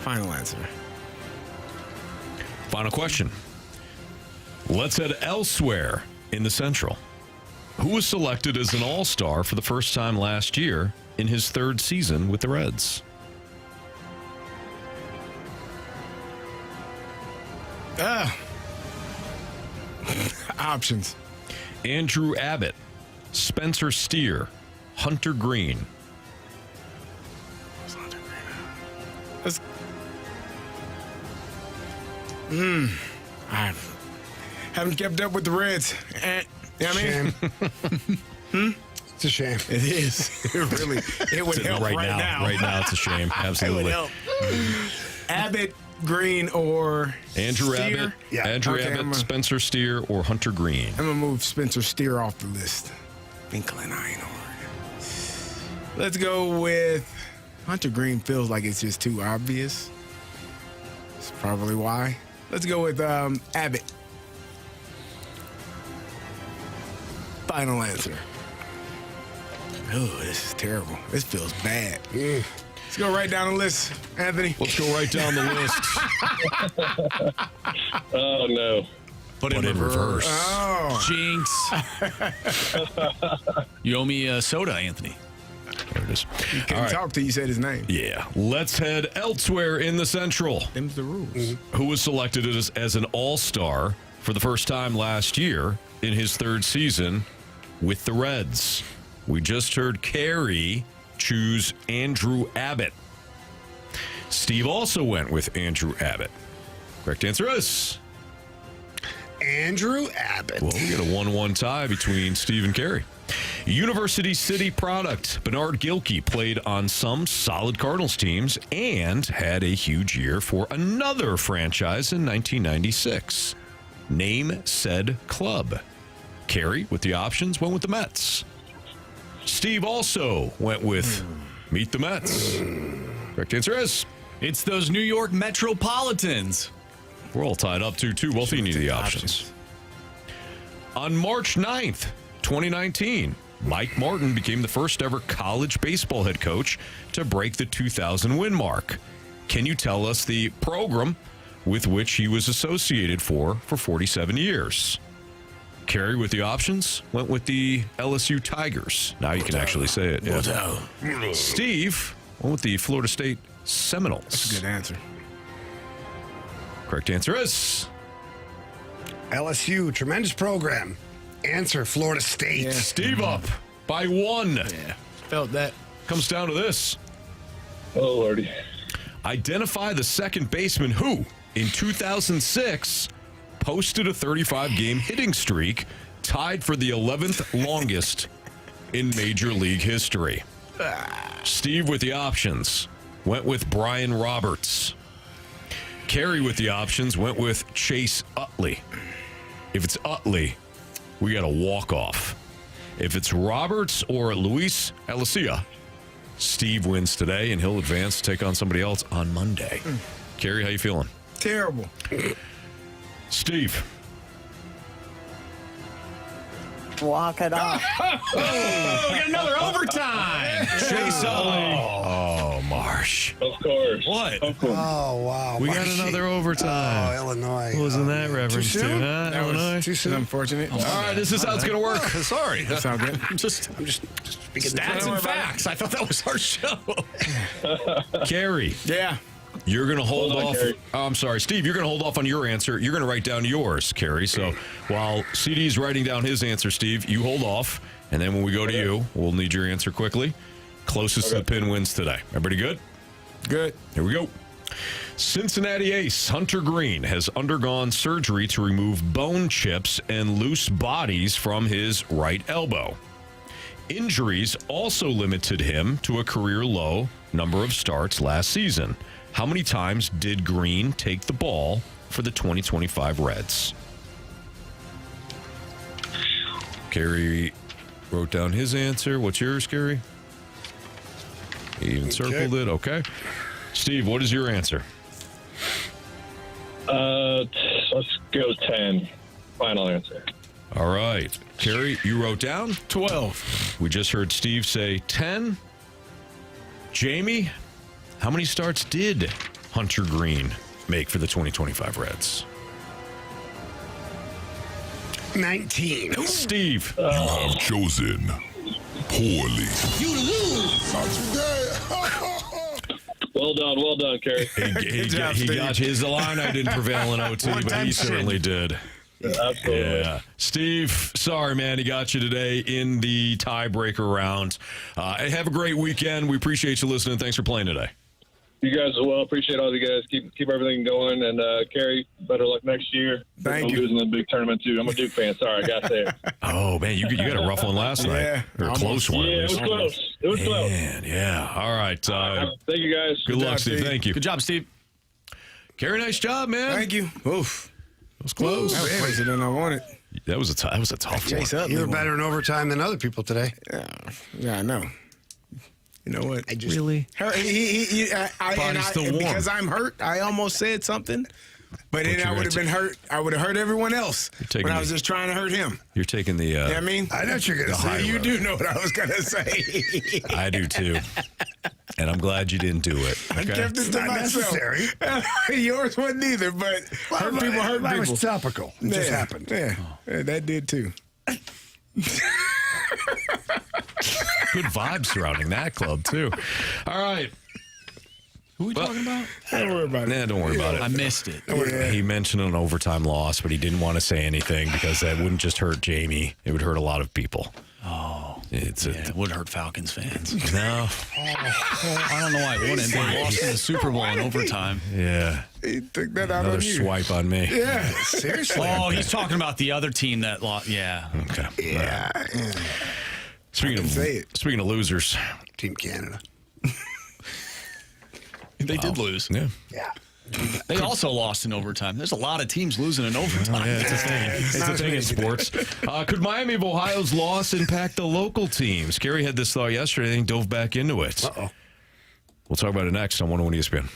Final answer. Final question. Let's head elsewhere in the Central. Who was selected as an All-Star for the first time last year in his 3rd season with the Reds? Options. Andrew Abbott, Spencer Steer, Hunter Green. Let's... I haven't kept up with the Reds. You know what I mean? It's a shame. It is. It really. It would help right now. Right now, it's a shame. Absolutely. It would help. Abbott, Green, or Andrew Steer? Abbott, Andrew Abbott, Spencer Steer, or Hunter Green. I'm gonna move Spencer Steer off the list. Finkelin, Einhorn. Let's go with Hunter Green. Feels like it's just too obvious. That's probably why. Let's go with Abbott. Final answer. Oh, this is terrible. This feels bad. Let's go right down the list, Anthony. Let's go right down the list. Oh, no. But in reverse. Oh. Jinx. You owe me a soda, Anthony. There it is. You couldn't talk till you said his name. Yeah. Let's head elsewhere in the Central. Them's the rules. Who was selected as an All-Star for the first time last year in his 3rd season with the Reds? We just heard Carey choose Andrew Abbott. Steve also went with Andrew Abbott. Correct answer is Andrew Abbott. Well, we get a 1-1 tie between Steve and Carey. University City product Bernard Gilkey played on some solid Cardinals teams and had a huge year for another franchise in 1996. Name said club. Carey, with the options, went with the Mets. Steve also went with Meet the Mets. Correct answer is it's those New York Metropolitans. We're all tied up 2-2. Both of you need the options. On March 9th, 2019, Mike Martin became the first ever college baseball head coach to break the 2,000 win mark. Can you tell us the program with which he was associated for 47 years? Carey, with the options, went with the LSU Tigers. Now you can actually say it. Yeah. Steve went with the Florida State Seminoles. That's a good answer. Correct answer is LSU, tremendous program. Answer, Florida State. Yeah. Steve up by 1. Yeah, felt that. Comes down to this. Oh, Lordy. Identify the second baseman who, in 2006, posted a 35-game hitting streak, tied for the 11th longest in Major League history. Steve with the options went with Brian Roberts. Carey with the options went with Chase Utley. If it's Utley, we got a walk-off. If it's Roberts or Luis Alicia, Steve wins today, and he'll advance to take on somebody else on Monday. Carey, how you feeling? Terrible. Steve. Walk it off. We got another overtime. Chase Utley. Oh, Marsh. Of course. What? Of course. Oh, wow. We got another overtime. Oh, Illinois. What wasn't Oh, that man. reference Too to, soon? huh? That Illinois? was too soon. Unfortunate. All right, this is how it's going to work. Sorry. That's all good. I'm just speaking Stats and facts. I thought that was our show. Carey, Yeah. you're going to hold Hold on, off. Carey. I'm sorry, Steve, you're going to hold off on your answer. You're going to write down yours, Carey. So while CD's writing down his answer, Steve, you hold off. And then when we go to you, we'll need your answer quickly. Closest to the pin wins today. Everybody good? Good. Here we go. Cincinnati ace Hunter Green has undergone surgery to remove bone chips and loose bodies from his right elbow. Injuries also limited him to a career low number of starts last season. How many times did Green take the ball for the 2025 Reds? Carey wrote down his answer. What's yours, Carey? He even circled it. Okay. Steve, what is your answer? Let's go 10. Final answer. All right. Carey, you wrote down 12. We just heard Steve say 10. Jamie, how many starts did Hunter Green make for the 2025 Reds? 19. Steve. You have chosen poorly. Well done, Carey. He got his Illini didn't prevail in OT, but he certainly did. Absolutely. Yeah. Steve, sorry, man. He got you today in the tiebreaker round. Have a great weekend. We appreciate you listening. Thanks for playing today. You guys as well. Appreciate all you guys. Keep everything going. And Carey, better luck next year. Thank you. Losing the big tournament too. I'm a Duke fan. Sorry, I got there. Oh, man, you got a rough one last night. Or a close one. Yeah, at it least. was close. It was close. Man, yeah. All right. Thank you guys. Good luck, Steve. Thank you. Good job, Steve. Carey, nice job, man. Thank you. Oof. It was close. That was closer than I wanted. That was a tough Chase one. up. You were better in overtime than other people today. Yeah, I know. You know what? I just Really? I still warm. because I'm hurt, I almost said something, but then I would have been hurt. I would have hurt everyone else taking when I was the- just trying to hurt him. You're taking the. You know what I mean? I know what you're going to say. You do know what I was going to say. I do too. And I'm glad you didn't do it. I Okay? kept it to not myself. necessary. Yours wasn't either, but hurt people hurt That people. was topical. It just happened. Yeah, that did too. Good vibes surrounding that club, too. All right. Who are we talking about? Don't worry about it. Nah, don't worry about it. I missed it. He mentioned an overtime loss, but he didn't want to say anything because that wouldn't just hurt Jamie. It would hurt a lot of people. Oh, It's it would hurt Falcons fans. no. I don't know why it wouldn't. They lost in the Super Bowl in overtime. Yeah. He took that out Another on you. swipe on me. Yeah. Seriously. Oh, he's talking about the other team that lost. Yeah. Okay. Yeah. Speaking of losers, Team Canada. They did lose. yeah. Yeah. They also lost in overtime. There's a lot of teams losing in overtime. Yeah, it's a thing. It's a thing in sports. Could Miami of Ohio's loss impact the local teams? Gary had this thought yesterday and he dove back into it. Uh-oh. We'll talk about it next on 101 ESPN.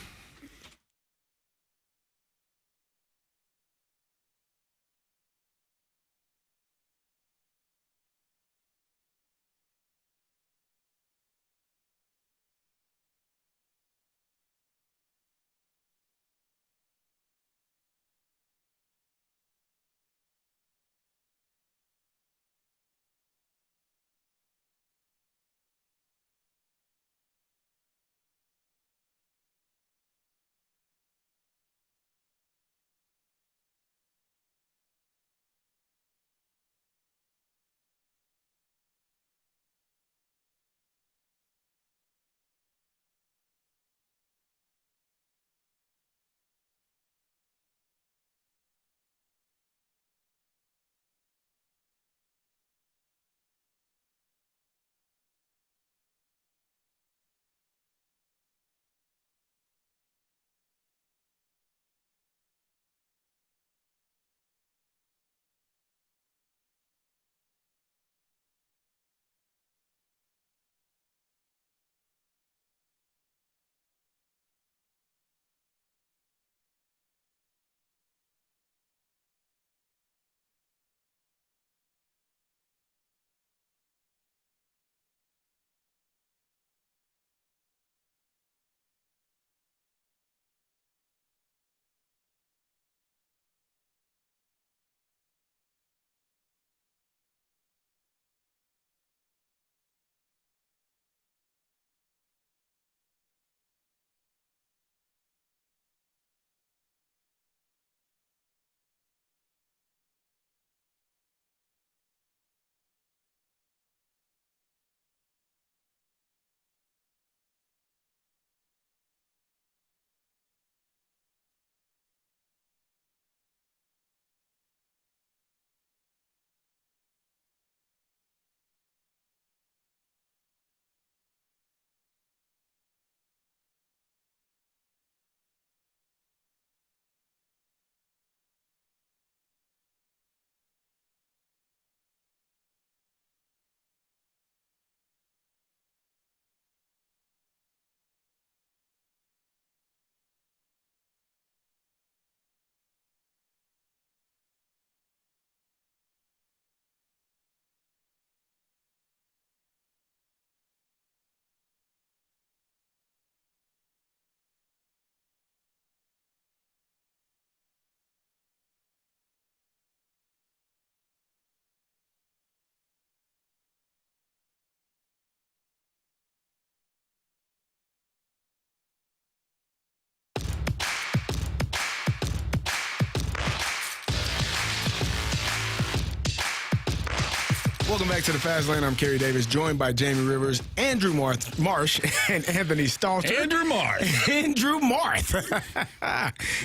Welcome back to the Fast Lane. I'm Carey Davis, joined by Jamie Rivers, Andrew Marsh, and Anthony Stalter. Andrew Marsh.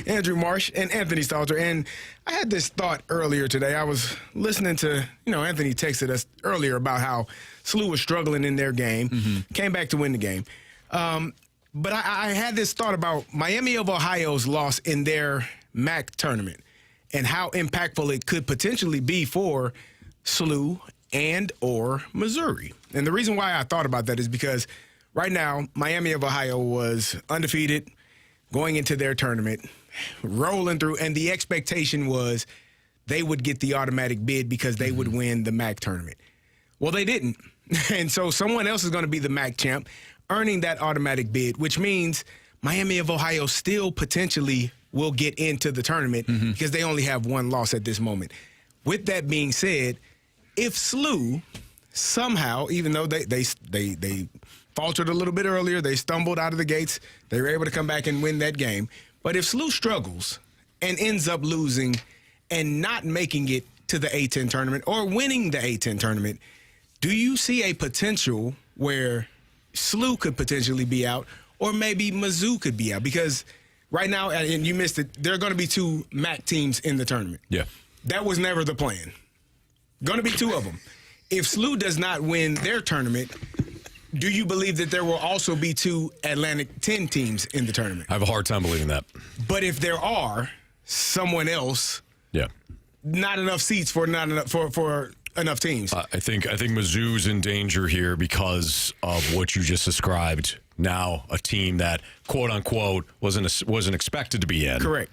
Andrew Marsh and Anthony Stalter. And I had this thought earlier today. I was listening to, Anthony texted us earlier about how SLU was struggling in their game, came back to win the game. But I had this thought about Miami of Ohio's loss in their MAC tournament and how impactful it could potentially be for SLU and or Missouri. And the reason why I thought about that is because right now, Miami of Ohio was undefeated going into their tournament, rolling through, and the expectation was they would get the automatic bid because they would win the MAC tournament. Well, they didn't. And so someone else is going to be the MAC champ, earning that automatic bid, which means Miami of Ohio still potentially will get into the tournament because they only have one loss at this moment. With that being said, if SLU somehow, even though they faltered a little bit earlier, they stumbled out of the gates, they were able to come back and win that game. But if SLU struggles and ends up losing and not making it to the A-10 tournament or winning the A-10 tournament, do you see a potential where SLU could potentially be out or maybe Mizzou could be out? Because right now, and you missed it, there are going to be two MAC teams in the tournament. Yeah. That was never the plan. Going to be two of them. If SLU does not win their tournament, do you believe that there will also be two Atlantic 10 teams in the tournament? I have a hard time believing that. But if there are someone else, not enough seats for enough teams. I think Mizzou's in danger here because of what you just described. Now, a team that quote unquote wasn't expected to be in. Correct.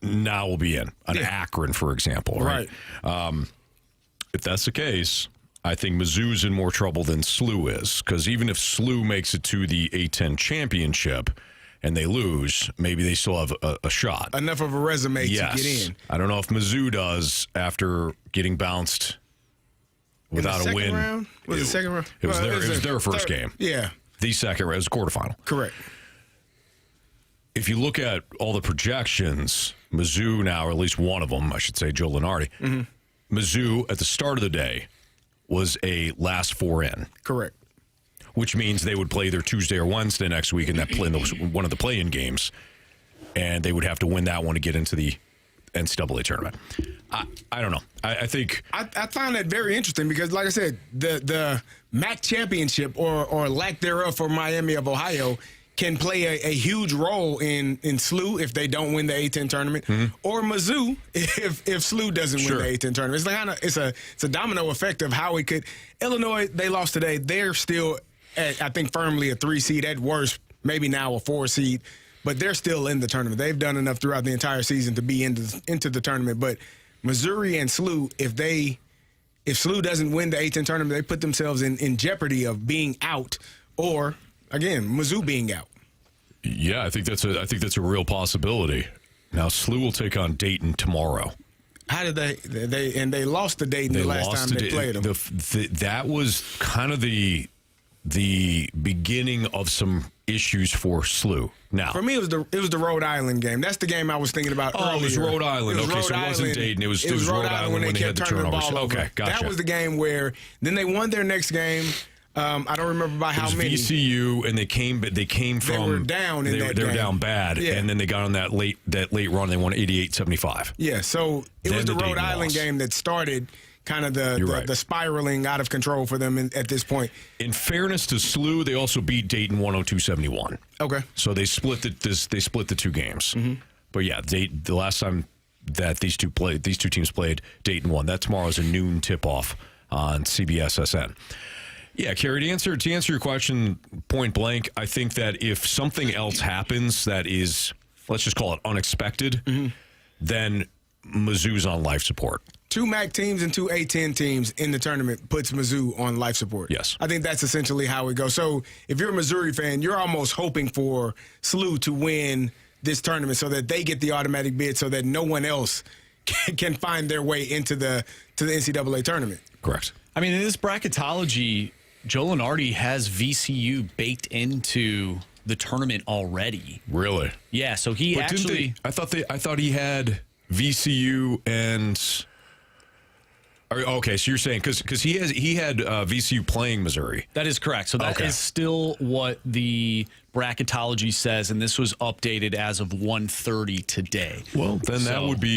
Now will be in. Akron, for example. Right. If that's the case, I think Mizzou's in more trouble than SLU is, because even if SLU makes it to the A-10 championship and they lose, maybe they still have a shot. Enough of a resume to get in. I don't know if Mizzou does after getting bounced without a win. Round? Was it second round? It was their first game. Yeah. The second round. It was quarterfinal. Correct. If you look at all the projections, Mizzou now, or at least one of them, I should say, Joe Lenardi, Mizzou at the start of the day was a last four in. Correct. Which means they would play either Tuesday or Wednesday next week in one of the play-in games, and they would have to win that one to get into the NCAA tournament. I don't know. I think I find that very interesting because, like I said, the MAC championship or lack thereof for Miami of Ohio can play a huge role in SLU if they don't win the A-10 tournament, or Mizzou if SLU doesn't win the A-10 tournament. It's it's a domino effect of how it could. Illinois, they lost today. They're still at, I think, firmly a 3 seed at worst, maybe now a 4 seed, but they're still in the tournament. They've done enough throughout the entire season to be into the tournament. But Missouri and SLU, if SLU doesn't win the A-10 tournament, they put themselves in jeopardy of being out, or again, Mizzou being out. Yeah, I think that's a real possibility. Now, SLU will take on Dayton tomorrow. How did they lost to Dayton the last time they played them? That was kind of the beginning of some issues for SLU. Now, for me, it was the Rhode Island game. That's the game I was thinking about earlier. It was Rhode Island. So it wasn't Dayton. It was Rhode Island when they had the turnovers. Okay, gotcha. That was the game where then they won their next game. I don't remember by how many. VCU, and they came from. They were down in that game. They were down bad, and then they got on that late run. They won 88-75. Yeah, so it was the Rhode Island game that started kind of the spiraling out of control for them at this point. In fairness to SLU, they also beat Dayton 102-71. Okay, so they split the two games. But yeah, the last time that these two teams played, Dayton won. That tomorrow is a noon tip-off on CBS-SN. Yeah, Carey, to answer your question point blank, I think that if something else happens that is, let's just call it unexpected, then Mizzou's on life support. 2 MAC teams and 2 A-10 teams in the tournament puts Mizzou on life support. Yes. I think that's essentially how it goes. So if you're a Missouri fan, you're almost hoping for SLU to win this tournament so that they get the automatic bid so that no one else can find their way into the NCAA tournament. Correct. I mean, in this bracketology, Joe Lenardi has VCU baked into the tournament already. Really? Yeah, so he actually... I thought he had VCU and... Okay, so you're saying because he had VCU playing Missouri. That is correct. So that is still what the bracketology says, and this was updated as of 1:30 today. Well, then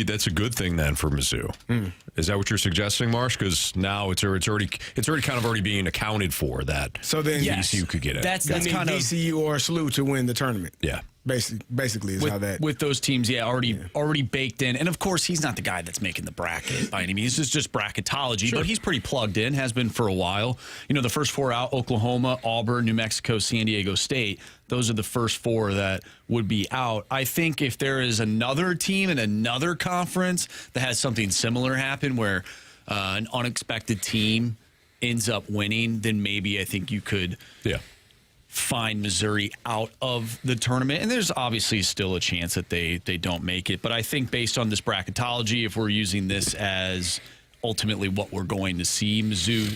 that's a good thing then for Mizzou. Is that what you're suggesting, Marsh? Because now it's already kind of being accounted for that. So then VCU could get it. That's kind of VCU or SLU to win the tournament. Yeah. Basically is how that with those teams, already baked in. And of course, he's not the guy that's making the bracket by any means. This is just bracketology, but he's pretty plugged in. Has been for a while. You know, the first four out: Oklahoma, Auburn, New Mexico, San Diego State. Those are the first four that would be out. I think if there is another team in another conference that has something similar happen, where an unexpected team ends up winning, then maybe I think you could. Yeah. Find Missouri out of the tournament. And there's obviously still a chance that they don't make it. But I think based on this bracketology, if we're using this as ultimately what we're going to see, Mizzou,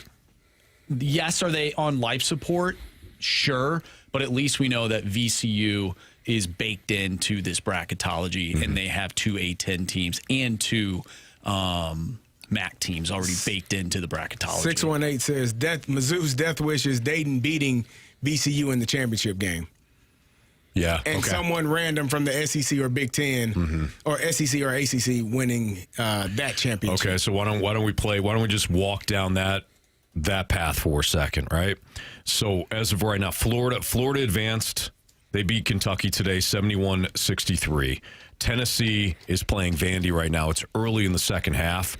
yes, are they on life support? Sure. But at least we know that VCU is baked into this bracketology, and they have two A-10 teams and two MAC teams already baked into the bracketology. 618 says Mizzou's death wish is Dayton beating VCU in the championship game. Yeah. And someone random from the SEC or Big Ten or SEC or ACC winning that championship. Okay, so why don't we just walk down that path for a second, right? So as of right now, Florida advanced. They beat Kentucky today 71-63. Tennessee is playing Vandy right now. It's early in the second half.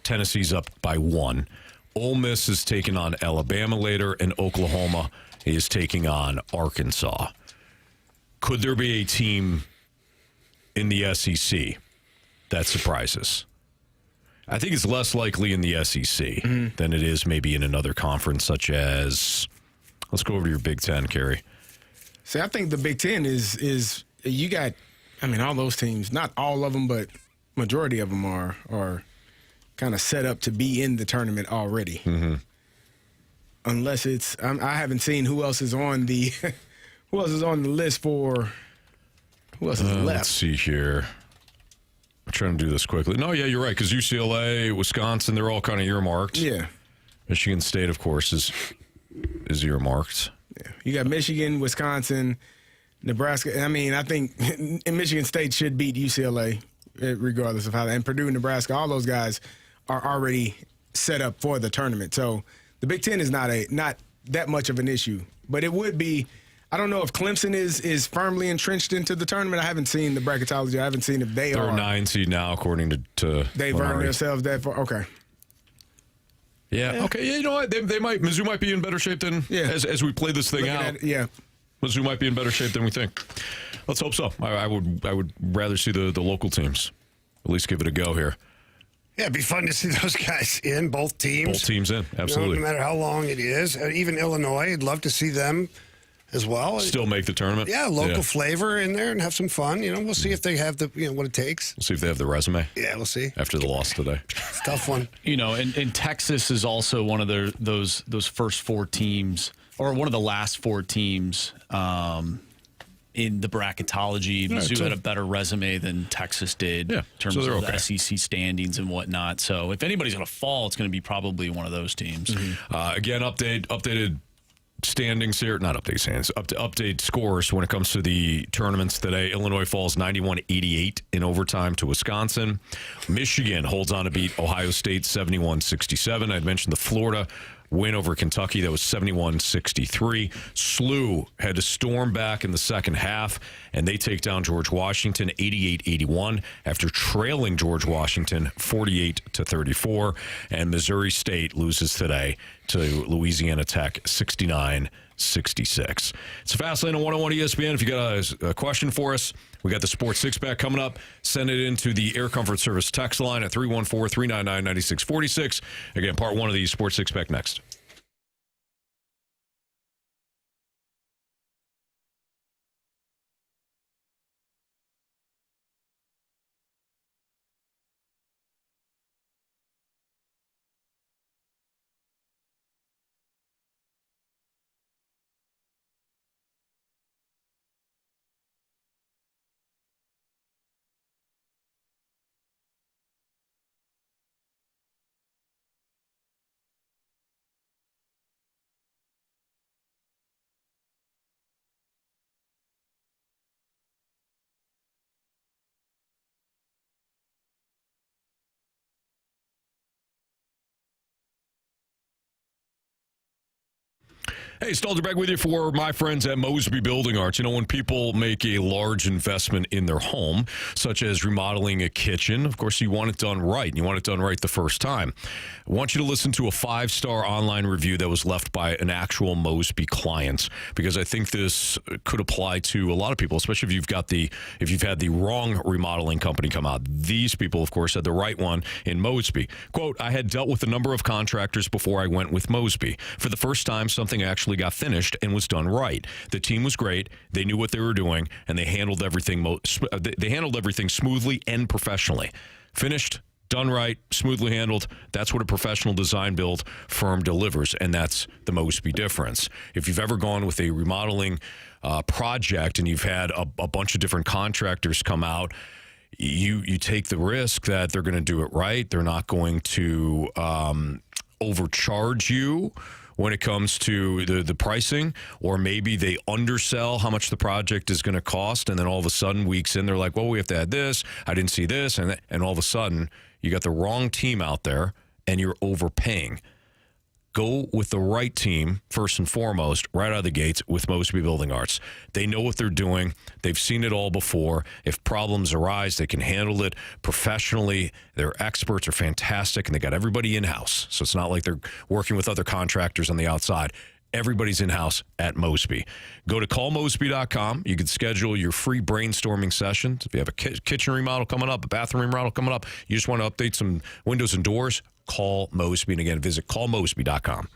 Tennessee's up by 1. Ole Miss is taking on Alabama later, and Oklahoma is taking on Arkansas. Could there be a team in the SEC that surprises? I think it's less likely in the SEC than it is maybe in another conference such as, let's go over to your Big Ten, Carey. See, I think the Big Ten is you got, all those teams, not all of them, but majority of them are kind of set up to be in the tournament already. Unless it's, I haven't seen who else is on the list for who else is left. Let's see here. I'm trying to do this quickly. No, yeah, you're right, because UCLA, Wisconsin, they're all kind of earmarked. Yeah. Michigan State, of course, is earmarked. Yeah. You got Michigan, Wisconsin, Nebraska. I think Michigan State should beat UCLA regardless of how, and Purdue, Nebraska, all those guys are already set up for the tournament. So the Big Ten is not that much of an issue, but it would be. I don't know if Clemson is firmly entrenched into the tournament. I haven't seen the bracketology. I haven't seen if they are. They're 9 seed now, according to they've earned themselves that far. Okay. Yeah. Okay. Yeah. You know what? Mizzou might be in better shape than as we play this thing out. Mizzou might be in better shape than we think. Let's hope so. I would rather see the local teams at least give it a go here. Yeah, it'd be fun to see those guys in, both teams. Both teams in, absolutely. No matter how long it is. Even Illinois, I'd love to see them as well. Still make the tournament? Yeah, local flavor in there and have some fun. We'll see if they have what it takes. We'll see if they have the resume. Yeah, we'll see. After the loss today. It's a tough one. And Texas is also one of those first four teams, or one of the last four teams in the bracketology. Mizzou had a better resume than Texas did in terms of the SEC standings and whatnot. So if anybody's going to fall, it's going to be probably one of those teams. Again, updated standings here, not update standings, update scores when it comes to the tournaments today. Illinois falls 91-88 in overtime to Wisconsin. Michigan holds on to beat Ohio State 71-67. I'd mentioned the Florida win over Kentucky. That was 71-63. SLU had to storm back in the second half, and they take down George Washington 88-81 after trailing George Washington 48-34. And Missouri State loses today to Louisiana Tech 69-66. It's a Fast Lane on 101 ESPN. If you got a question for us, we got the Sports Six-Pack coming up. Send it into the Air Comfort Service text line at 314-399-9646. Again, part one of the Sports Six-Pack next. Hey, Stalter back with you for my friends at Mosby Building Arts. You know, when people make a large investment in their home, such as remodeling a kitchen, of course, you want it done right. You want it done right the first time. I want you to listen to a 5-star online review that was left by an actual Mosby client, because I think this could apply to a lot of people, especially if you've had the wrong remodeling company come out. These people, of course, had the right one in Mosby. Quote, I had dealt with a number of contractors before I went with Mosby. For the first time, something actually got finished and was done right. The team was great. They knew what they were doing, and they handled everything smoothly and professionally. Finished, done right, smoothly handled. That's what a professional design build firm delivers, and that's the Mosby difference. If you've ever gone with a remodeling project and you've had a bunch of different contractors come out, you take the risk that they're going to do it right. They're not going to overcharge you when it comes to the pricing, or maybe they undersell how much the project is going to cost, and then all of a sudden, weeks in, they're like, well, we have to add this, I didn't see this, and all of a sudden, you got the wrong team out there, and you're overpaying. Go with the right team, first and foremost, right out of the gates with Mosby Building Arts. They know what they're doing. They've seen it all before. If problems arise, they can handle it professionally. Their experts are fantastic, and they got everybody in-house. So it's not like they're working with other contractors on the outside. Everybody's in-house at Mosby. Go to callmosby.com. You can schedule your free brainstorming sessions. If you have a kitchen remodel coming up, a bathroom remodel coming up, you just want to update some windows and doors, call Mosby. And again, visit callmosby.com.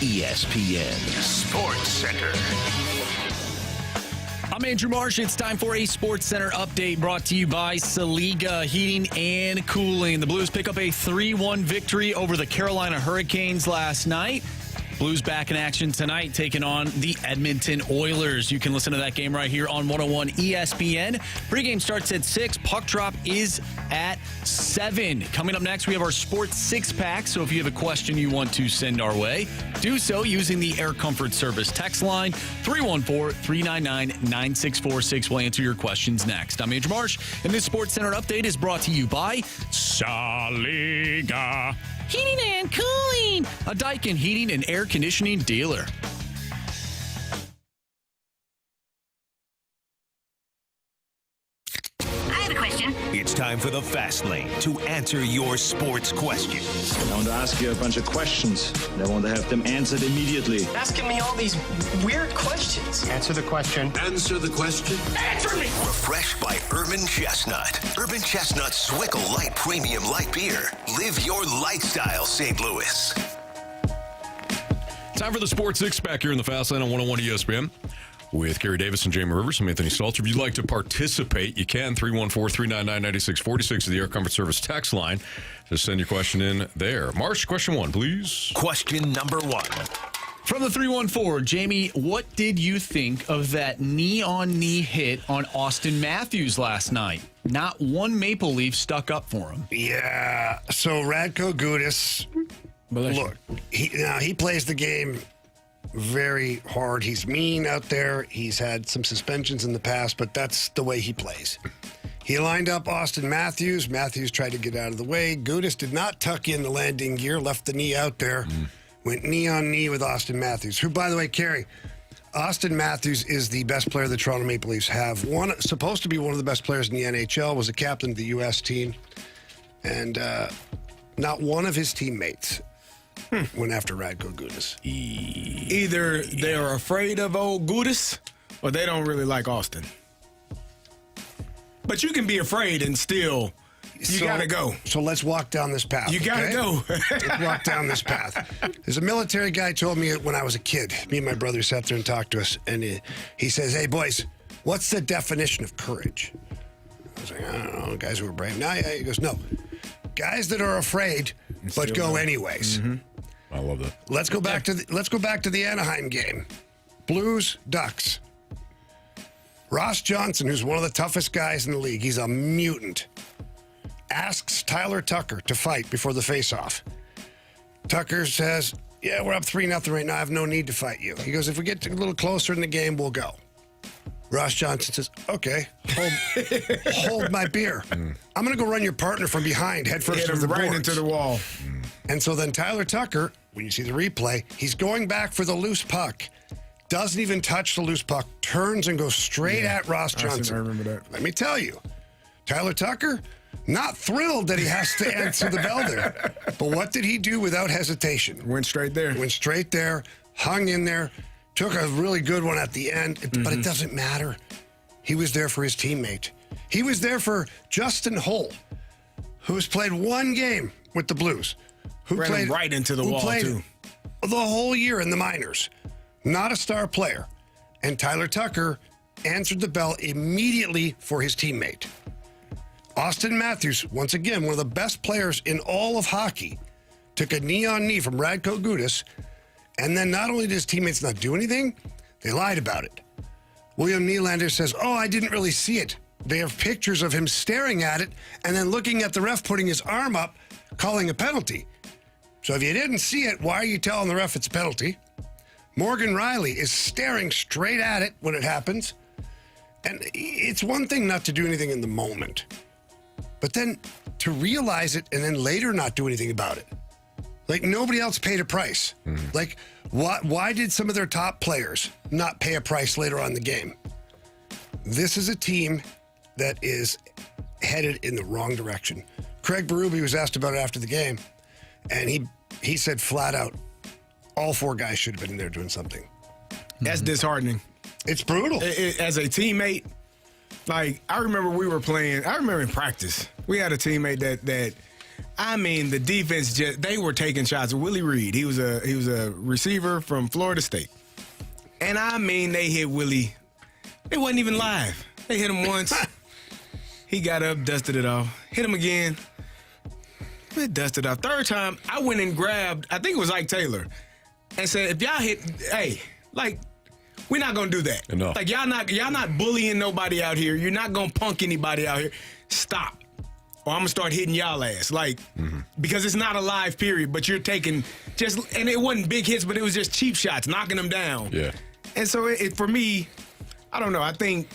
ESPN Sports Center. I'm Andrew Marsh. It's time for a Sports Center update brought to you by Saliga Heating and Cooling. The Blues pick up a 3-1 victory over the Carolina Hurricanes last night. Blues back in action tonight, taking on the Edmonton Oilers. You can listen to that game right here on 101 ESPN. Pregame starts at 6. Puck drop is at 7. Coming up next, we have our Sports Six-Pack. So if you have a question you want to send our way, do so using the Air Comfort Service text line, 314-399-9646. We'll answer your questions next. I'm Andrew Marsh, and this Sports Center update is brought to you by Saliga Heating and Cooling, a Daikin heating and air conditioning dealer. I have a question. It's time for the Fast Lane to answer your sports questions. I want to ask you a bunch of questions, and I want to have them answered immediately. Asking me all these weird questions. Answer the question. Answer the question. Answer me! Refreshed by Urban Chestnut. Urban Chestnut Swickle Light Premium Light Beer. Live your lifestyle, St. Louis. Time for the Sports Six-Pack here in the Fast Lane on 101 ESPN. With Carey Davis and Jamie Rivers. I'm Anthony Stalter. If you'd like to participate, you can. 314-399-9646 is the Air Comfort Service text line. Just send your question in there. Marsh, question 1, please. Question number 1. From the 314, Jamie, what did you think of that knee-on-knee hit on Austin Matthews last night? Not one Maple Leaf stuck up for him. Yeah. So Radko Gudas, look, he plays the game very hard. He's mean out there. He's had some suspensions in the past, but that's the way he plays. He lined up Austin Matthews. Matthews tried to get out of the way. Gudas did not tuck in the landing gear, left the knee out there, went knee on knee with Austin Matthews, who, by the way, Carey, Austin Matthews is the best player the Toronto Maple Leafs have. Supposed to be one of the best players in the NHL, was a captain of the U.S. team, and not one of his teammates went after Radko Gudas. Either they're afraid of old Gudas or they don't really like Austin. But you can be afraid and still, you got to go. So let's walk down this path. You got to go. Let's walk down this path. There's a military guy told me when I was a kid, me and my brother sat there and talked to us, and he says, hey, boys, what's the definition of courage? I was like, I don't know, guys who are brave. No, yeah. He goes, no, guys that are afraid but go anyways. Mm-hmm. I love that. Let's go back to the Anaheim game. Blues, Ducks. Ross Johnson, who's one of the toughest guys in the league, he's a mutant, asks Tyler Tucker to fight before the face-off. Tucker says, yeah, we're up 3-0 right now. I have no need to fight you. He goes, if we get a little closer in the game, we'll go. Ross Johnson says, okay, hold my beer. I'm going to go run your partner from behind, head first to the right boards. into the wall. And so then Tyler Tucker, when you see the replay, he's going back for the loose puck. Doesn't even touch the loose puck. Turns and goes straight at Ross Johnson. I remember that. Let me tell you, Tyler Tucker, not thrilled that he has to answer the bell there. But what did he do without hesitation? Went straight there. Went straight there, hung in there, took a really good one at the end. But it doesn't matter. He was there for his teammate. He was there for Justin Hull, who has played one game with the Blues. Who ran played right into the wall, too. The whole year in the minors. Not a star player. And Tyler Tucker answered the bell immediately for his teammate. Austin Matthews, once again, one of the best players in all of hockey, took a knee-on-knee from Radko Gudas, and then not only did his teammates not do anything, they lied about it. William Nylander says, I didn't really see it. They have pictures of him staring at it and then looking at the ref putting his arm up, calling a penalty. So if you didn't see it, why are you telling the ref it's a penalty? Morgan Rielly is staring straight at it when it happens. And it's one thing not to do anything in the moment, but then to realize it and then later not do anything about it. Like, nobody else paid a price. Like, why did some of their top players not pay a price later on in the game? This is a team that is headed in the wrong direction. Craig Berube was asked about it after the game, and he said flat out, all four guys should have been in there doing something. That's disheartening. It's brutal. As a teammate, like, I remember in practice, we had a teammate that the defense they were taking shots. Willie Reed, he was a receiver from Florida State. And they hit Willie It wasn't even live. They hit him once. He got up, dusted it off. Hit him again. It dusted off. Third time, I went and grabbed, I think it was Ike Taylor, and said, if y'all hit, hey, like, we're not gonna do that. Enough. Like y'all not bullying nobody out here. You're not gonna punk anybody out here. Stop. Or I'm gonna start hitting y'all ass. Like, because it's not a live period, but you're taking and it wasn't big hits, but it was just cheap shots, knocking them down. Yeah. And so for me, I don't know. I think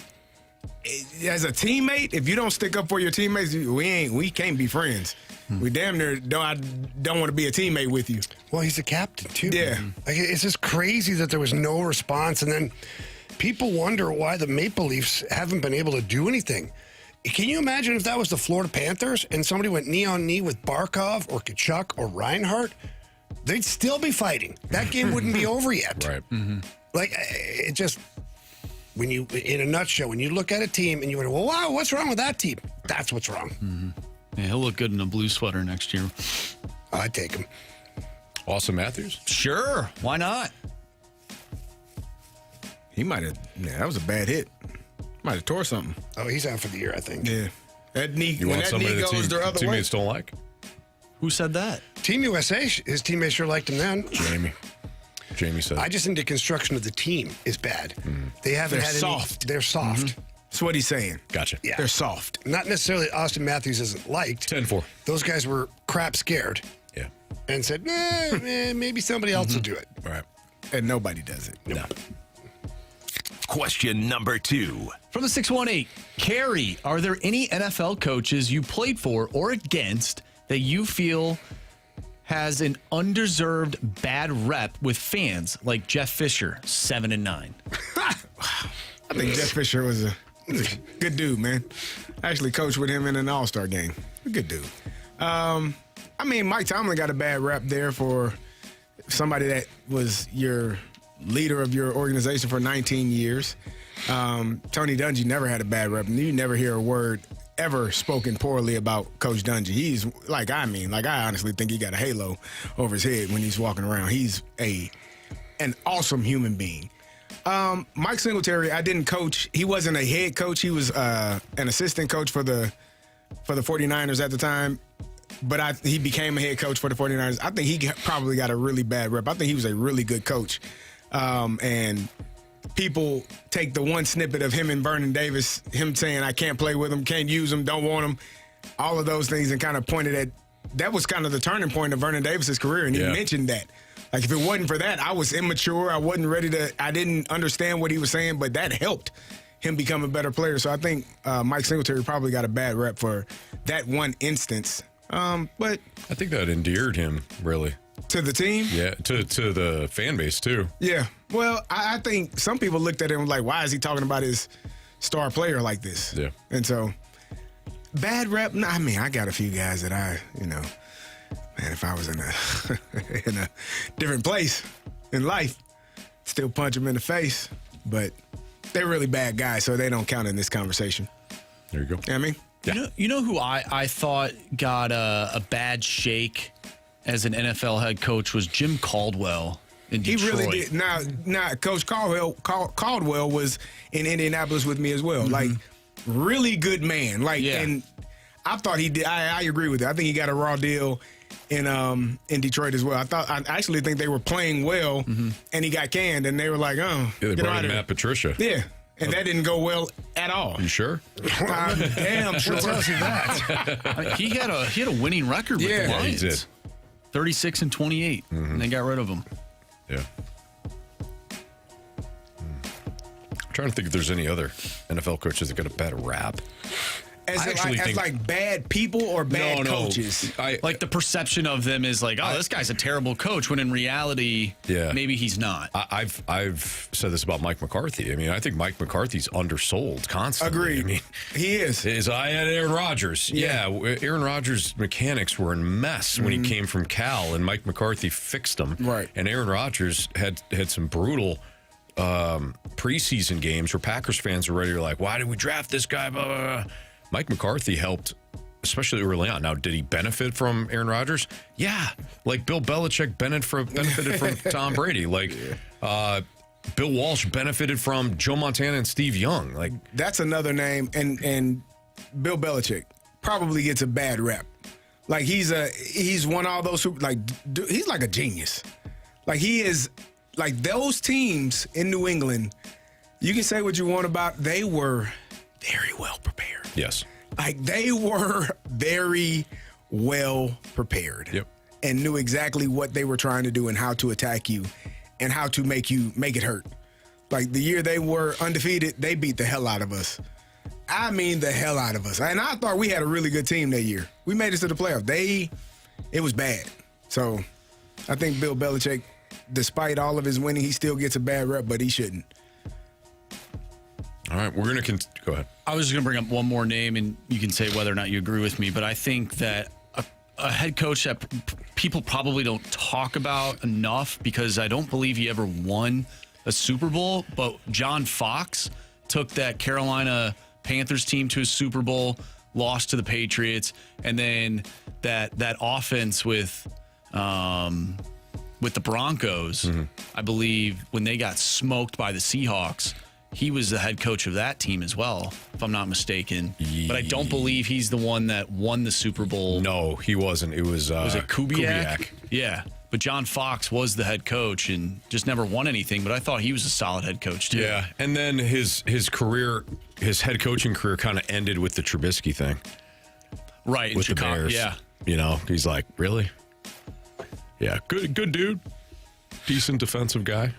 as a teammate, if you don't stick up for your teammates, we can't be friends. We damn near don't want to be a teammate with you. Well, he's a captain, too. Yeah. Like, it's just crazy that there was no response. And then people wonder why the Maple Leafs haven't been able to do anything. Can you imagine if that was the Florida Panthers and somebody went knee on knee with Barkov or Tkachuk or Reinhart? They'd still be fighting. That game wouldn't be over yet. Right. Like, it just, when you, in a nutshell, when you look at a team and you went, well, wow, what's wrong with that team? That's what's wrong. Yeah, he'll look good in a blue sweater next year. I'd take him. Austin Matthews? Sure. Why not? He might have, that was a bad hit. Might have tore something. Oh, he's out for the year, I think. Yeah. That knee, You when want that knee somebody goes the other way. teammates don't like? Who said that? Team USA, his teammates sure liked him then. Jamie said. I just think the construction of the team is bad. They haven't They're had soft. They're soft. That's what he's saying. Gotcha. Yeah. They're soft. Not necessarily Austin Matthews isn't liked. 10-4. Those guys were crap scared Yeah. and said, maybe somebody else will do it. All right. And nobody does it. No. Question number 2. From the 618, Carey, are there any NFL coaches you played for or against that you feel has an undeserved bad rep with fans, like Jeff Fisher, 7-9? I think Jeff Fisher was a good dude, man. I actually coached with him in an All-Star game. A good dude. I mean, Mike Tomlin got a bad rap there for somebody that was your leader of your organization for 19 years. Tony Dungy never had a bad rep. You never hear a word ever spoken poorly about Coach Dungy. He's I honestly think he got a halo over his head when he's walking around. He's an awesome human being. Mike Singletary, I didn't coach. He wasn't a head coach. He was an assistant coach for the 49ers at the time. But he became a head coach for the 49ers. I think he probably got a really bad rep. I think he was a really good coach. And people take the one snippet of him and Vernon Davis, him saying, I can't play with him, can't use him, don't want him, all of those things, and kind of pointed at, that was kind of the turning point of Vernon Davis's career. And he mentioned that. Like, if it wasn't for that, I was immature. I wasn't ready I didn't understand what he was saying, but that helped him become a better player. So I think Mike Singletary probably got a bad rep for that one instance. But I think that endeared him, really. To the team? Yeah, to the fan base, too. Yeah. Well, I think some people looked at him like, why is he talking about his star player like this? Yeah. And so, bad rep? No, I mean, I got a few guys that man, if I was in a different place in life, still punch them in the face. But they're really bad guys, so they don't count in this conversation. There you go. You know what I mean? Yeah. You know who I thought got a bad shake as an NFL head coach was Jim Caldwell in Detroit. He really did. Now, Coach Caldwell was in Indianapolis with me as well. Like, really good man. Like, and I thought he did. I agree with it. I think he got a raw deal in Detroit as well. I actually think they were playing well, and he got canned, and they were like, oh, Yeah, they brought in Matt Patricia. Yeah. And that didn't go well at all. You sure? I'm damn sure. What tells you that? He had a winning record with the Lions. He did. 36-28, and they got rid of him. Yeah. I'm trying to think if there's any other NFL coaches that got a bad rap. As bad people or bad coaches? Like the perception of them is like, oh, this guy's a terrible coach, when in reality, maybe he's not. I've said this about Mike McCarthy. I mean, I think Mike McCarthy's undersold constantly. Agreed. I mean, he is. His eye at Aaron Rodgers. Yeah, Aaron Rodgers' mechanics were in mess when he came from Cal, and Mike McCarthy fixed them. Right. And Aaron Rodgers had some brutal preseason games where Packers fans were ready to like, why did we draft this guy? Blah, blah, blah. Mike McCarthy helped, especially early on. Now, did he benefit from Aaron Rodgers? Yeah. Like Bill Belichick benefited from Tom Brady. Like, Bill Walsh benefited from Joe Montana and Steve Young. Like, that's another name, and Bill Belichick probably gets a bad rep. Like he's won all those he's like a genius. Like he is like those teams in New England. You can say what you want about, they were very well prepared. Yes. Like they were very well prepared. Yep. And knew exactly what they were trying to do and how to attack you and how to make it hurt. Like the year they were undefeated, they beat the hell out of us. I mean the hell out of us. And I thought we had a really good team that year. We made it to the playoffs. It was bad. So I think Bill Belichick, despite all of his winning, he still gets a bad rep, but he shouldn't. All right, we're going to go ahead. I was just going to bring up one more name, and you can say whether or not you agree with me, but I think that a head coach that people probably don't talk about enough, because I don't believe he ever won a Super Bowl, but John Fox took that Carolina Panthers team to a Super Bowl, lost to the Patriots, and then that offense with the Broncos, I believe when they got smoked by the Seahawks, he was the head coach of that team as well, if I'm not mistaken. But I don't believe he's the one that won the Super Bowl. No, he wasn't. It was it Kubiak? Yeah. But John Fox was the head coach and just never won anything, but I thought he was a solid head coach too. Yeah, and then his career, his head coaching career kind of ended with the Trubisky thing. Right, with in the Chicago. Bears. Yeah. You know, he's like, really? Yeah, good dude. Decent defensive guy.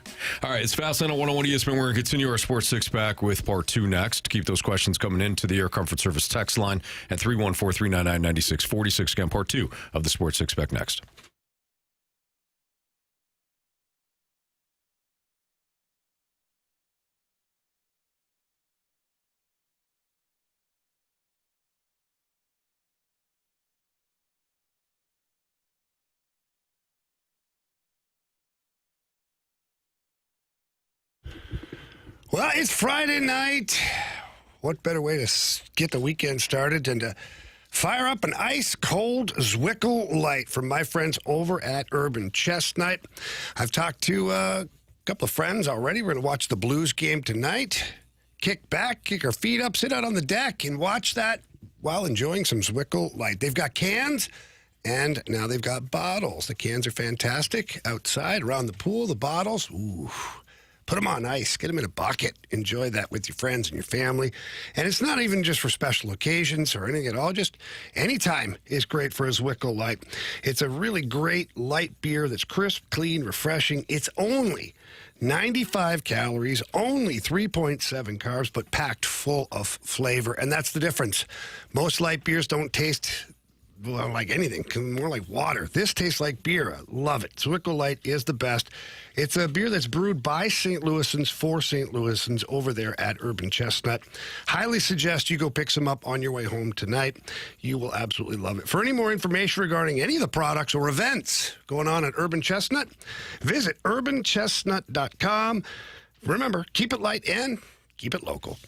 All right, it's Fastlane on 101 ESPN. We're going to continue our Sports Six-Pack with part 2 next. Keep those questions coming into the Air Comfort Service text line at 314-399-9646. Again, part 2 of the Sports Six-Pack next. Well, it's Friday night. What better way to get the weekend started than to fire up an ice-cold Zwickle Light from my friends over at Urban Chestnut. I've talked to a couple of friends already. We're going to watch the Blues game tonight. Kick back, kick our feet up, sit out on the deck, and watch that while enjoying some Zwickle Light. They've got cans, and now they've got bottles. The cans are fantastic. Outside, around the pool, the bottles, ooh. Put them on ice. Get them in a bucket. Enjoy that with your friends and your family. And it's not even just for special occasions or anything at all. Just anytime is great for a Zwickle Light. It's a really great light beer that's crisp, clean, refreshing. It's only 95 calories, only 3.7 carbs, but packed full of flavor. And that's the difference. Most light beers don't taste like anything, more like water. This tastes like beer. I love it. Zwickle Light is the best. It's a beer that's brewed by St. Louisans for St. Louisans over there at Urban Chestnut. Highly suggest you go pick some up on your way home tonight. You will absolutely love it. For any more information regarding any of the products or events going on at Urban Chestnut, visit urbanchestnut.com. Remember, keep it light and keep it local.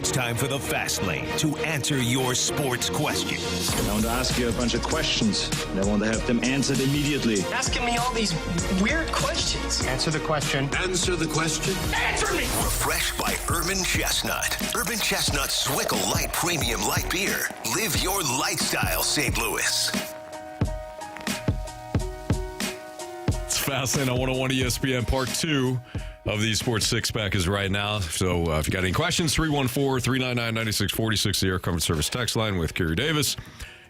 It's time for the Fast Lane to answer your sports questions. I want to ask you a bunch of questions, and I want to have them answered immediately. Asking me all these weird questions. Answer the question. Answer the question. Answer me! Refreshed by Urban Chestnut. Urban Chestnut Swickle Light Premium Light Beer. Live your lifestyle, St. Louis. It's Fastlane on 101 ESPN. Part 2 of the Sports Six Pack is right now. So if you got any questions, 314-399-9646, the Air Comfort Service text line with Carey Davis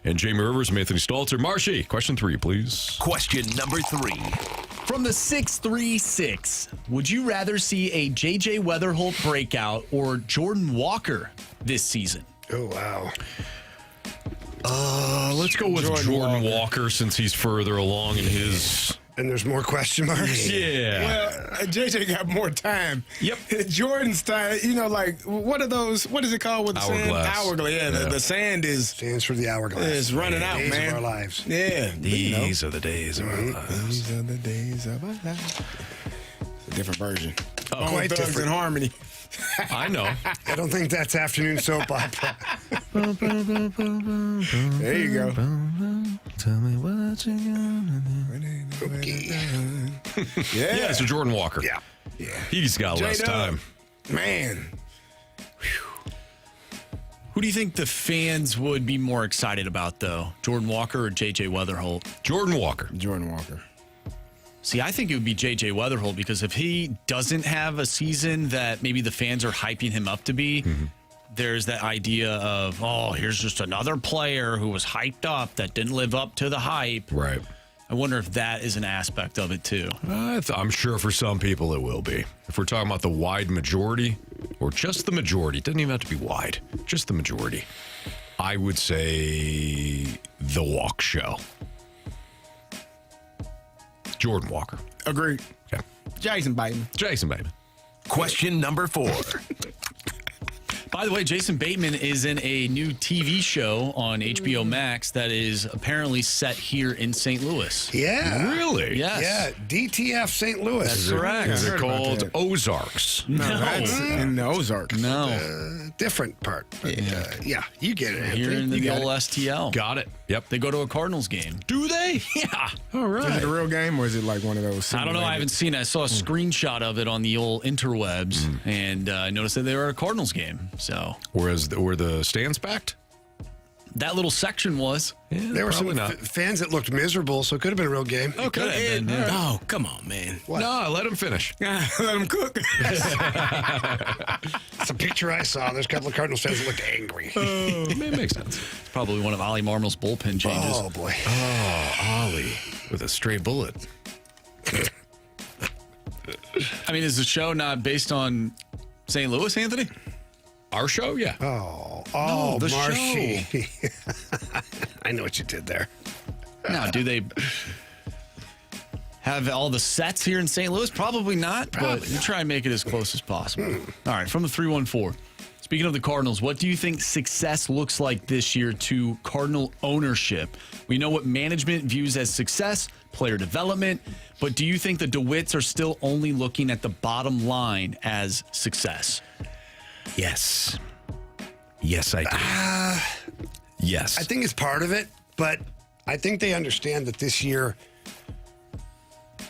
and Jamie Rivers and Anthony Stalter. Marshy, question 3, please. Question number 3. From the 636, would you rather see a J.J. Weatherholt breakout or Jordan Walker this season? Oh, wow. Let's go with Jordan Walker since he's further along in his... And there's more question marks? Yeah. Well, JJ got more time. Yep. Jordan's time, like, what are those, what is it called with the Hourglass. sand? Hourglass. Yeah, the sand is... Stands for the hourglass. It's running out, days man. of our lives. Yeah. These are the days of our lives. These are the days of our lives. It's a different version. Quite Thugs different. in Harmony. I know. I don't think that's afternoon soap opera. There you go. Tell me what you gonna do. Okay. Yeah, so Jordan Walker. Yeah. He's got less J-Dub. time. Man. Who do you think the fans would be more excited about, though? Jordan Walker or J.J. Weatherholt? Jordan Walker. Jordan Walker. See, I think it would be J.J. Weatherholt because if he doesn't have a season that maybe the fans are hyping him up to be, there's that idea of, here's just another player who was hyped up that didn't live up to the hype. Right. I wonder if that is an aspect of it, too. I'm sure for some people it will be. If we're talking about the wide majority or just the majority, it doesn't even have to be wide, just the majority, I would say the walk show. Jordan Walker. Agreed. Okay. Jason Bateman. Jason Bateman. Question number 4. By the way, Jason Bateman is in a new TV show on HBO Max that is apparently set here in St. Louis. Yeah. Really? Yes. Yeah. DTF St. Louis. That's correct. Is I it heard about called that. Ozarks? No. That's in the Ozarks. No. Different part. But, yeah, you get it, Here Anthony. in the You got old it. STL. Got it. Yep. They go to a Cardinals game. Do they? Yeah. All Is right. it a real game or is it like one of those? I don't know. I haven't seen it. I saw a screenshot of it on the old interwebs, and I noticed that they were at a Cardinals game. So Were the stands packed? that little section was. Yeah, There were some probably not. fans that looked miserable, so it could have been a real game. Okay. Could have been, yeah. Oh, come on, man. No, let him finish. Let him cook. It's a picture I saw. There's a couple of Cardinals fans that looked angry. It makes sense. Probably one of Oli Marmol's bullpen changes. Oh, boy. Oh, Ollie with a stray bullet. I mean, is the show not based St. Louis, Anthony? Our show? Yeah. Oh, the Marshy. I know what you did there. Now, do they have all the sets here in St. Louis? Probably not, but we try and make it as close as possible. All right, from the 314. Speaking of the Cardinals, what do you think success looks like this year to Cardinal ownership? We know what management views as success, player development, but do you think the DeWitts are still only looking at the bottom line as success? Yes. Yes, I do. Yes. I think it's part of it, but I think they understand that this year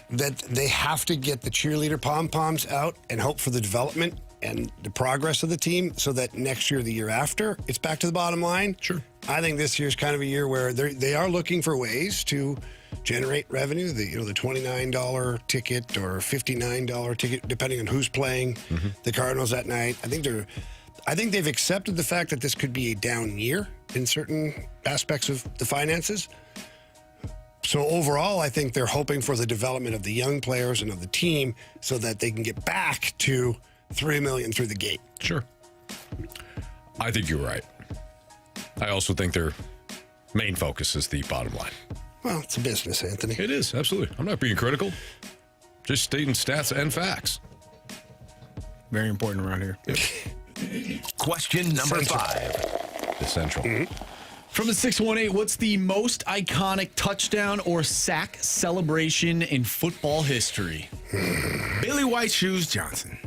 that they have to get the cheerleader pom-poms out and hope for the development and the progress of the team so that next year, the year after, it's back to the bottom line. Sure. I think this year's kind of a year where they are looking for ways to generate revenue. The $29 ticket or $59 ticket, depending on who's playing the Cardinals that night. I think they've accepted the fact that this could be a down year in certain aspects of the finances. So overall, I think they're hoping for the development of the young players and of the team so that they can get back to $3 million through the gate. Sure. I think you're right. I also think their main focus is the bottom line. Well, it's a business, Anthony. It is, absolutely. I'm not being critical. Just stating stats and facts. Very important around here. Question number 5. Essential. From the 618, what's the most iconic touchdown or sack celebration in football history? Billy White Shoes Johnson.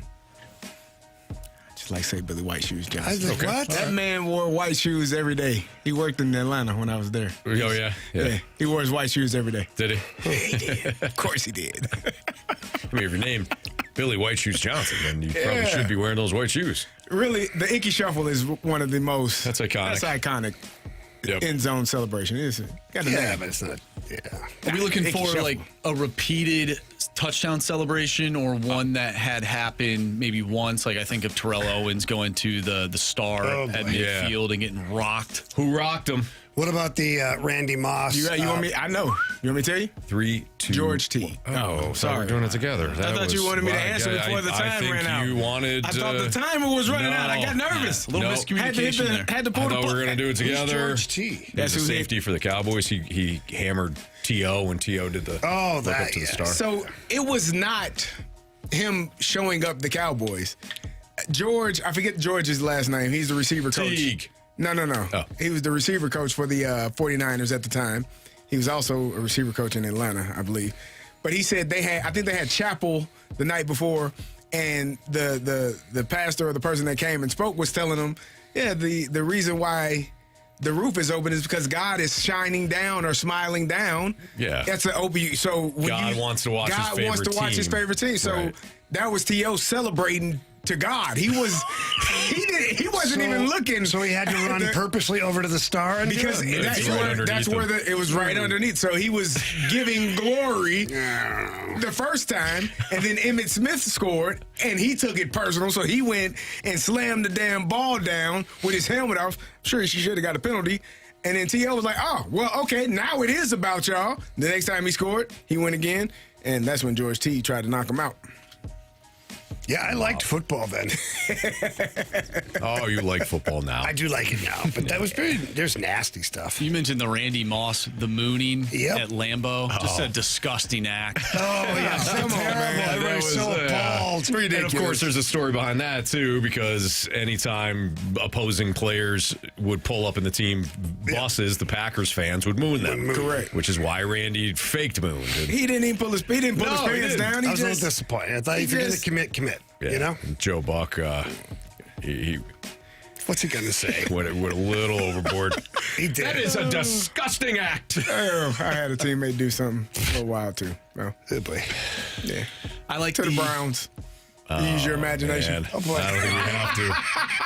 like, say, Billy White Shoes I Johnson. was like, what? That man wore white shoes every day. He worked in Atlanta when I was there. Oh, yeah. He wore his white shoes every day. Did he? He did. Of course he did. I mean, if your name Billy White Shoes Johnson, then you probably should be wearing those white shoes. Really, the Inky Shuffle is one of the most. That's iconic. That's iconic. Yep. End zone celebration, isn't it? Got a name. But it's not. Yeah. Are we looking Inky for Shuffle. like a repeated touchdown celebration or one that had happened maybe once? Like I think of Terrell Owens going to the star at midfield and getting rocked. Who rocked him? What about the Randy Moss? You want me? I know. You want me to tell you? 3, 2. George T. Oh, sorry. We're doing it together. I thought you wanted me to answer before the time ran out. You wanted. I thought the timer was running out. I got nervous. A little miscommunication there. Had to pull I the thought we were going to do it together. George T. That's a safety for the Cowboys. He hammered T.O. when T.O. did the look up to the star. So it was not him showing up the Cowboys. George, I forget George's last name. He's the receiver coach. Teague. No. Oh. He was the receiver coach for the 49ers at the time. He was also a receiver coach in Atlanta, I believe. But he said I think they had chapel the night before, and the pastor or the person that came and spoke was telling them, the reason why the roof is open is because God is shining down or smiling down. Yeah. That's an open. So when God wants to watch his favorite God wants to watch his team. favorite team. So Right. that was T.O. celebrating to God. He wasn't even looking. So he had to run purposely over to the star and because do it? that's where it was right underneath. So he was giving glory the first time, and then Emmitt Smith scored, and he took it personal. So he went and slammed the damn ball down with his helmet off. I'm sure she should have got a penalty. And then T.O. was like, oh, well, okay, now it is about y'all. The next time he scored, he went again, and that's when George T. tried to knock him out. Yeah, I liked football then. Oh, you like football now. I do like it now, but that was there's nasty stuff. You mentioned the Randy Moss, the mooning at Lambeau. Just a disgusting act. Oh, yeah. Come on, man. Everybody was so appalled. It's ridiculous. And of course, there's a story behind that, too, because anytime opposing players would pull up in the team buses, the Packers fans would moon them. Correct. Which is why Randy faked mooned. He didn't even pull his pants down. I was a little disappointed. I thought if you're going to commit. Yeah. You know? Joe Buck, he what's he going to say? went a little overboard. He did. That is a disgusting act. I had a teammate do something for a while, too. Well, good boy. Yeah. I like to the Browns. Use your imagination. Man. Oh, boy. I don't think we have to.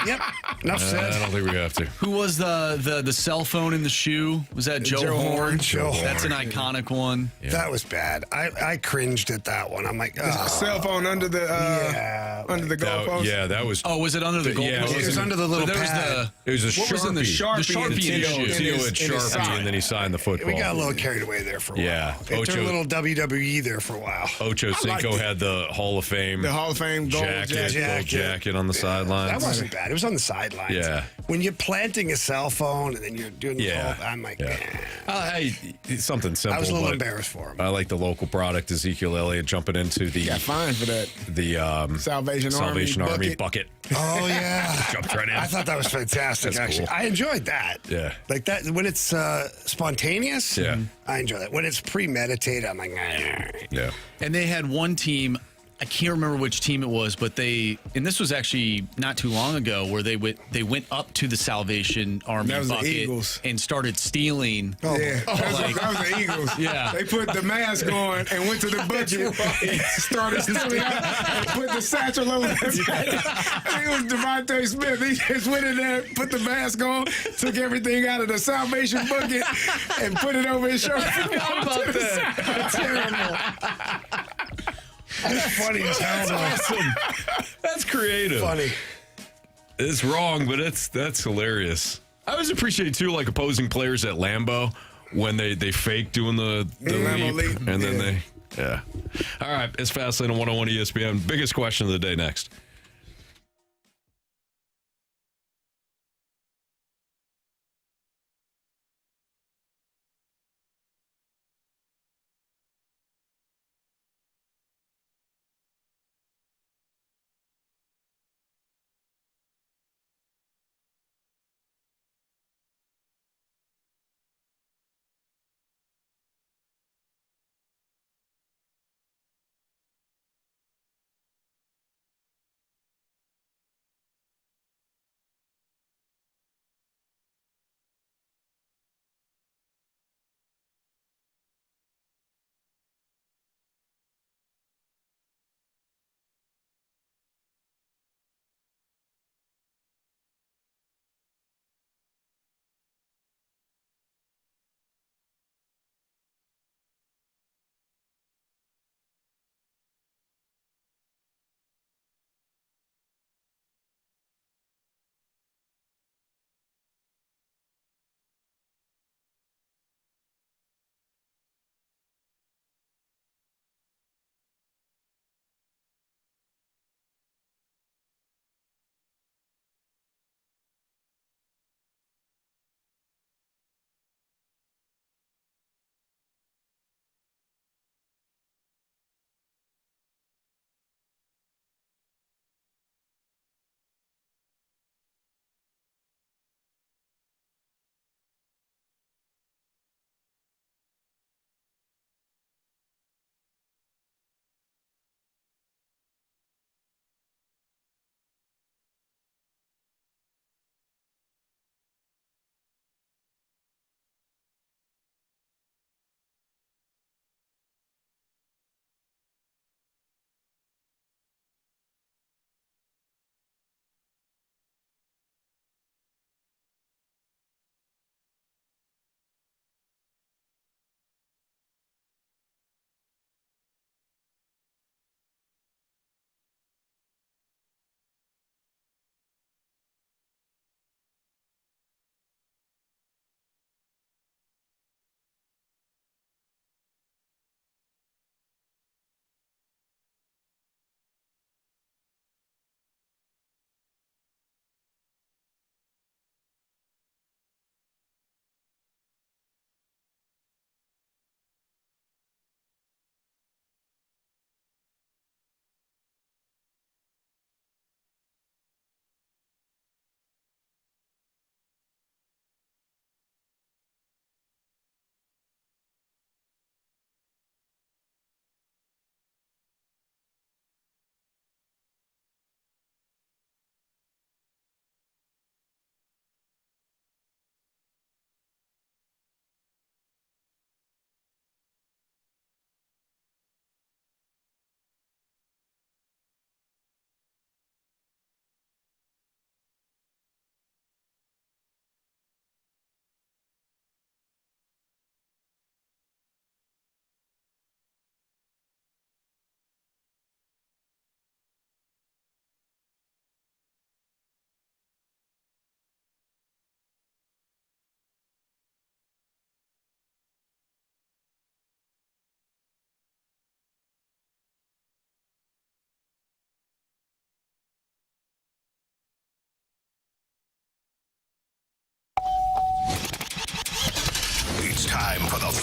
Yep. Enough said. I don't think we have to. Who was the cell phone in the shoe? Was that Joe Horn? Joe Horn. That's an iconic one. Yeah. That was bad. I cringed at that one. I'm like, cell phone under the goalpost. Yeah, that was. Oh, was it under the goalpost? Yeah, it was under the little pad. It was a what Sharpie. was in the Sharpie in the shoe? Theo had Sharpie, and then he signed the football. We got a little carried away there for a while. Yeah. It turned a little WWE there for a while. Ocho Cinco had the Hall of Fame. The Hall of Fame gold jacket on the sidelines. That wasn't bad. It was on the sidelines. Yeah. When you're planting a cell phone and then you're doing the whole, I'm like, something simple. I was a little but embarrassed for him. I like the local product, Ezekiel Elliott jumping into the. Got fined for that. The Salvation Army bucket. Oh yeah, jumped right in. I thought that was fantastic. That's actually, cool. I enjoyed that. Yeah, like that when it's spontaneous. Yeah, I enjoy that. When it's premeditated, I'm like, yeah. And they had one team. I can't remember which team it was, but and this was actually not too long ago, where they went up to the Salvation Army bucket and started stealing. Oh, yeah, that was the Eagles. Yeah, they put the mask on and went to the bucket and started stealing and put the satchel over. I think it was Devontae Smith. He just went in there, put the mask on, took everything out of the Salvation bucket, and put it over his shoulder. How about that? Terrible. That's funny as hell. That's awesome. That's creative. Funny. It's wrong, but that's hilarious. I always appreciate too, like opposing players at Lambeau when they fake doing the leap, and then they All right, it's Fastlane on 101 ESPN. Biggest question of the day next.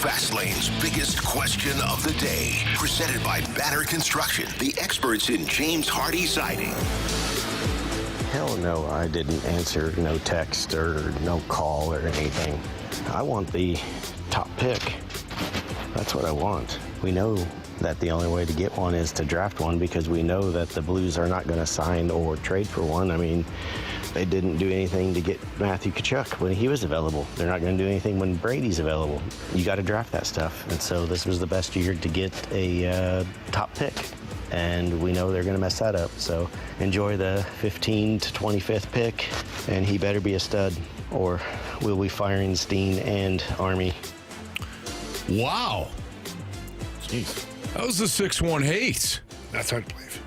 Fastlane's biggest question of the day. Presented by Banner Construction, the experts in James Hardy siding. Hell no, I didn't answer no text or no call or anything. I want the top pick. That's what I want. We know that the only way to get one is to draft one because we know that the Blues are not going to sign or trade for one. I mean, they didn't do anything to get Matthew Tkachuk when he was available. They're not going to do anything when Brady's available. You got to draft that stuff. And so this was the best year to get a top pick. And we know they're going to mess that up. So enjoy the 15 to 25th pick, and he better be a stud, or we'll be firing Steen and Army. Wow. Jeez. That was the 6-1 Hayes. That's hard to believe.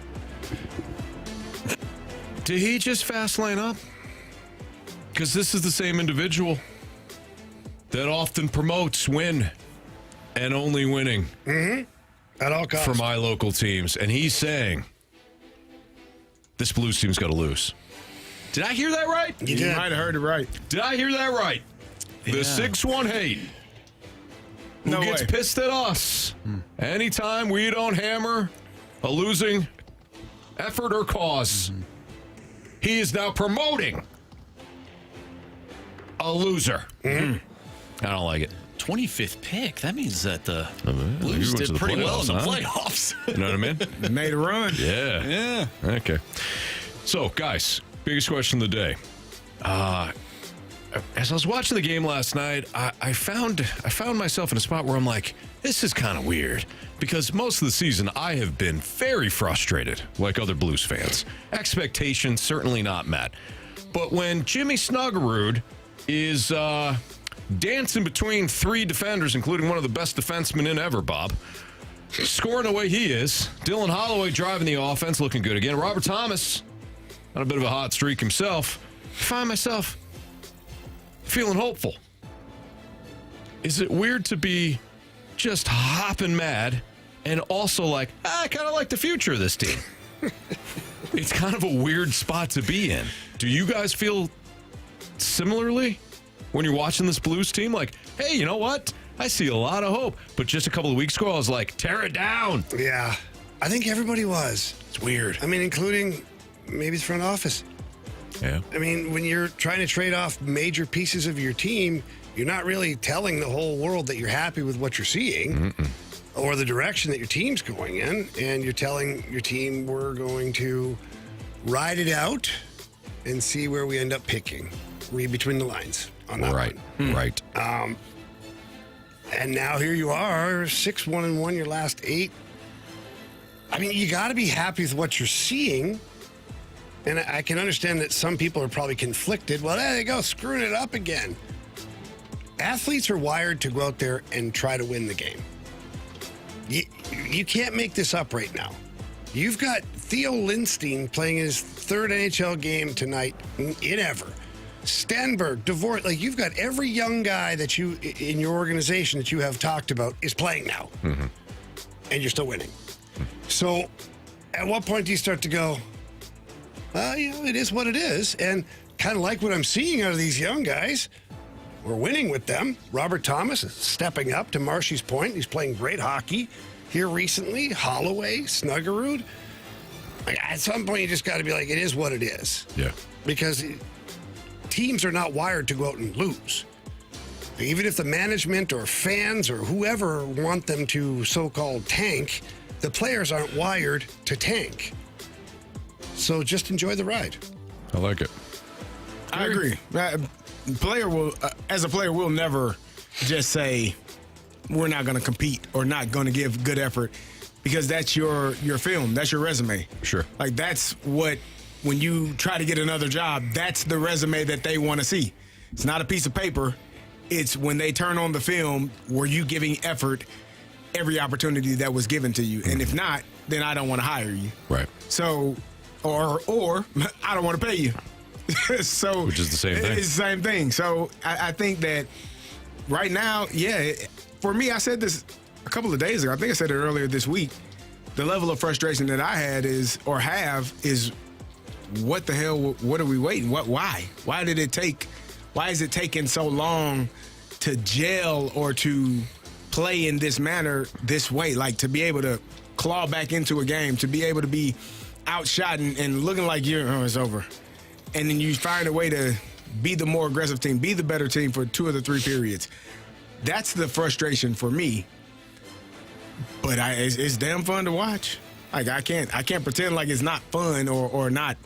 Did he just fast lane up? Because this is the same individual that often promotes win and only winning. Mm-hmm. At all costs. For my local teams. And he's saying, this Blues team's got to lose. Did I hear that right? You might have heard it right. Did I hear that right? The 6-1 hate. Who gets pissed at us anytime we don't hammer a losing effort or cause. He is now promoting a loser. I don't like it. 25th pick. That means that the Blues Blues did pretty well in the huh? playoffs. You know what I mean? Made a run. Yeah. Okay. So, guys, biggest question of the day. As I was watching the game last night, I found myself in a spot where I'm like, this is kind of weird. Because most of the season, I have been very frustrated, like other Blues fans. Expectations certainly not met. But when Jimmy Snuggerud is dancing between three defenders, including one of the best defensemen in ever, Bob, scoring the way he is, Dylan Holloway driving the offense, looking good again, Robert Thomas on a bit of a hot streak himself, I find myself feeling hopeful. Is it weird to be just hopping mad and also like, I kind of like the future of this team? It's kind of a weird spot to be in. Do you guys feel similarly when you're watching this Blues team? Like, hey, you know what? I see a lot of hope. But just a couple of weeks ago, I was like, tear it down. Yeah. I think everybody was. It's weird. I mean, including maybe the front office. Yeah. I mean, when you're trying to trade off major pieces of your team, you're not really telling the whole world that you're happy with what you're seeing or the direction that your team's going in. And you're telling your team we're going to ride it out and see where we end up picking. Read between the lines on that one. Right. And now here you are, 6-1-1 your last 8. I mean, you got to be happy with what you're seeing. And I can understand that some people are probably conflicted. Well, there they go, screwing it up again. Athletes are wired to go out there and try to win the game. You can't make this up right now. You've got Theo Lindstein playing his third NHL game tonight in ever. Stenberg, Dvorak, like you've got every young guy that you in your organization that you have talked about is playing now. And you're still winning. So at what point do you start to go, well, you know, it is what it is. And kind of like what I'm seeing out of these young guys, we're winning with them. Robert Thomas is stepping up, to Marshy's point. He's playing great hockey here recently. Holloway, Snuggerud. Like, at some point, you just got to be like, it is what it is. Yeah. Because teams are not wired to go out and lose. Even if the management or fans or whoever want them to so-called tank, the players aren't wired to tank. So just enjoy the ride. I like it. I agree. As a player, we'll never just say we're not going to compete or not going to give good effort, because that's your film, that's your resume. Sure. Like that's what, when you try to get another job, that's the resume that they want to see. It's not a piece of paper. It's when they turn on the film, were you giving effort every opportunity that was given to you? And if not, then I don't want to hire you. Right. So, or I don't want to pay you. So, which is the same thing. It's the same thing. So I think that right now, for me, I said this a couple of days ago. I think I said it earlier this week. The level of frustration that I had is what the hell? What are we waiting? Why? Why is it taking so long to gel or to play in this manner, this way, like to be able to claw back into a game, to be able to be outshot and looking like it's over. And then you find a way to be the more aggressive team, be the better team for 2 of the 3 periods. That's the frustration for me. But it's damn fun to watch. Like I can't pretend like it's not fun or not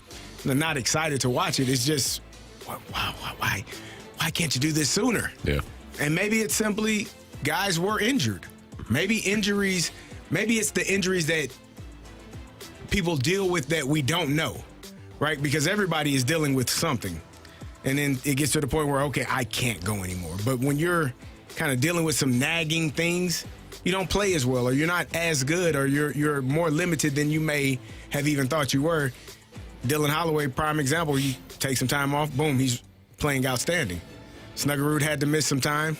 excited to watch it. It's just why can't you do this sooner? Yeah. And maybe it's simply guys were injured. Maybe injuries. Maybe it's the injuries that people deal with that we don't know, right? Because everybody is dealing with something. And then it gets to the point where, okay, I can't go anymore. But when you're kind of dealing with some nagging things, you don't play as well, or you're not as good, or you're more limited than you may have even thought you were. Dylan Holloway, prime example, he takes some time off, boom, he's playing outstanding. Snuggerud had to miss some time.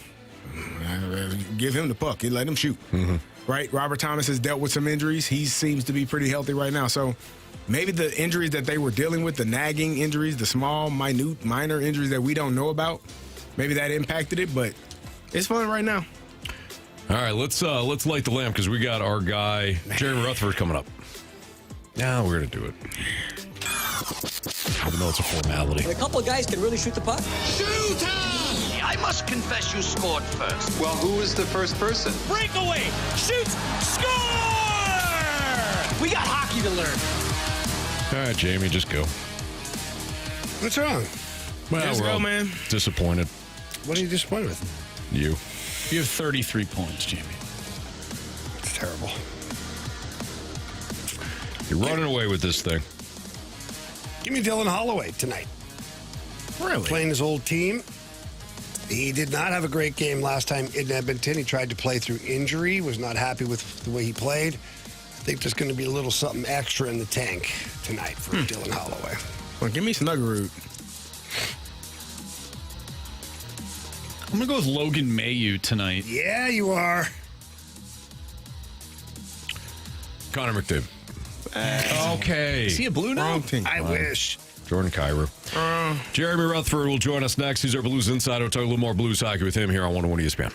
Give him the puck. He let him shoot. Mm-hmm. Right? Robert Thomas has dealt with some injuries. He seems to be pretty healthy right now. So maybe the injuries that they were dealing with, the nagging injuries, the small, minor injuries that we don't know about, maybe that impacted it, but it's fun right now. All right, let's light the lamp because we got our guy, Jeremy Rutherford, coming up. Yeah, we're going to do it. Even though it's a formality. And a couple of guys can really shoot the puck. Shoot! I must confess you scored first. Well, who was the first person? Breakaway! Shoots! Score! We got hockey to learn. All right, Jamie, just go. What's wrong? Well, Just we're go, all man. disappointed. What are you disappointed with? You. You have 33 points, Jamie. It's terrible. You're running away with this thing. Give me Dylan Holloway tonight. Really? Playing his old team. He did not have a great game last time in Edmonton. He tried to play through injury, was not happy with the way he played. I think there's going to be a little something extra in the tank tonight for Dylan Holloway. Well, give me Snuggerud. I'm going to go with Logan Mailloux tonight. Yeah, you are. Connor McDavid. Okay. Is he a Blue now? Wrong team. I wish. Jordan Cairo. Jeremy Rutherford will join us next. He's our Blues Insider. We'll talk a little more Blues hockey with him here on 101 ESPN.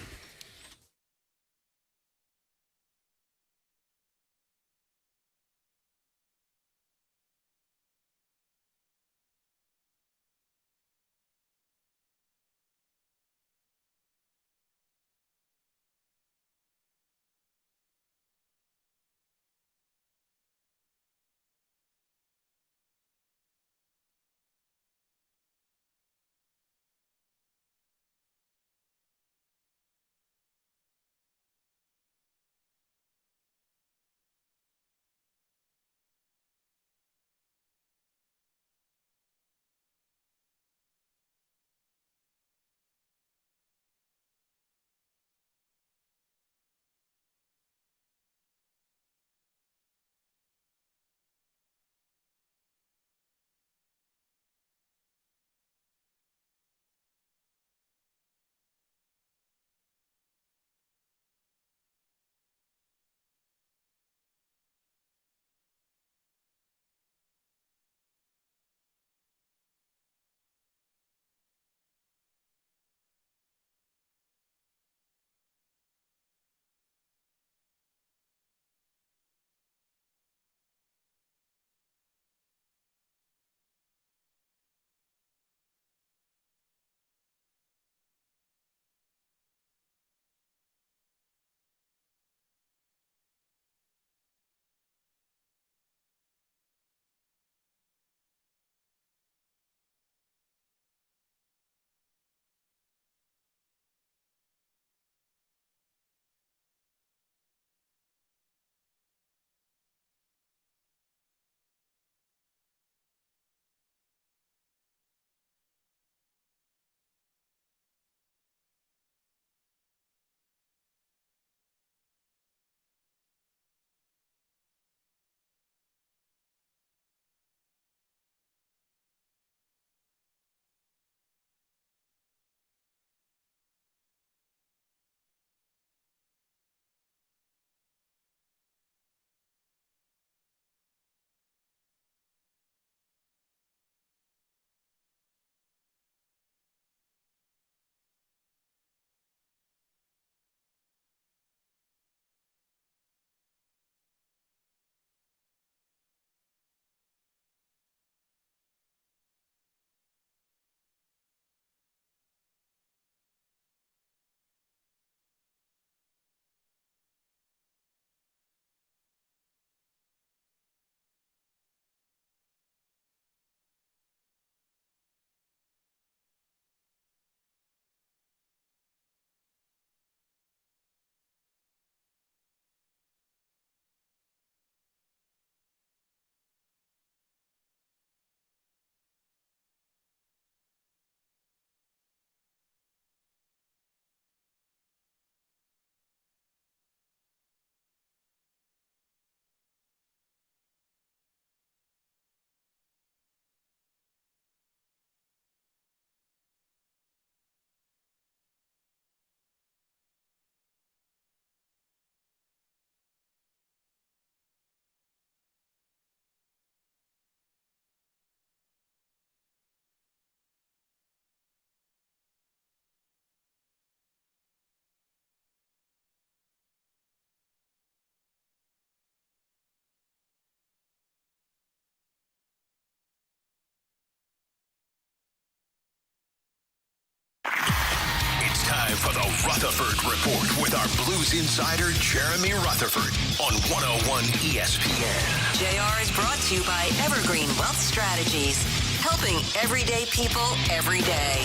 for the Rutherford Report with our Blues insider, Jeremy Rutherford, on 101 ESPN. JR is brought to you by Evergreen Wealth Strategies, helping everyday people every day.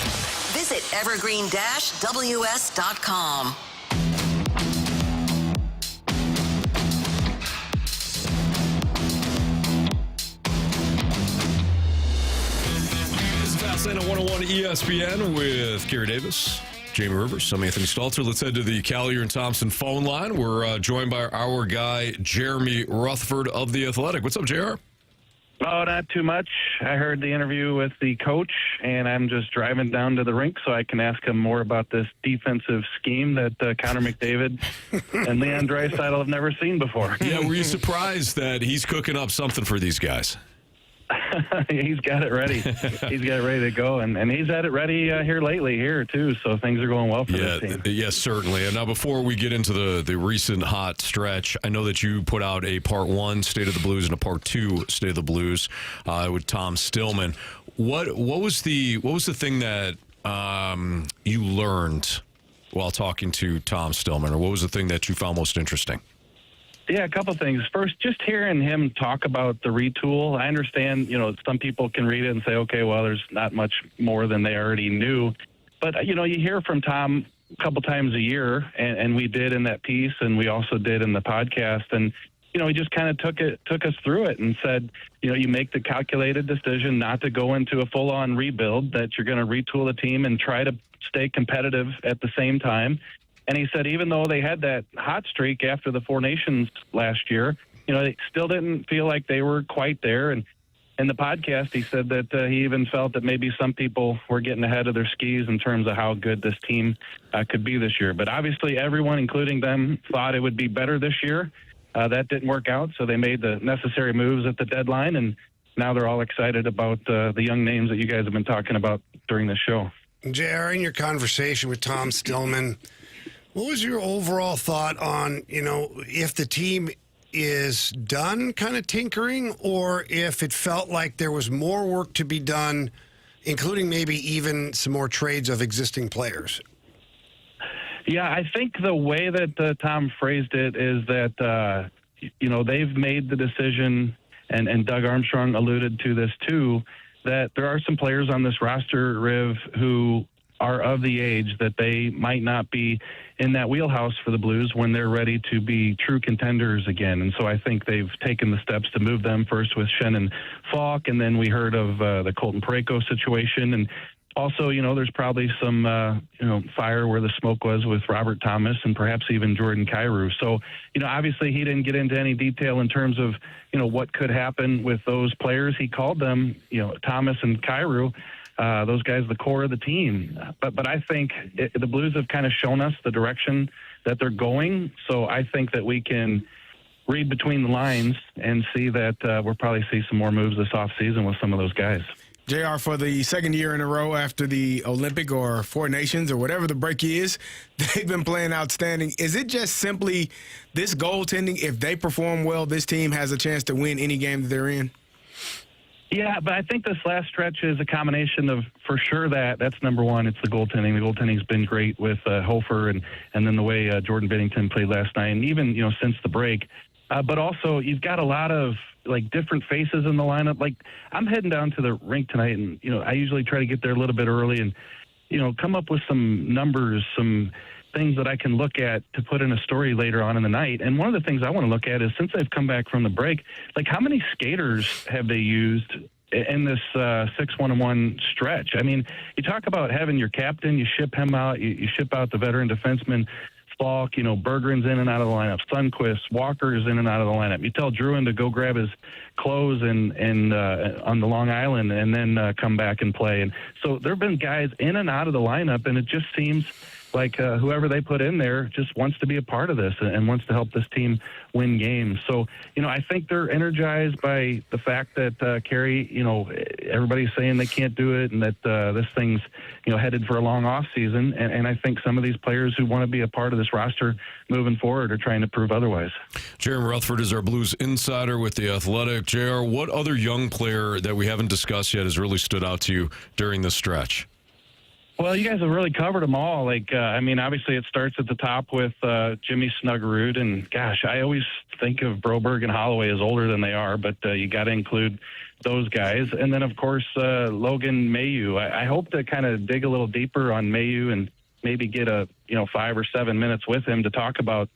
Visit evergreen-ws.com. Fastlane at 101 ESPN with Carey Davis, Jamie Rivers, I'm Anthony Stalter. Let's head to the Collier and Thompson phone line. We're joined by our guy, Jeremy Rutherford of The Athletic. What's up, JR? Oh, not too much. I heard the interview with the coach, and I'm just driving down to the rink so I can ask him more about this defensive scheme that Connor McDavid and Leon Draisaitl have never seen before. Yeah, were you surprised that he's cooking up something for these guys? He's got it ready. He's got it ready to go, and he's had it ready here lately here too. So things are going well for this team. Yes, certainly. And now, before we get into the recent hot stretch, I know that you put out a Part 1 State of the Blues and a Part 2 State of the Blues with Tom Stillman. What was the thing that you learned while talking to Tom Stillman, or what was the thing that you found most interesting? Yeah, a couple things. First, just hearing him talk about the retool. I understand, some people can read it and say, okay, well, there's not much more than they already knew. But, you hear from Tom a couple times a year, and we did in that piece, and we also did in the podcast. And, he just kind of took us through it and said, you make the calculated decision not to go into a full-on rebuild, that you're going to retool the team and try to stay competitive at the same time. And he said even though they had that hot streak after the Four Nations last year, they still didn't feel like they were quite there. And in the podcast, he said that he even felt that maybe some people were getting ahead of their skis in terms of how good this team could be this year. But obviously everyone, including them, thought it would be better this year. That didn't work out, so they made the necessary moves at the deadline, and now they're all excited about the young names that you guys have been talking about during this show. JR, in your conversation with Tom Stillman, what was your overall thought on, if the team is done kind of tinkering, or if it felt like there was more work to be done, including maybe even some more trades of existing players? Yeah, I think the way that Tom phrased it is that, they've made the decision, and Doug Armstrong alluded to this too, that there are some players on this roster, Riv, who are of the age that they might not be in that wheelhouse for the Blues when they're ready to be true contenders again. And so I think they've taken the steps to move them, first with Shannon Falk, and then we heard of the Colton Parayko situation. And also, there's probably some, fire where the smoke was with Robert Thomas and perhaps even Jordan Kyrou. So, obviously he didn't get into any detail in terms of, what could happen with those players. He called them, Thomas and Kyrou, those guys, the core of the team. But I think the Blues have kind of shown us the direction that they're going. So I think that we can read between the lines and see that we'll probably see some more moves this offseason with some of those guys. JR, for the second year in a row after the Olympic or Four Nations or whatever the break is, they've been playing outstanding. Is it just simply this goaltending? If they perform well, this team has a chance to win any game that they're in? Yeah, but I think this last stretch is a combination of, for sure, that's number one. It's the goaltending. The goaltending's been great with Hofer and then the way Jordan Binnington played last night, and even, since the break. But also, you've got a lot of, different faces in the lineup. I'm heading down to the rink tonight, and, I usually try to get there a little bit early and, come up with some numbers, some things that I can look at to put in a story later on in the night. And one of the things I want to look at is, since they've come back from the break, how many skaters have they used in this 6-1-1 stretch? I mean, you talk about having your captain, you ship him out, you ship out the veteran defenseman, Falk, Berggren's in and out of the lineup, Sundqvist, Walker's in and out of the lineup. You tell Druin to go grab his clothes and on the Long Island and then come back and play. And so there have been guys in and out of the lineup, and it just seems like whoever they put in there just wants to be a part of this and wants to help this team win games. So, I think they're energized by the fact that Carey, everybody's saying they can't do it and that this thing's, headed for a long off season. And I think some of these players who want to be a part of this roster moving forward are trying to prove otherwise. Jeremy Rutherford is our Blues insider with The Athletic. JR, what other young player that we haven't discussed yet has really stood out to you during this stretch? Well, you guys have really covered them all. Like, I mean, obviously it starts at the top with Jimmy Snuggerud. And, gosh, I always think of Broberg and Holloway as older than they are, but you got to include those guys. And then, of course, Logan Mailloux. I hope to kind of dig a little deeper on Mailloux and maybe get 5 or 7 minutes with him to talk about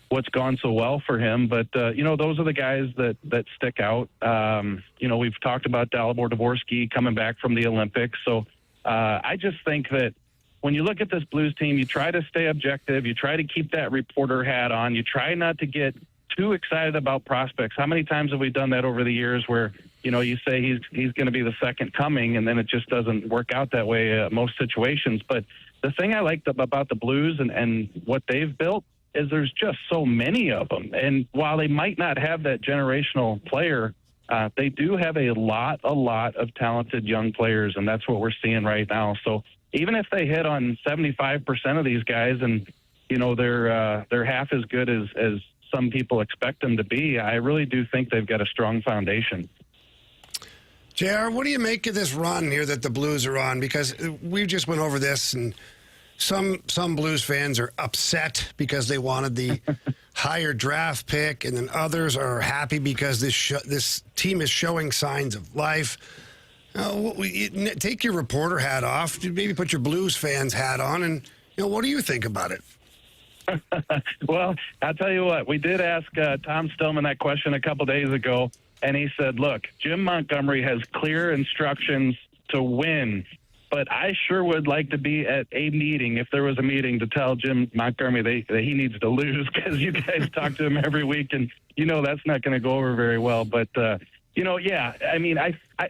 what's gone so well for him. But, those are the guys that stick out. We've talked about Dalibor Dvorsky coming back from the Olympics. So I just think that when you look at this Blues team, you try to stay objective. You try to keep that reporter hat on. You try not to get too excited about prospects. How many times have we done that over the years where, you say he's going to be the second coming, and then it just doesn't work out that way most situations. But the thing I liked about the Blues and what they've built is there's just so many of them. And while they might not have that generational player, they do have a lot of talented young players, and that's what we're seeing right now. So even if they hit on 75% of these guys and, they're half as good as some people expect them to be, I really do think they've got a strong foundation. JR, what do you make of this run here that the Blues are on? Because we just went over this, and some Blues fans are upset because they wanted the higher draft pick, and then others are happy because this team is showing signs of life. Take your reporter hat off, maybe put your Blues fans hat on, and what do you think about it? Well, I'll tell you what, we did ask Tom Stillman that question a couple days ago, and he said, look, Jim Montgomery has clear instructions to win, but I sure would like to be at a meeting, if there was a meeting, to tell Jim Montgomery that he needs to lose, because you guys talk to him every week, and that's not going to go over very well. But, yeah, I mean,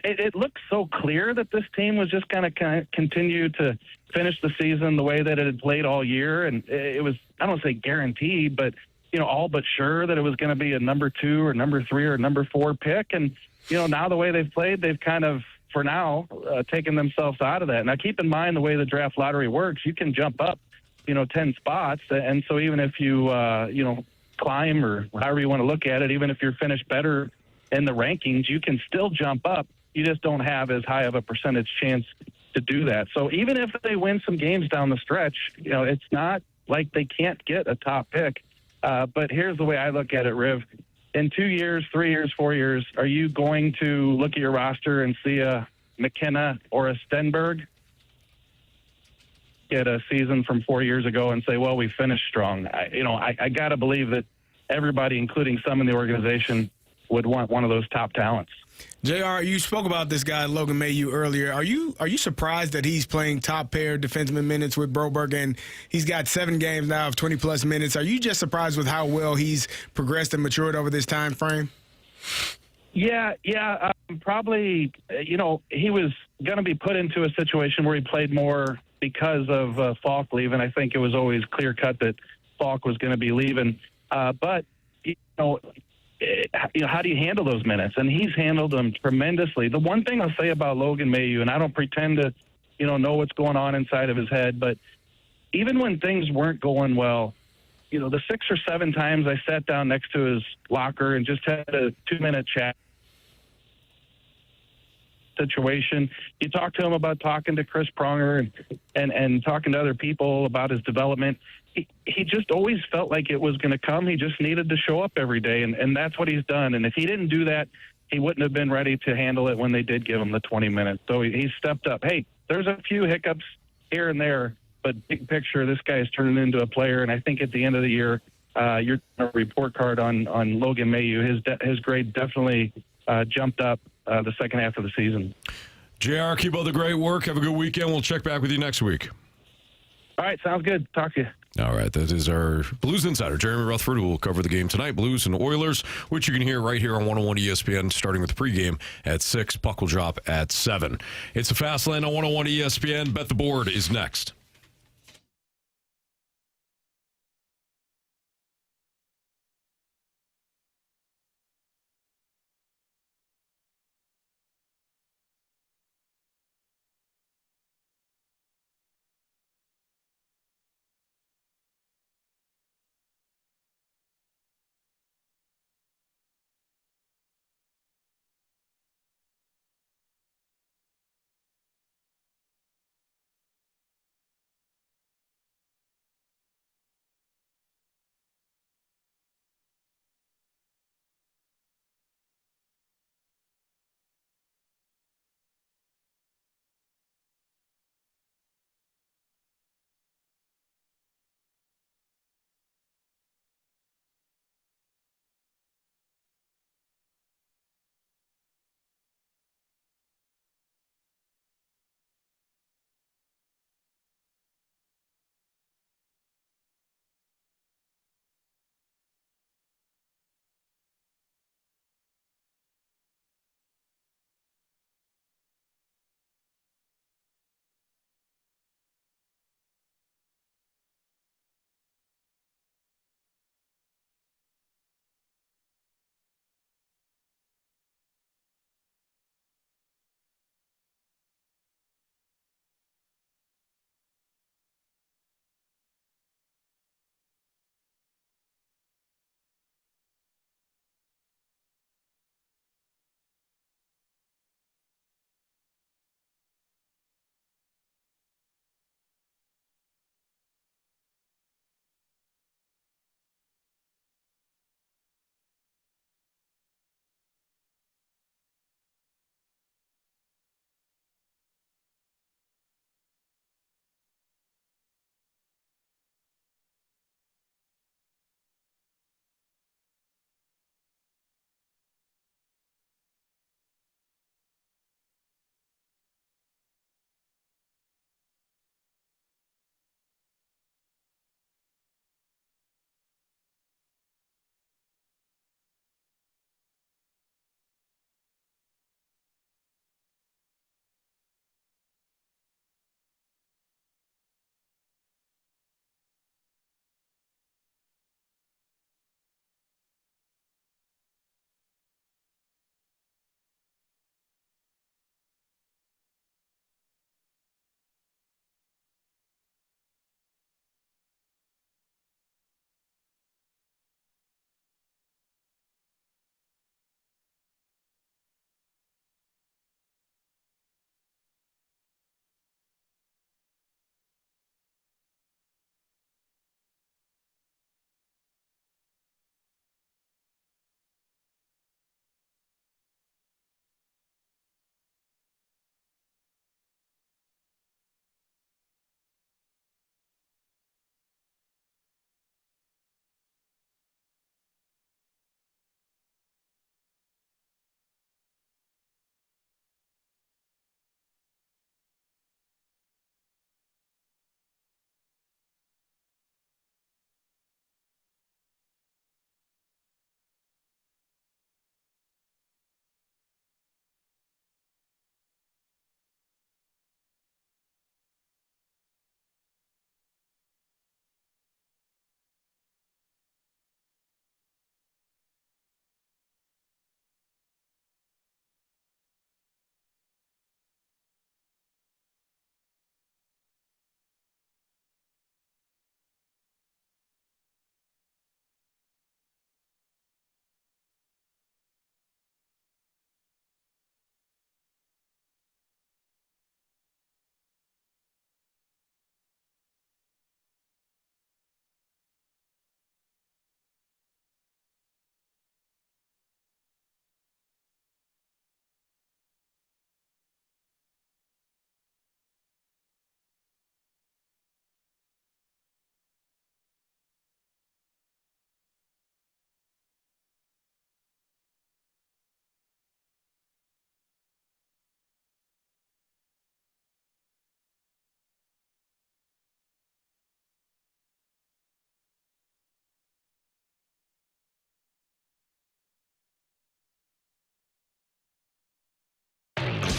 it looks so clear that this team was just going to continue to finish the season the way that it had played all year, and it was, I don't say guaranteed, but all but sure that it was going to be a number 2 or number 3 or number 4 pick. And, now the way they've played, they've kind of, for now, taken themselves out of that. Now, keep in mind the way the draft lottery works, you can jump up, 10 spots. And so even if you, climb, or however you want to look at it, even if you're finished better in the rankings, you can still jump up. You just don't have as high of a percentage chance to do that. So even if they win some games down the stretch, it's not like they can't get a top pick. But here's the way I look at it, Riv. In 2 years, 3 years, 4 years, are you going to look at your roster and see a McKenna or a Stenberg get a season from 4 years ago and say, well, we finished strong? I got to believe that everybody, including some in the organization, would want one of those top talents. JR, you spoke about this guy, Logan Mailloux, earlier. Are you surprised that he's playing top pair defenseman minutes with Broberg, and he's got 7 games now of 20-plus minutes? Are you just surprised with how well he's progressed and matured over this time frame? Yeah, probably, he was going to be put into a situation where he played more because of Falk leaving. I think it was always clear-cut that Falk was going to be leaving. But, how do you handle those minutes? And he's handled them tremendously. The one thing I'll say about Logan Mailloux, and I don't pretend to, know what's going on inside of his head, but even when things weren't going well, the 6 or 7 times I sat down next to his locker and just had a 2-minute chat situation. You talk to him about talking to Chris Pronger and talking to other people about his development. He just always felt like it was going to come. He just needed to show up every day, and that's what he's done. And if he didn't do that, he wouldn't have been ready to handle it when they did give him the 20 minutes. So he stepped up. Hey, there's a few hiccups here and there, but big picture, this guy is turning into a player. And I think at the end of the year, your report card on Logan Mailloux, his grade definitely jumped up the second half of the season. JR, keep up the great work. Have a good weekend. We'll check back with you next week. All right, sounds good. Talk to you. All right, that is our Blues insider, Jeremy Rutherford, who will cover the game tonight, Blues and Oilers, which you can hear right here on 101 ESPN, starting with the pregame at 6. Puck will drop at 7. It's the Fast Lane on 101 ESPN. Bet the Board is next.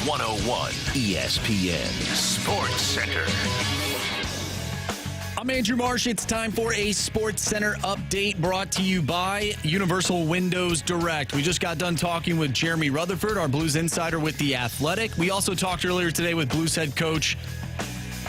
101 ESPN Sports Center. I'm Andrew Marsh. It's time for a Sports Center update brought to you by Universal Windows Direct. We just got done talking with Jeremy Rutherford, our Blues insider with The Athletic. We also talked earlier today with Blues head coach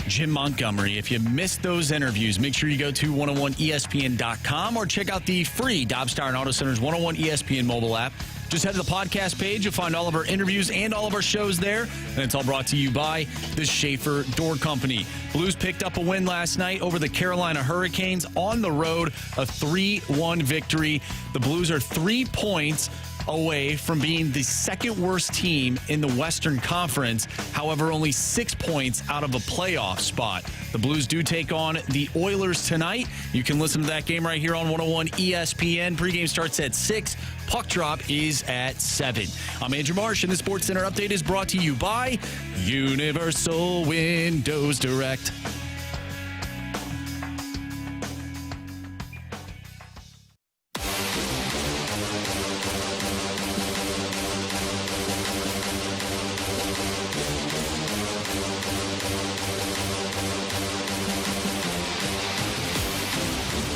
Jim Montgomery. If you missed those interviews, make sure you go to 101ESPN.com or check out the free Dobbs Tire and Auto Center's 101 ESPN mobile app. Just head to the podcast page. You'll find all of our interviews and all of our shows there. And it's all brought to you by the Schaefer Door Company. Blues picked up a win last night over the Carolina Hurricanes on the road, a 3-1 victory. The Blues are 3 points away from being the second worst team in the Western Conference. However, only 6 points out of a playoff spot. The Blues do take on the Oilers tonight. You can listen to that game right here on 101 ESPN. Pregame starts at 6. Puck drop is at 7. I'm Andrew Marsh, and the Sports Center update is brought to you by Universal Windows Direct.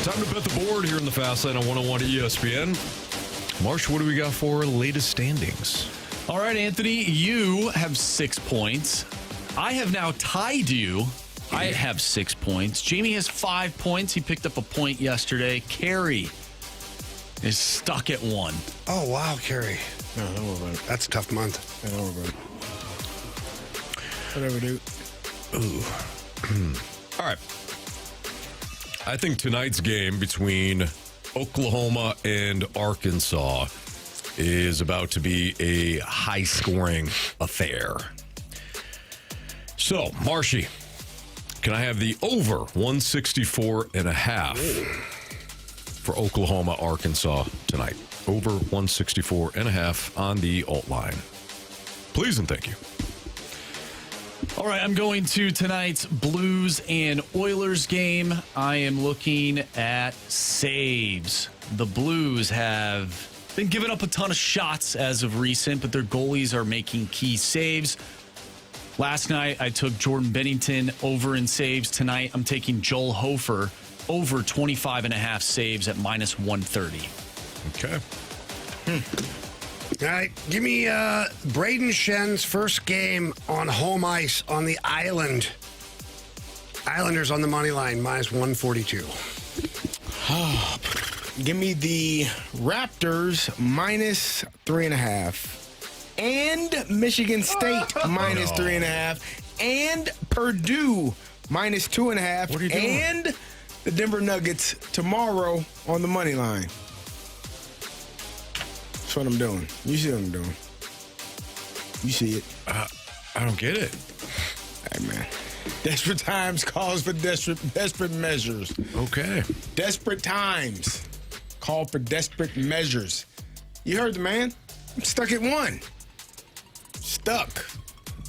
Time to bet the board here in the Fast Lane on 101 ESPN. Marsh, what do we got for latest standings? All right, Anthony, you have 6 points. I have now tied you. I have 6 points. Jamie has 5 points. He picked up a point yesterday. Carey is stuck at 1. Oh, wow, Carey. No, don't worry about it. That's a tough month. Don't worry about it. Whatever, dude. All right. I think tonight's game between Oklahoma and Arkansas is about to be a high-scoring affair. So, Marshy, can I have the over 164.5 for Oklahoma, Arkansas tonight? Over 164.5 on the alt line. Please and thank you. All right, I'm going to tonight's Blues and Oilers game. I am looking at saves. The Blues have been giving up a ton of shots as of recent, but their goalies are making key saves. Last night, I took Jordan Binnington over in saves. Tonight, I'm taking Joel Hofer over 25.5 saves at minus 130. Okay. All right, give me Braden Shen's first game on home ice on the island. Islanders on the money line, minus 142. Give me the Raptors minus 3.5. And Michigan State minus 3.5. And Purdue minus 2.5. What are you doing? And the Denver Nuggets tomorrow on the money line. That's what I'm doing. You see what I'm doing. You see it. I don't get it. Hey, man. Desperate times calls for desperate measures. Okay. Desperate times call for desperate measures. You heard the man. I'm stuck at 1. Stuck.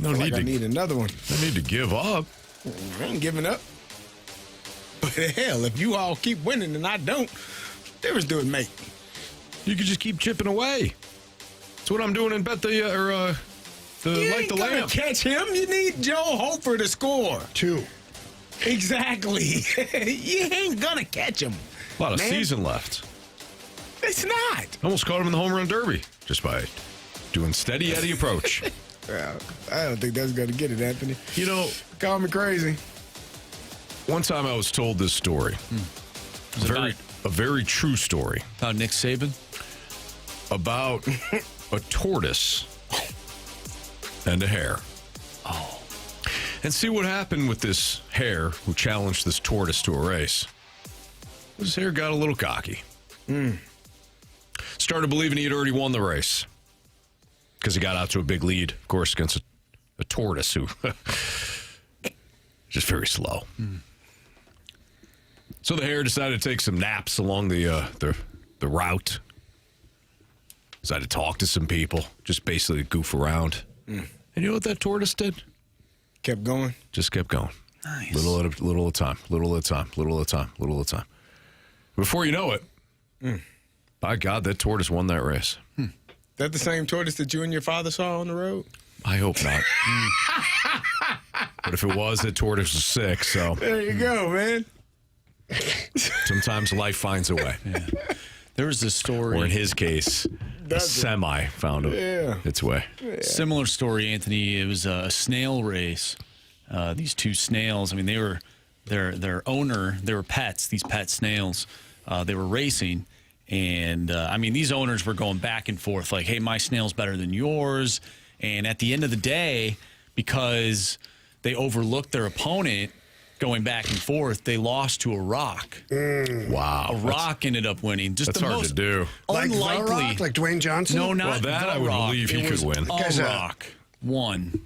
No need I need another one. No need to give up. I ain't giving up. But hell, if you all keep winning and I don't, difference do it make. You could just keep chipping away. That's what I'm doing in Bet the You Like the ain't gonna Lamb. catch him. You need Joe Hofer to score. 2. Exactly. You ain't gonna catch him. A lot of man. season left. It's not. Almost caught him in the home run derby just by doing steady Eddie approach. Well, I don't think that's gonna get it, Anthony. You know, Call me crazy. one time I was told this story. A very true story. About Nick Saban? About a tortoise and a hare. Oh. And see what happened with this hare who challenged this tortoise to a race. This hare got a little cocky. Started believing he had already won the race. Because he got out to a big lead, of course, against a tortoise who just very slow. So the hare decided to take some naps along the route. Decided to talk to some people, just basically goof around. And you know what that tortoise did? Kept going. Just kept going. Nice. Little at a time. Before you know it, by God, that tortoise won that race. That the same tortoise that you and your father saw on the road? I hope not. But if it was, it tortoise was 6. So there you go, man. Sometimes life finds a way. Yeah. There was this story. Or in his case, a semi found its way. Yeah. Similar story, Anthony. It was a snail race. These two snails, I mean, they were their owner, they were pets, these pet snails. They were racing. And, I mean, these owners were going back and forth like, hey, my snail's better than yours. And at the end of the day, because they overlooked their opponent going back and forth, they lost to a rock. Wow. A rock ended up winning. Just that's the hard most to do. Like unlikely. The Rock, like Dwayne Johnson? No, not well, that the I would rock. believe he could win. A rock won.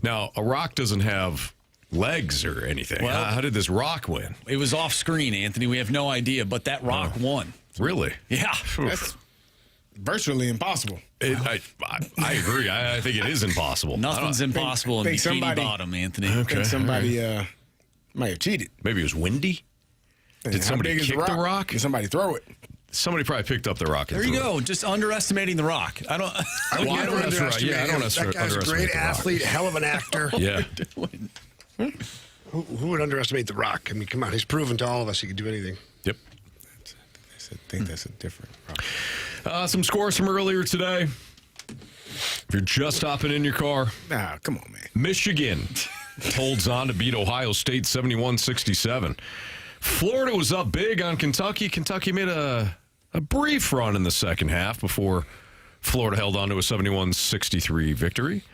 Now, a rock doesn't have legs or anything. Well, how did this rock win? It was off screen, Anthony. We have no idea, but that rock won. Really? Yeah. That's virtually impossible. I agree. I think it is impossible. Nothing's impossible in think Bikini Bottom, Anthony. I think somebody might have cheated. Maybe it was windy. Did somebody kick the rock? Did somebody throw it? Somebody probably picked up the rock. And There you threw go. it. Just underestimating the rock. I don't. I don't underestimate him. That guy's a great athlete, hell of an actor. Yeah. Who would underestimate The Rock? I mean, come on. He's proven to all of us he can do anything. Yep. I think that's a different rock. Some scores from earlier today. If you're just hopping in your car. Nah, come on, man. Michigan holds on to beat Ohio State 71-67. Florida was up big on Kentucky. Kentucky made a brief run in the second half before Florida held on to a 71-63 victory.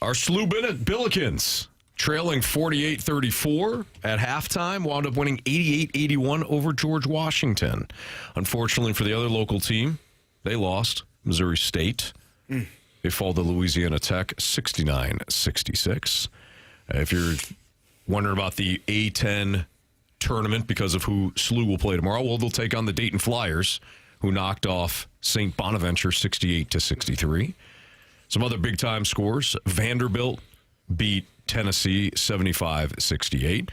Our SLU Billikens, trailing 48-34 at halftime, wound up winning 88-81 over George Washington. Unfortunately for the other local team, they lost. Missouri State. They fall to Louisiana Tech 69-66. If you're wondering about the A-10 tournament because of who SLU will play tomorrow, well, they'll take on the Dayton Flyers, who knocked off St. Bonaventure 68-63. Some other big-time scores. Vanderbilt beat Tennessee 75-68.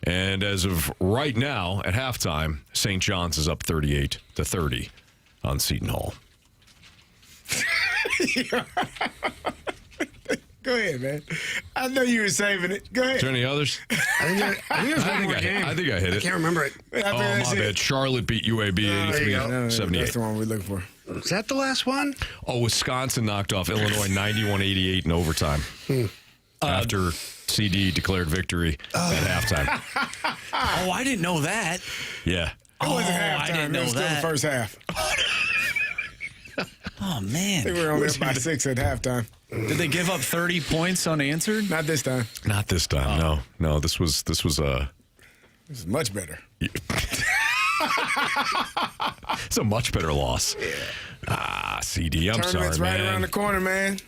And as of right now, at halftime, St. John's is up 38-30 on Seton Hall. Go ahead, man. I know you were saving it. Go ahead. Is there any others? I think there's one more game. I think I hit it. I can't remember it. Oh, my bad. Charlotte beat UAB 83-78. That's the one we're looking for. Is that the last one? Oh, Wisconsin knocked off Illinois 91-88 in overtime after CD declared victory at halftime. Oh, I didn't know that. Yeah. It wasn't halftime. I didn't know it was that. still the first half. Oh, man. They were only up by 6 at halftime. Did they give up 30 points unanswered? Not this time. Not this time. No. This was This is much better. It's a much better loss. Yeah. CD, I'm Tournament's sorry, right man. around the corner, man.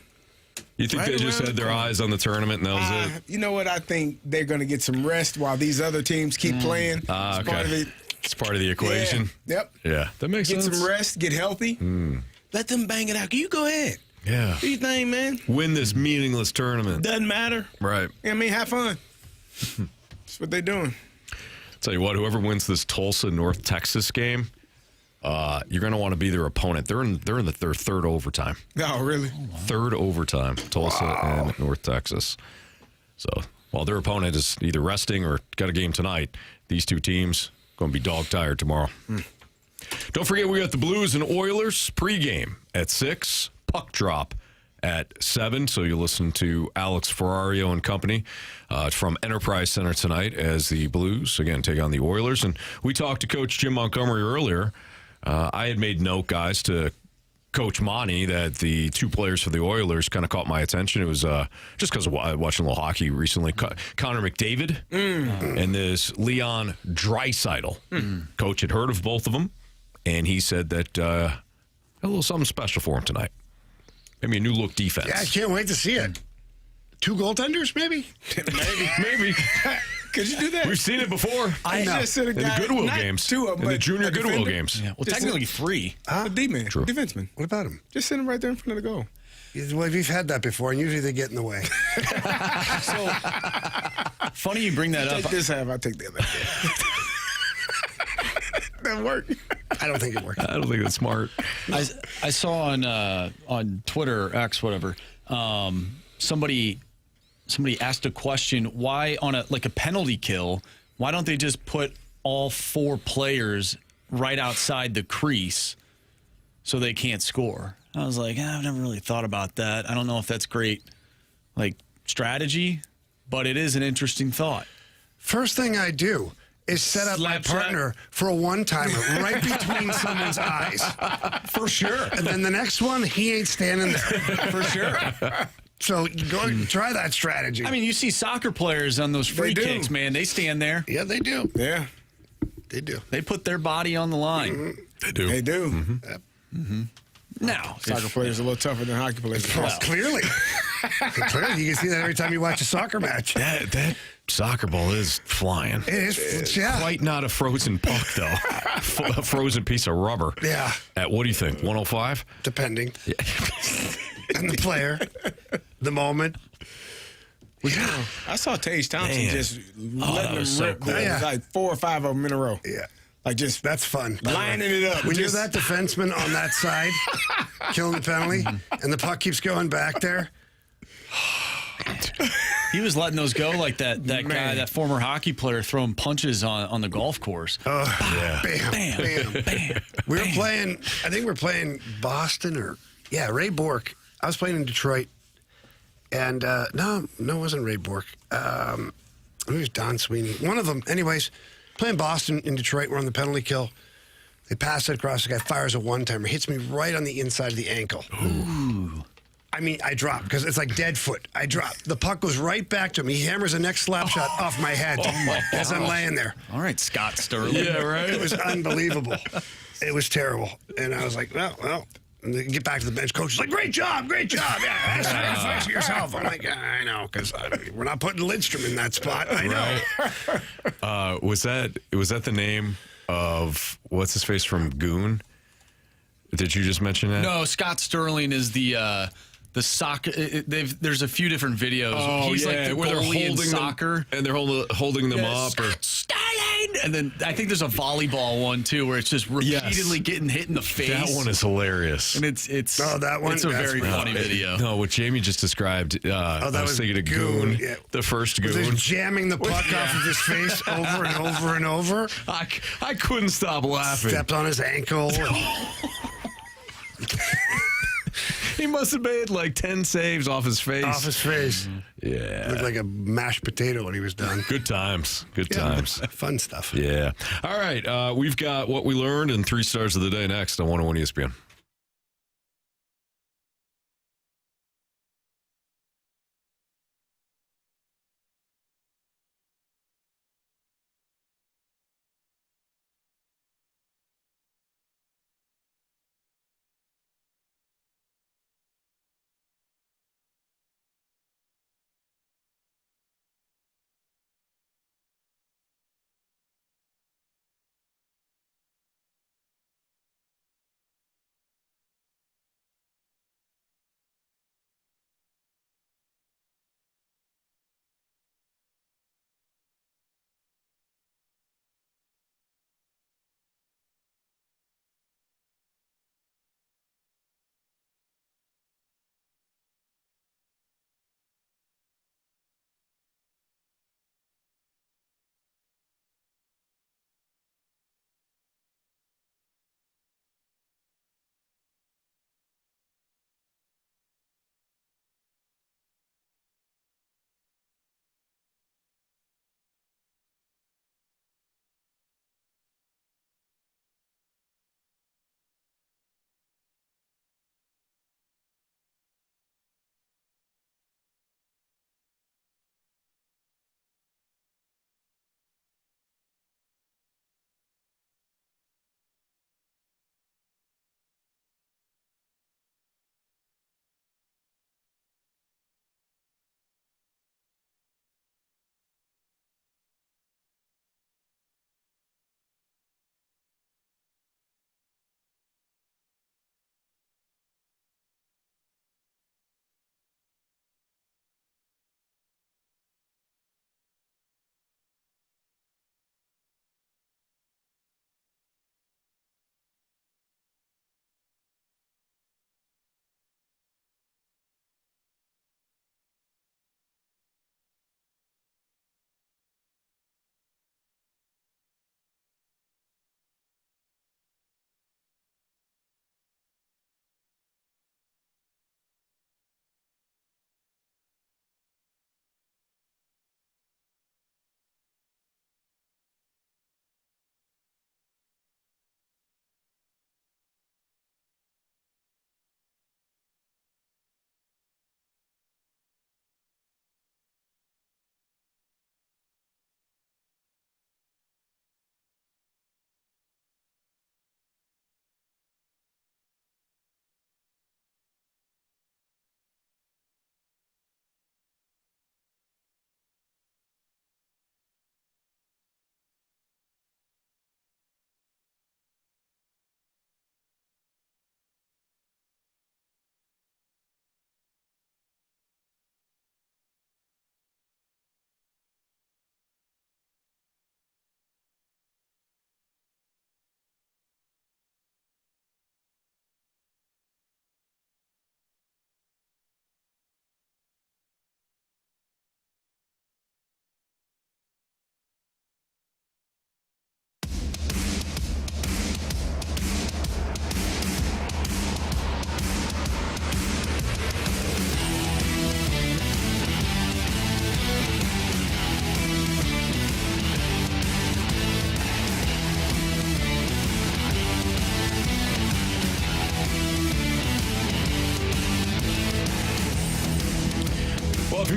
You think Right they just around had the their corner. eyes on the tournament and that was it? You know what? I think they're going to get some rest while these other teams keep playing. It's Okay. part of it. It's part of the equation. Yeah. Yep. Yeah, that makes Get sense. some rest, get healthy. Let them bang it out. You go ahead. Yeah. Do your thing, man. Win this meaningless tournament. Doesn't matter. Right. I mean, have fun. That's what they're doing. Tell you what, whoever wins this Tulsa North Texas game, you're going to want to be their opponent. They're in their third overtime. Oh, really? Third overtime, Tulsa and North Texas. So while their opponent is either resting or got a game tonight, these two teams going to be dog tired tomorrow. Don't forget, we got the Blues and Oilers pregame at 6, puck drop at 7. So you'll listen to Alex Ferrario and company from Enterprise Center tonight as the Blues, again, take on the Oilers. And we talked to Coach Jim Montgomery earlier. I had made note, guys, to Coach Monty that the two players for the Oilers kind of caught my attention. It was just because of watching a little hockey recently. Connor McDavid and this Leon Draisaitl. Coach had heard of both of them, and he said that a little something special for him tonight. Maybe a new look defense. Yeah, I can't wait to see it. 2 goaltenders, maybe? Maybe. Could you do that? We've seen it before. I just said a in the guy, Goodwill not games. 2 of them, In the but junior a Goodwill defender. games. Yeah, well, Just technically 3. A D-man, True. defenseman. What about him? Just send him right there in front of the goal. Well, we've had that before, and usually they get in the way. So, funny you bring that up. Take this half, I'll take the other half. That work. I don't think it worked. I don't think that's smart. I saw on Twitter, X, whatever, somebody asked a question, why on a penalty kill, why don't they just put all 4 players right outside the crease so they can't score? I was like, I've never really thought about that. I don't know if that's great strategy, but it is an interesting thought. First thing I do is set up my partner for a one-timer right between someone's eyes. For sure. And then the next one, he ain't standing there. For sure. So go try that strategy. I mean, you see soccer players on those free kicks, man. They stand there. Yeah, they do. Yeah. They do. They put their body on the line. Mm-hmm. They do. They do. Mm-hmm. Yep. Mm-hmm. Now, soccer players are a little tougher than hockey players. Well, clearly. Clearly, you can see that every time you watch a soccer match. That soccer ball is flying. It is, yeah. Quite not a frozen puck, though. A frozen piece of rubber. Yeah. At what do you think, 105? Depending. Yeah. And the player, the moment. Yeah. I saw Tage Thompson just letting them rip like 4 or 5 of them in a row. Yeah. Like just that's fun. Lining it up. When you're that defenseman on that side, killing the penalty, and the puck keeps going back there. He was letting those go like that guy, that former hockey player, throwing punches on the golf course. Bam, bam, bam, bam. We were playing, I think we were playing Boston Ray Bourque. I was playing in Detroit. And no, it wasn't Ray Bourque. It was Don Sweeney. One of them. Anyways, playing Boston in Detroit. We're on the penalty kill. They pass it across. The guy fires a one-timer. Hits me right on the inside of the ankle. Ooh. I mean, I drop because it's like dead foot. I drop. The puck goes right back to me. He hammers the next slap shot off my head as I'm laying there. All right, Scott Sterling. Yeah, right. It was unbelievable. It was terrible. And I was like, well. And they get back to the bench. Coach is like, great job. Yeah, sacrifice yourself. I'm like, I know, because we're not putting Lidstrom in that spot. I know. Was that the name of what's his face from Goon? Did you just mention that? No, Scott Sterling is the soccer. There's a few different videos. Oh, He's like the where they're goalie in holding soccer, them, and they're holding them up. Sterling. And then I think there's a volleyball one too, where it's just repeatedly getting hit in the face. That one is hilarious. And it's that one. It's a very funny video. No, what Jamie just described. I was thinking of Goon. Yeah. The first Goon. Just jamming the puck off of his face over and over and over. I couldn't stop laughing. Stepped on his ankle. He must have made like 10 saves off his face. Off his face. Yeah. Looked like a mashed potato when he was done. Good times. Good times. Fun stuff. Yeah. All right. We've got what we learned and 3 stars of the day next on 101 ESPN.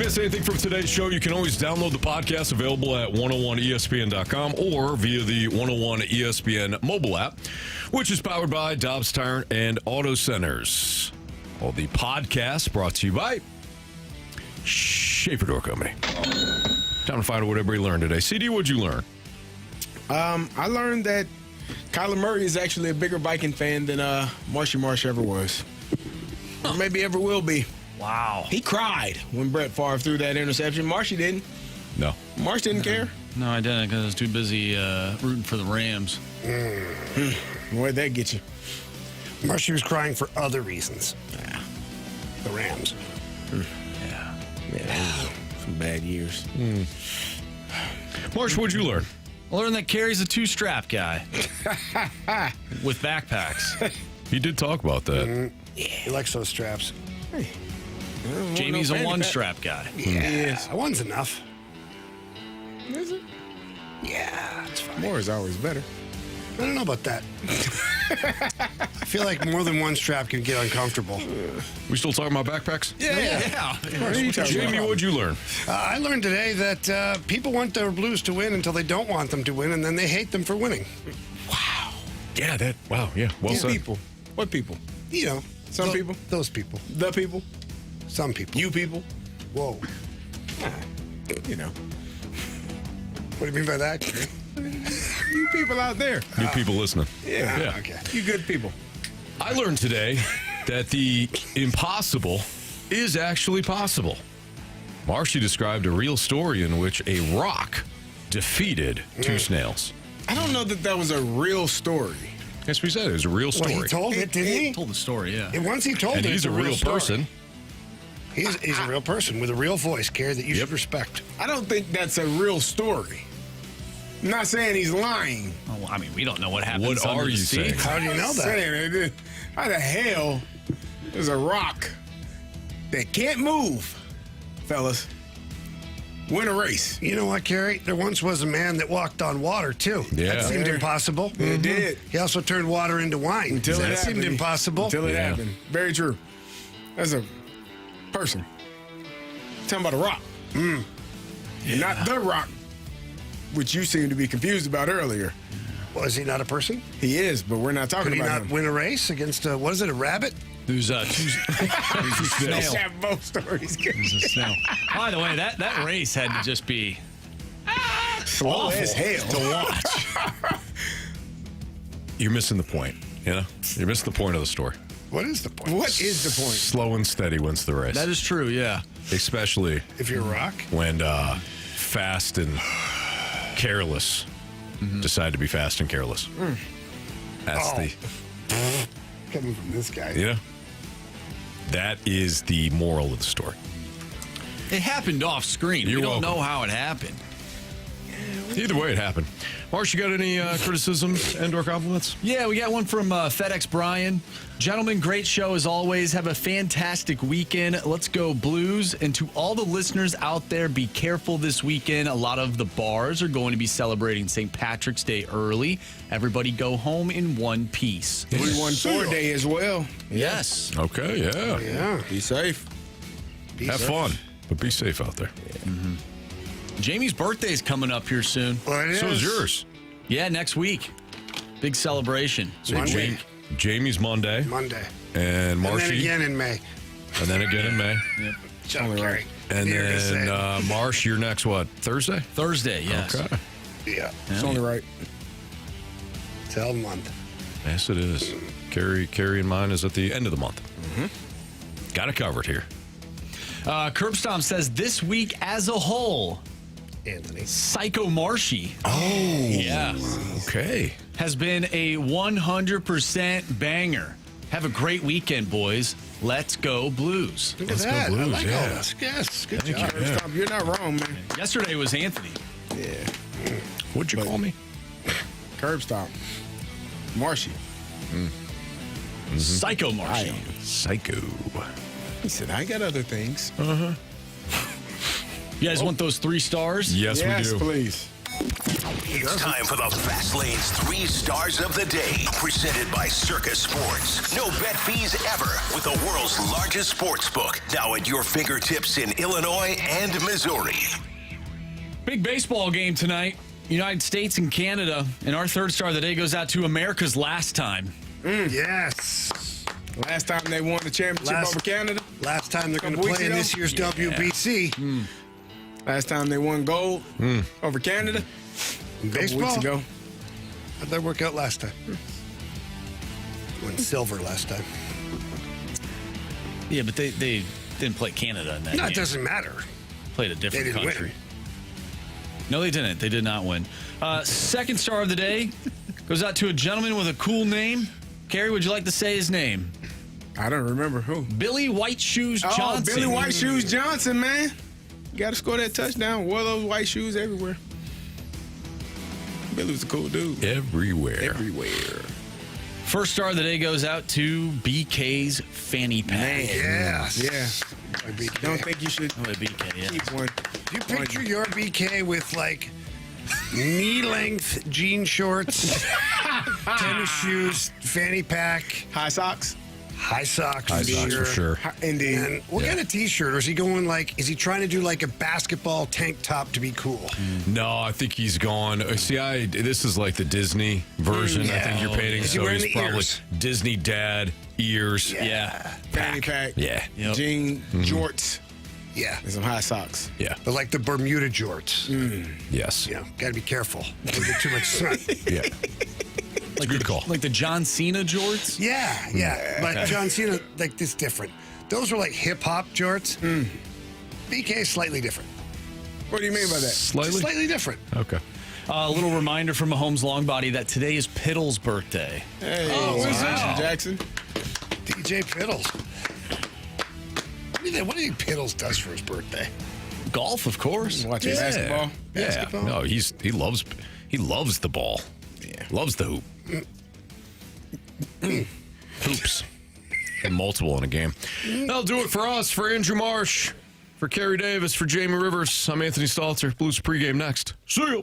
miss anything from today's show, you can always download the podcast available at 101ESPN.com or via the 101 ESPN mobile app, which is powered by Dobbs Tire and Auto Centers. All the podcasts brought to you by Schaefer Door Company. Time to find out what everybody learned today. CD, what'd you learn? I learned that Kyler Murray is actually a bigger Viking fan than Marshy Marsh ever was. Or maybe ever will be. Wow. He cried when Brett Favre threw that interception. Marshy didn't. No. Marsh didn't care. No, I didn't because I was too busy rooting for the Rams. Where'd that get you? Marshy was crying for other reasons. Yeah. The Rams. Yeah, some bad years. Marsh, what'd you learn? I learned that Carey's a two-strap guy with backpacks. He did talk about that. He likes those straps. Jamie's a one-strap guy. Yeah, one's enough. Is it? Yeah, it's fine. More is always better. I don't know about that. I feel like more than one strap can get uncomfortable. We still talking about backpacks? Yeah. Jamie, what'd you learn? I learned today that people want their Blues to win until they don't want them to win, and then they hate them for winning. Yeah, well said. People. What people? You know. Some people? Those people. The people? Some people. You people? Whoa. You know. What do you mean by that? You people out there. You people listening. Yeah. Okay. You good people. I learned today that the impossible is actually possible. Marshy described a real story in which a rock defeated two snails. I don't know that was a real story. That's what he said. It was a real story. Well, he told it, didn't he? Told the story, yeah. And once he told And it, he's it's a real story. person. He's a real person with a real voice, Carey, that you should respect. I don't think that's a real story. I'm not saying he's lying. Oh, I mean, we don't know what happens. What under are the you sea. saying? How do you know that? How the hell is a rock that can't move, fellas, win a race? You know what, Carey? There once was a man that walked on water, too. Yeah. That seemed impossible. It did. He also turned water into wine. Until that it seemed happened. impossible. Until it Yeah. happened. Very true. That's a person. Talking about a rock. And not the rock, which you seem to be confused about earlier. Was he not a person? He is, but we're not talking Could he about not him. win a race against, a rabit? There's two snails. Have both stories. There's a snail. By the way, that race had to just be Slow as hell to watch. You're missing the point. You know? You're missing the point of the story. What is the point? What is the point? Slow and steady wins the race. That is true, yeah. Especially If you're a rock? when fast and careless decide to be fast and careless. That's Coming from this guy. you know, that is the moral of the story. It happened off screen. You're we don't welcome. know how it happened. Either way, it happened. Marsh, you got any criticisms and/or compliments? Yeah, we got one from FedEx Brian. Gentlemen, great show as always. Have a fantastic weekend. Let's go Blues. And to all the listeners out there, be careful this weekend. A lot of the bars are going to be celebrating St. Patrick's Day early. Everybody go home in one piece. 314 day as well. Yes. Okay, yeah. Yeah. Be safe. Have fun, but be safe out there. Jamie's birthday is coming up here soon. Well, it So is yours. Yeah, next week. Big celebration. So Monday. Jamie's Monday, Monday. and And then Marshy, again in May. and then again in May. John Carey. And You're gonna say then it. Marsh, you're next, what, Thursday? Thursday, yes. Okay. Yeah. It's only right. Tell month. Yes, it is. Carey and mine is at the end of the month. Got it covered here. Curbstomp says this week as a whole, Anthony. Psycho Marshy. Oh. Yeah. Okay. Has been a 100% banger. Have a great weekend, boys. Let's go Blues. Look at Let's go that. I Blues, like all yeah. this. Yes, good Thank job. you. Yeah. Stop. You're not wrong, man. Yesterday was Anthony. Yeah. What'd you call me? Curb stop. Marshy. Psycho Marshy. Psycho. He said, I got other things. You guys want those 3 stars? Yes, we do. Please. It's time for the Fast Lane's 3 Stars of the Day, presented by Circa Sports. No bet fees ever with the world's largest sports book, now at your fingertips in Illinois and Missouri. Big baseball game tonight. United States and Canada. And our 3rd star of the day goes out to America's last time. Yes. Last time they won the championship over Canada. Last time they're going to play in this year's WBC. Last time they won gold over Canada. Baseball. Weeks ago. How'd that work out last time? Won silver last time. Yeah, but they didn't play Canada in that game. No, it doesn't matter. Played a different They didn't country. win. No, they didn't. They did not win. 2nd star of the day goes out to a gentleman with a cool name. Carey, would you like to say his name? I don't remember who. Billy White Shoes Johnson. Billy White Shoes Johnson, man. You got to score that touchdown. Wore those white shoes everywhere. Billy was a cool dude. Everywhere. 1st star of the day goes out to BK's fanny pack. Man. Yes. Yeah. Don't think you should keep one. You picture your BK with like knee-length jean shorts, tennis shoes, fanny pack, high socks. High socks for sure. Indeed. And what kind of t-shirt? Or is he going like, is he trying to do like a basketball tank top to be cool? No, I think he's gone. See, this is like the Disney version. I think you're painting. Is he So wearing he's the probably ears? Disney dad ears. Yeah. Fanny pack. Yeah. Jean jorts. Yeah. And some high socks. Yeah. But like the Bermuda jorts. Yes. Yeah, got to be careful. Don't get too much sun. Yeah. Like good call. Like the John Cena jorts? Yeah. But John Cena, like this different. Those are like hip-hop jorts. BK is slightly different. What do you mean by that? Slightly different. Okay. A little reminder from Mahomes Longbody that today is Pittle's birthday. Hey, what's that, Jackson? DJ Pittles. What do you think Pittles does for his birthday? Golf, of course. Watching basketball. Basketball? No, he loves the ball. Yeah. Loves the hoop. Hoops. And multiple in a game. That'll do it for us. For Andrew Marsh, for Carey Davis, for Jamie Rivers, I'm Anthony Stalter. Blues pregame next. See you.